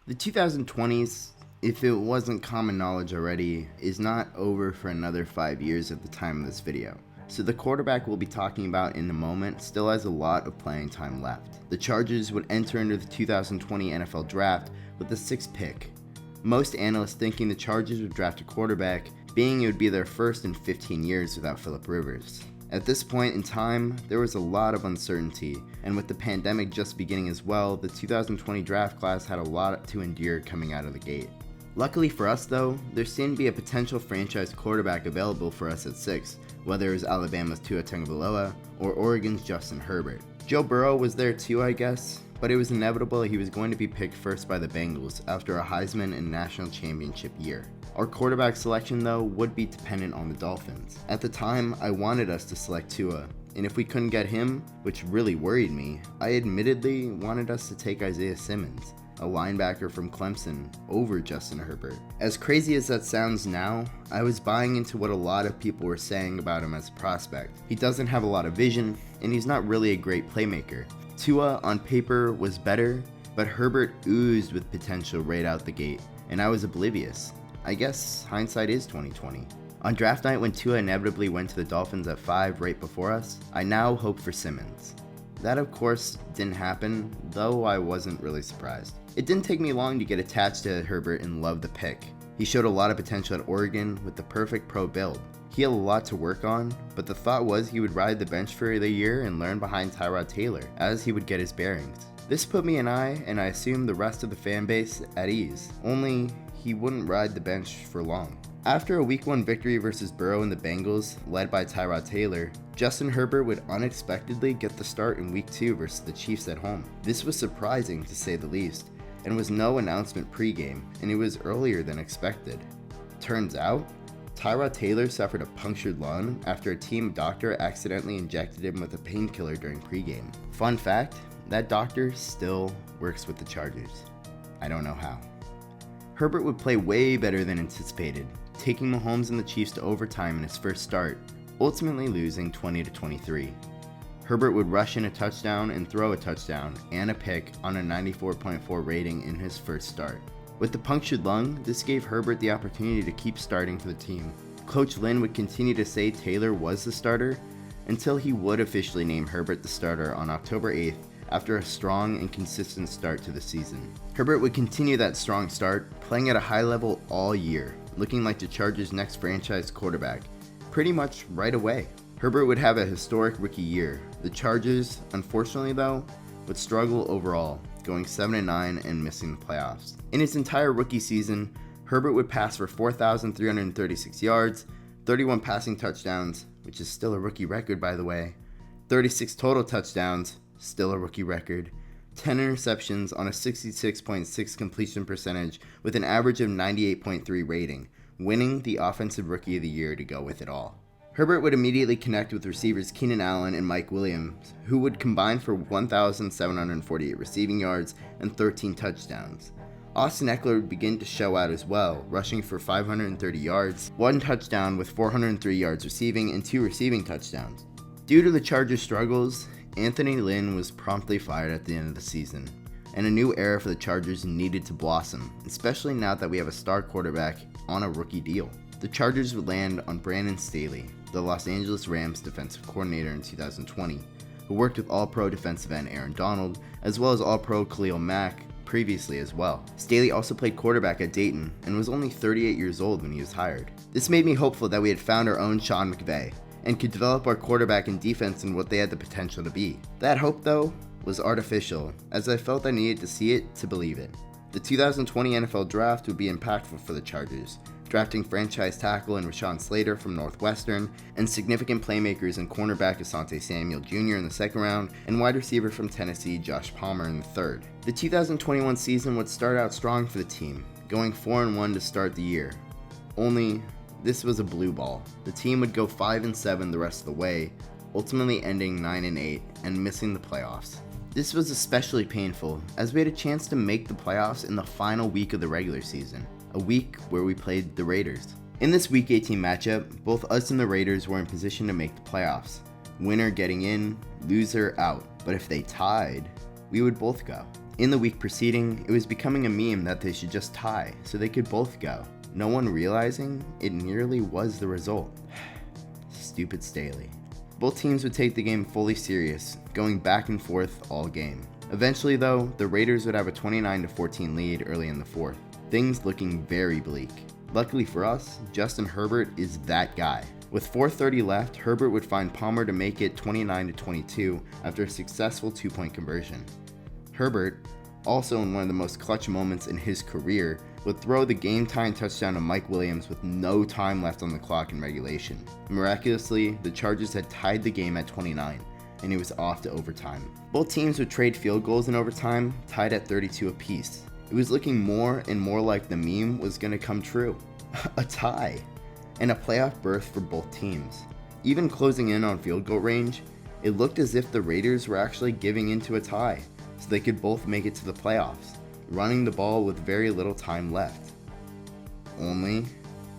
The 2020s, if it wasn't common knowledge already, is not over for another 5 years at the time of this video. So the quarterback we'll be talking about in a moment still has a lot of playing time left. The Chargers would enter into the 2020 NFL Draft with the 6th pick. Most analysts thinking the Chargers would draft a quarterback, being it would be their first in 15 years without Philip Rivers. At this point in time, there was a lot of uncertainty, and with the pandemic just beginning as well, the 2020 draft class had a lot to endure coming out of the gate. Luckily for us though, there seemed to be a potential franchise quarterback available for us at 6, whether it was Alabama's Tua Tagovailoa or Oregon's Justin Herbert. Joe Burrow was there too, I guess, but it was inevitable he was going to be picked first by the Bengals after a Heisman and national championship year. Our quarterback selection though would be dependent on the Dolphins. At the time, I wanted us to select Tua, and if we couldn't get him, which really worried me, I admittedly wanted us to take Isaiah Simmons, a linebacker from Clemson, over Justin Herbert. As crazy as that sounds now, I was buying into what a lot of people were saying about him as a prospect. He doesn't have a lot of vision, and he's not really a great playmaker. Tua, on paper, was better, but Herbert oozed with potential right out the gate, and I was oblivious. I guess hindsight is 2020. On draft night when Tua inevitably went to the Dolphins at 5 right before us, I now hope for Simmons. That of course didn't happen, though I wasn't really surprised. It didn't take me long to get attached to Herbert and love the pick. He showed a lot of potential at Oregon with the perfect pro build. He had a lot to work on, but the thought was he would ride the bench for the year and learn behind Tyrod Taylor, as he would get his bearings. This put me and I assume the rest of the fan base, at ease. Only he wouldn't ride the bench for long. After a Week 1 victory versus Burrow and the Bengals, led by Tyrod Taylor, Justin Herbert would unexpectedly get the start in Week 2 versus the Chiefs at home. This was surprising to say the least, and was no announcement pregame, and it was earlier than expected. Turns out, Tyrod Taylor suffered a punctured lung after a team doctor accidentally injected him with a painkiller during pregame. Fun fact, that doctor still works with the Chargers. I don't know how. Herbert would play way better than anticipated, taking Mahomes and the Chiefs to overtime in his first start, ultimately losing 20-23. Herbert would rush in a touchdown and throw a touchdown and a pick on a 94.4 rating in his first start. With the punctured lung, this gave Herbert the opportunity to keep starting for the team. Coach Lynn would continue to say Taylor was the starter until he would officially name Herbert the starter on October 8th after a strong and consistent start to the season. Herbert would continue that strong start, playing at a high level all year, looking like the Chargers' next franchise quarterback, pretty much right away. Herbert would have a historic rookie year. The Chargers, unfortunately though, would struggle overall, going 7-9 and missing the playoffs. In his entire rookie season, Herbert would pass for 4,336 yards, 31 passing touchdowns, which is still a rookie record by the way, 36 total touchdowns, still a rookie record, 10 interceptions on a 66.6 completion percentage with an average of 98.3 rating, winning the Offensive Rookie of the Year to go with it all. Herbert would immediately connect with receivers Keenan Allen and Mike Williams, who would combine for 1,748 receiving yards and 13 touchdowns. Austin Eckler would begin to show out as well, rushing for 530 yards, 1 touchdown with 403 yards receiving, and 2 receiving touchdowns. Due to the Chargers' struggles, Anthony Lynn was promptly fired at the end of the season, and a new era for the Chargers needed to blossom, especially now that we have a star quarterback on a rookie deal. The Chargers would land on Brandon Staley, the Los Angeles Rams defensive coordinator in 2020, who worked with All-Pro defensive end Aaron Donald, as well as All-Pro Khalil Mack previously as well. Staley also played quarterback at Dayton and was only 38 years old when he was hired. This made me hopeful that we had found our own Sean McVay and could develop our quarterback and defense in what they had the potential to be. That hope, though, was artificial, as I felt I needed to see it to believe it. The 2020 NFL Draft would be impactful for the Chargers, drafting franchise tackle in Rashawn Slater from Northwestern, and significant playmakers in cornerback Asante Samuel Jr. in the second round, and wide receiver from Tennessee Josh Palmer in the third. The 2021 season would start out strong for the team, going 4-1 to start the year. Only, this was a blue ball. The team would go 5-7 the rest of the way, ultimately ending 9-8 and missing the playoffs. This was especially painful, as we had a chance to make the playoffs in the final week of the regular season, a week where we played the Raiders. In this Week 18 matchup, both us and the Raiders were in position to make the playoffs, winner getting in, loser out, but if they tied, we would both go. In the week preceding, it was becoming a meme that they should just tie, so they could both go, no one realizing it nearly was the result. Stupid Staley. Both teams would take the game fully serious, going back and forth all game. Eventually though, the Raiders would have a 29-14 lead early in the fourth, things looking very bleak. Luckily for us, Justin Herbert is that guy. With 4:30 left, Herbert would find Palmer to make it 29-22 after a successful 2-point conversion. Herbert, also in one of the most clutch moments in his career, would throw the game-tying touchdown to Mike Williams with no time left on the clock in regulation. Miraculously, the Chargers had tied the game at 29, and it was off to overtime. Both teams would trade field goals in overtime, tied at 32 apiece. It was looking more and more like the meme was going to come true. A tie, and a playoff berth for both teams. Even closing in on field goal range, it looked as if the Raiders were actually giving into a tie, so they could both make it to the playoffs, running the ball with very little time left. Only,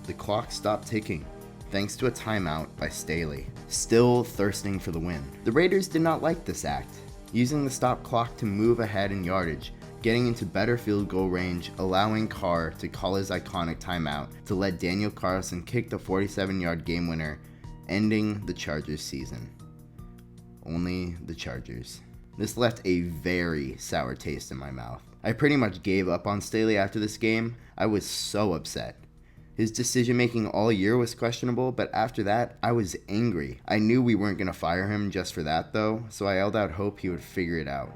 the clock stopped ticking, thanks to a timeout by Staley, still thirsting for the win. The Raiders did not like this act, using the stop clock to move ahead in yardage, getting into better field goal range, allowing Carr to call his iconic timeout to let Daniel Carlson kick the 47-yard game winner, ending the Chargers season. Only the Chargers. This left a very sour taste in my mouth. I pretty much gave up on Staley after this game. I was so upset. His decision making all year was questionable, but after that, I was angry. I knew we weren't going to fire him just for that though, so I held out hope he would figure it out.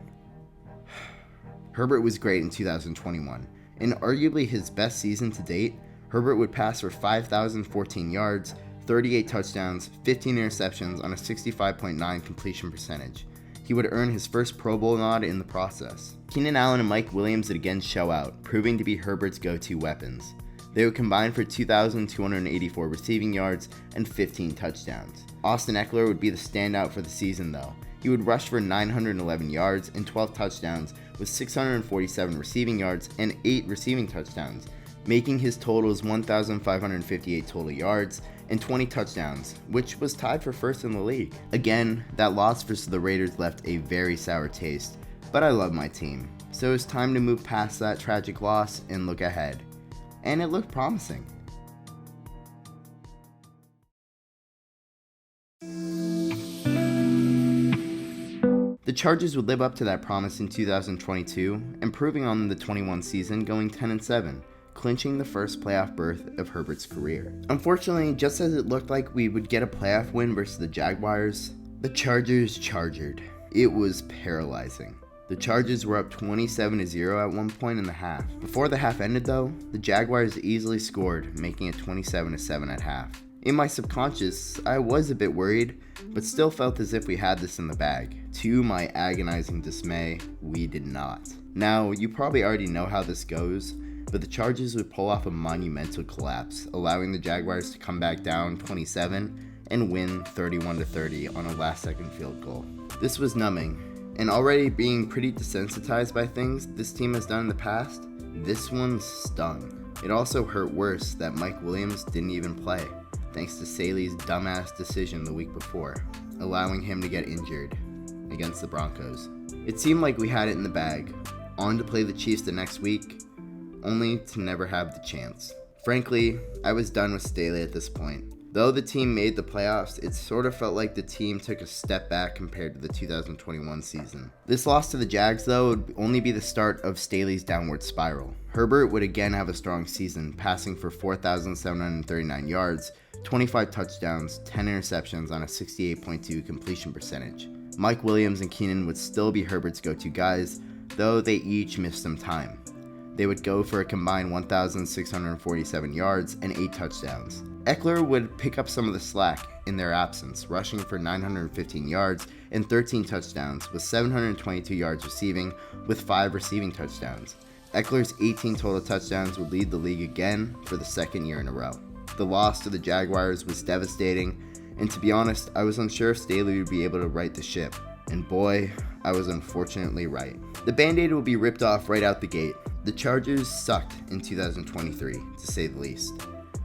Herbert was great in 2021. In arguably his best season to date, Herbert would pass for 5,014 yards, 38 touchdowns, 15 interceptions on a 65.9 completion percentage. He would earn his first Pro Bowl nod in the process. Keenan Allen and Mike Williams would again show out, proving to be Herbert's go-to weapons. They would combine for 2,284 receiving yards and 15 touchdowns. Austin Eckler would be the standout for the season though. He would rush for 911 yards and 12 touchdowns with 647 receiving yards and 8 receiving touchdowns, making his totals 1,558 total yards and 20 touchdowns, which was tied for first in the league. Again, that loss versus the Raiders left a very sour taste, but I love my team, so it's time to move past that tragic loss and look ahead. And it looked promising. The Chargers would live up to that promise in 2022, improving on the 21 season, going 10-7, clinching the first playoff berth of Herbert's career. Unfortunately, just as it looked like we would get a playoff win versus the Jaguars, the Chargers chargered. It was paralyzing. The Chargers were up 27-0 at one point in the half. Before the half ended though, the Jaguars easily scored, making it 27-7 at half. In my subconscious, I was a bit worried, but still felt as if we had this in the bag. To my agonizing dismay, we did not. Now, you probably already know how this goes, but the Chargers would pull off a monumental collapse, allowing the Jaguars to come back down 27, and win 31-30 on a last-second field goal. This was numbing, and already being pretty desensitized by things this team has done in the past, this one stung. It also hurt worse that Mike Williams didn't even play, thanks to Staley's dumbass decision the week before, allowing him to get injured against the Broncos. It seemed like we had it in the bag, on to play the Chiefs the next week, only to never have the chance. Frankly, I was done with Staley at this point. Though the team made the playoffs, it sort of felt like the team took a step back compared to the 2021 season. This loss to the Jags, though, would only be the start of Staley's downward spiral. Herbert would again have a strong season, passing for 4,739 yards, 25 touchdowns, 10 interceptions on a 68.2 completion percentage. Mike Williams and Keenan would still be Herbert's go-to guys, though they each missed some time. They would go for a combined 1,647 yards and 8 touchdowns. Eckler would pick up some of the slack in their absence, rushing for 915 yards and 13 touchdowns, with 722 yards receiving, with 5 receiving touchdowns. Eckler's 18 total touchdowns would lead the league again for the second year in a row. The loss to the Jaguars was devastating, and to be honest, I was unsure if Staley would be able to right the ship. And boy, I was unfortunately right. The Band-Aid will be ripped off right out the gate. The Chargers sucked in 2023, to say the least.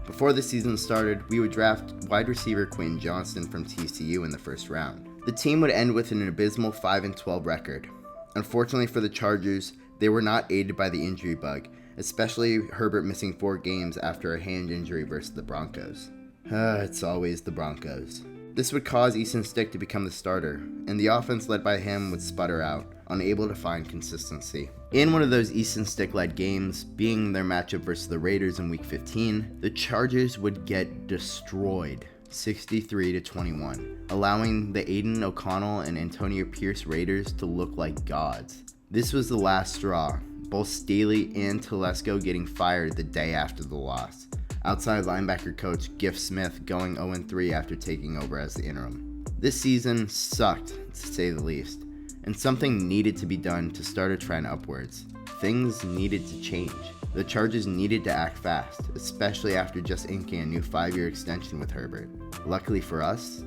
Before the season started, we would draft wide receiver Quinn Johnston from TCU in the first round. The team would end with an abysmal 5-12 record. Unfortunately for the Chargers, they were not aided by the injury bug, especially Herbert missing 4 games after a hand injury versus the Broncos. It's always the Broncos. This would cause Easton Stick to become the starter, and the offense led by him would sputter out, unable to find consistency. In one of those Easton Stick-led games, being their matchup versus the Raiders in Week 15, the Chargers would get destroyed, 63-21, allowing the Aiden O'Connell and Antonio Pierce Raiders to look like gods. This was the last straw, both Staley and Telesco getting fired the day after the loss. Outside linebacker coach Giff Smith going 0-3 after taking over as the interim. This season sucked, to say the least, and something needed to be done to start a trend upwards. Things needed to change. The Chargers needed to act fast, especially after just inking a new 5-year extension with Herbert. Luckily for us,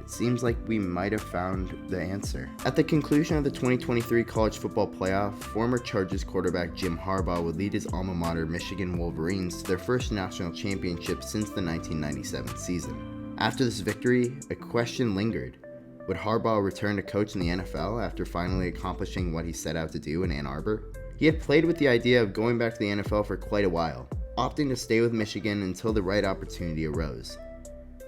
it seems like we might have found the answer. At the conclusion of the 2023 college football playoff, former Chargers quarterback Jim Harbaugh would lead his alma mater Michigan Wolverines to their first national championship since the 1997 season. After this victory, a question lingered. Would Harbaugh return to coach in the NFL after finally accomplishing what he set out to do in Ann Arbor? He had played with the idea of going back to the NFL for quite a while, opting to stay with Michigan until the right opportunity arose.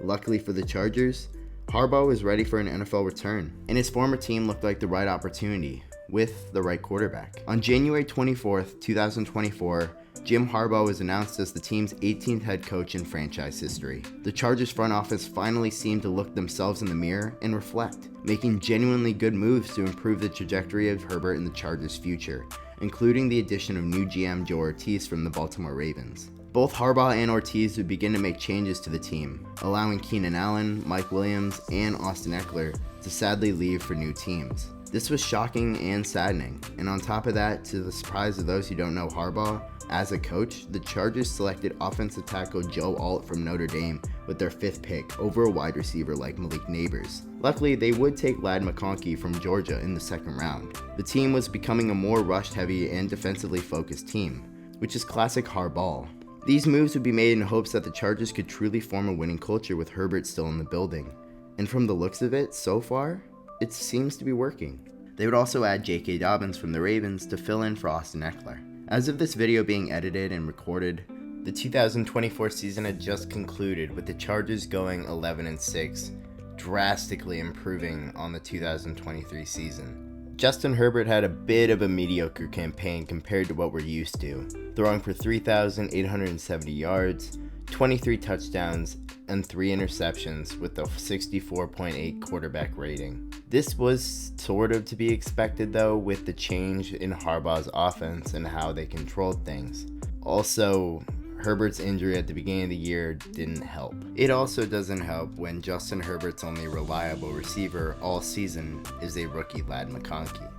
Luckily for the Chargers, Harbaugh was ready for an NFL return, and his former team looked like the right opportunity, with the right quarterback. On January 24th, 2024, Jim Harbaugh was announced as the team's 18th head coach in franchise history. The Chargers front office finally seemed to look themselves in the mirror and reflect, making genuinely good moves to improve the trajectory of Herbert and the Chargers' future, including the addition of new GM Joe Ortiz from the Baltimore Ravens. Both Harbaugh and Ortiz would begin to make changes to the team, allowing Keenan Allen, Mike Williams, and Austin Eckler to sadly leave for new teams. This was shocking and saddening, and on top of that, to the surprise of those who don't know Harbaugh, as a coach, the Chargers selected offensive tackle Joe Alt from Notre Dame with their 5th pick over a wide receiver like Malik Neighbors. Luckily, they would take Ladd McConkey from Georgia in the 2nd round. The team was becoming a more rush-heavy and defensively focused team, which is classic Harbaugh. These moves would be made in hopes that the Chargers could truly form a winning culture with Herbert still in the building. And from the looks of it, so far, it seems to be working. They would also add J.K. Dobbins from the Ravens to fill in for Austin Eckler. As of this video being edited and recorded, the 2024 season had just concluded with the Chargers going 11-6, drastically improving on the 2023 season. Justin Herbert had a bit of a mediocre campaign compared to what we're used to, throwing for 3,870 yards, 23 touchdowns, and 3 interceptions with a 64.8 quarterback rating. This was sort of to be expected though, with the change in Harbaugh's offense and how they controlled things. Also, Herbert's injury at the beginning of the year didn't help. It also doesn't help when Justin Herbert's only reliable receiver all season is a rookie Ladd McConkey.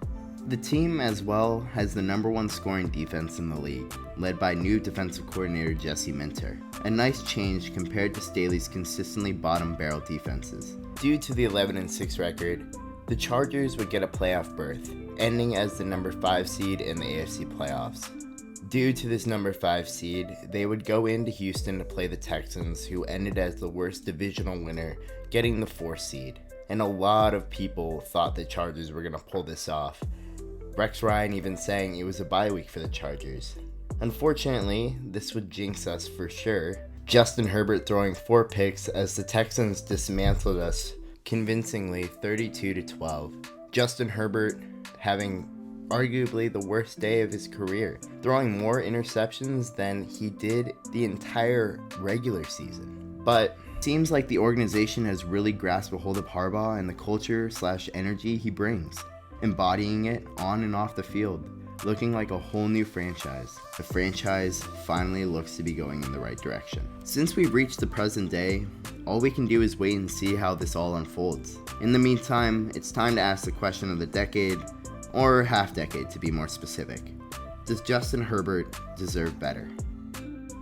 The team as well has the #1 scoring defense in the league, led by new defensive coordinator Jesse Minter. A nice change compared to Staley's consistently bottom barrel defenses. Due to the 11-6 record, the Chargers would get a playoff berth, ending as the #5 seed in the AFC playoffs. Due to this #5 seed, they would go into Houston to play the Texans, who ended as the worst divisional winner, getting the 4th seed. And a lot of people thought the Chargers were going to pull this off. Rex Ryan even saying it was a bye week for the Chargers. Unfortunately, this would jinx us for sure. Justin Herbert throwing 4 picks as the Texans dismantled us convincingly 32-12. Justin Herbert having arguably the worst day of his career, throwing more interceptions than he did the entire regular season. But seems like the organization has really grasped a hold of Harbaugh and the culture/energy he brings, embodying it on and off the field, looking like a whole new franchise. The franchise finally looks to be going in the right direction. Since we've reached the present day, all we can do is wait and see how this all unfolds. In the meantime, it's time to ask the question of the decade, or half-decade to be more specific. Does Justin Herbert deserve better?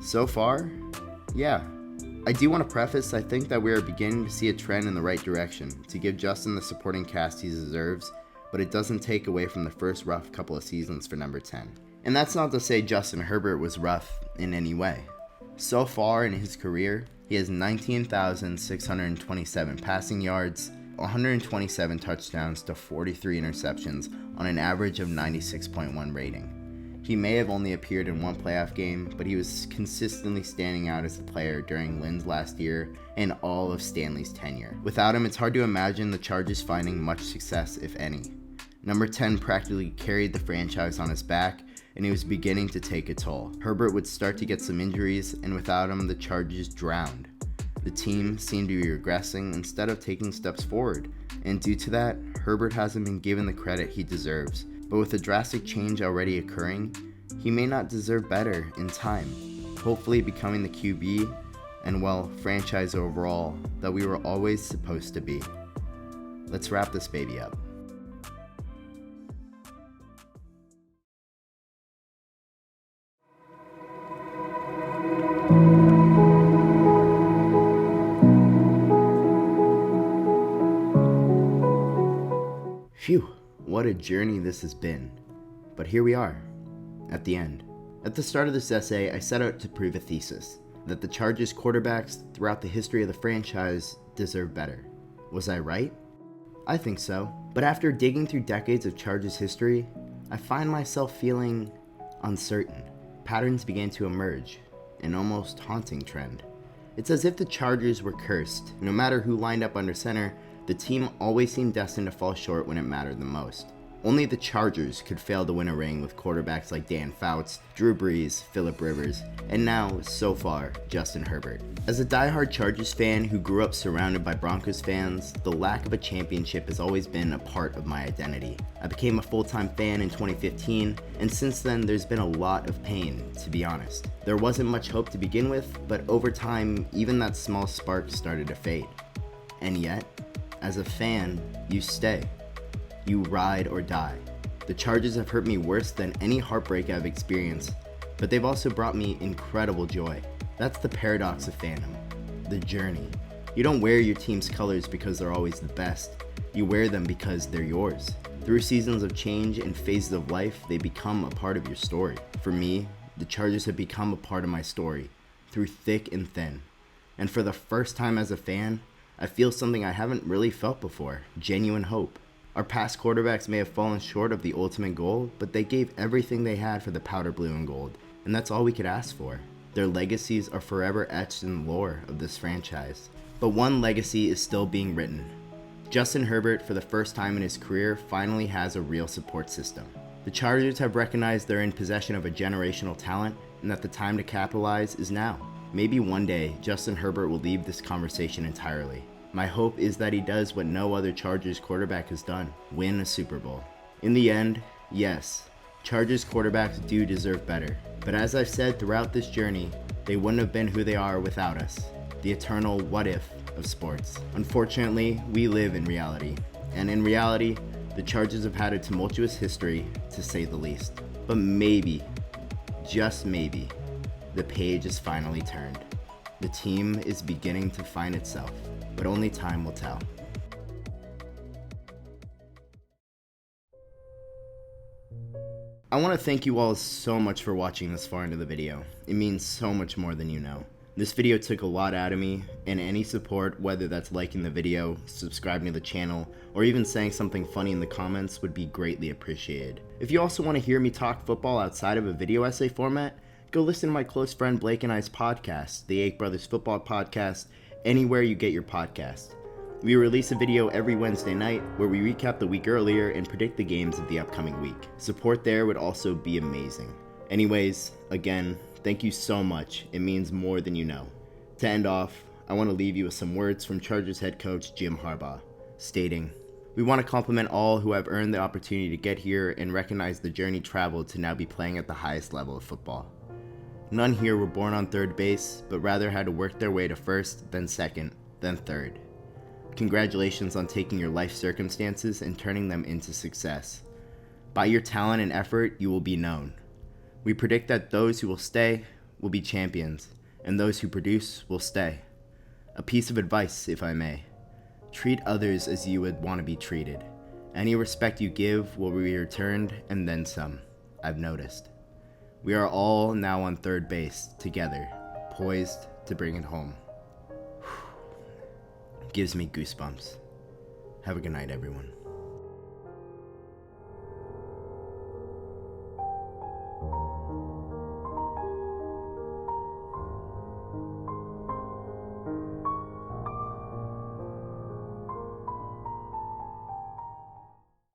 So far, yeah. I do want to preface, I think that we are beginning to see a trend in the right direction to give Justin the supporting cast he deserves, but it doesn't take away from the first rough couple of seasons for number 10. And that's not to say Justin Herbert was rough in any way. So far in his career, he has 19,627 passing yards, 127 touchdowns to 43 interceptions on an average of 96.1 rating. He may have only appeared in one playoff game, but he was consistently standing out as a player during Lynn's last year and all of Stanley's tenure. Without him, it's hard to imagine the Chargers finding much success, if any. Number 10 practically carried the franchise on his back, and he was beginning to take a toll. Herbert would start to get some injuries, and without him, the Chargers drowned. The team seemed to be regressing instead of taking steps forward, and due to that, Herbert hasn't been given the credit he deserves. But with a drastic change already occurring, he may not deserve better in time, hopefully becoming the QB and, well, franchise overall that we were always supposed to be. Let's wrap this baby up. Phew, what a journey this has been. But here we are, at the end. At the start of this essay, I set out to prove a thesis, that the Chargers quarterbacks throughout the history of the franchise deserve better. Was I right? I think so. But after digging through decades of Chargers history, I find myself feeling uncertain. Patterns began to emerge, an almost haunting trend. It's as if the Chargers were cursed. No matter who lined up under center, the team always seemed destined to fall short when it mattered the most. Only the Chargers could fail to win a ring with quarterbacks like Dan Fouts, Drew Brees, Phillip Rivers, and now, so far, Justin Herbert. As a diehard Chargers fan who grew up surrounded by Broncos fans, the lack of a championship has always been a part of my identity. I became a full-time fan in 2015, and since then there's been a lot of pain, to be honest. There wasn't much hope to begin with, but over time, even that small spark started to fade. And yet, as a fan, you stay. You ride or die. The Chargers have hurt me worse than any heartbreak I've experienced, but they've also brought me incredible joy. That's the paradox of fandom, the journey. You don't wear your team's colors because they're always the best. You wear them because they're yours. Through seasons of change and phases of life, they become a part of your story. For me, the Chargers have become a part of my story, through thick and thin. And for the first time as a fan, I feel something I haven't really felt before, genuine hope. Our past quarterbacks may have fallen short of the ultimate goal, but they gave everything they had for the powder blue and gold, and that's all we could ask for. Their legacies are forever etched in the lore of this franchise. But one legacy is still being written. Justin Herbert, for the first time in his career, finally has a real support system. The Chargers have recognized they're in possession of a generational talent, and that the time to capitalize is now. Maybe one day, Justin Herbert will leave this conversation entirely. My hope is that he does what no other Chargers quarterback has done, win a Super Bowl. In the end, yes, Chargers quarterbacks do deserve better. But as I've said throughout this journey, they wouldn't have been who they are without us. The eternal what if of sports. Unfortunately, we live in reality. And in reality, The Chargers have had a tumultuous history, to say the least. But maybe, just maybe, the page is finally turned. The team is beginning to find itself, but only time will tell. I want to thank you all so much for watching this far into the video. It means so much more than you know. This video took a lot out of me, and any support, whether that's liking the video, subscribing to the channel, or even saying something funny in the comments would be greatly appreciated. If you also want to hear me talk football outside of a video essay format, go listen to my close friend Blake and I's podcast, the Eight Brothers Football Podcast, anywhere you get your podcast. We release a video every Wednesday night where we recap the week earlier and predict the games of the upcoming week. Support there would also be amazing. Anyways, again, thank you so much. It means more than you know. To end off, I want to leave you with some words from Chargers head coach Jim Harbaugh, stating, "We want to compliment all who have earned the opportunity to get here and recognize the journey traveled to now be playing at the highest level of football. None here were born on third base, but rather had to work their way to first, then second, then third. Congratulations on taking your life circumstances and turning them into success. By your talent and effort, you will be known. We predict that those who will stay will be champions, and those who produce will stay. A piece of advice, if I may. Treat others as you would want to be treated. Any respect you give will be returned, and then some, I've noticed. We are all now on third base, together, poised to bring it home." Gives me goosebumps. Have a good night, everyone.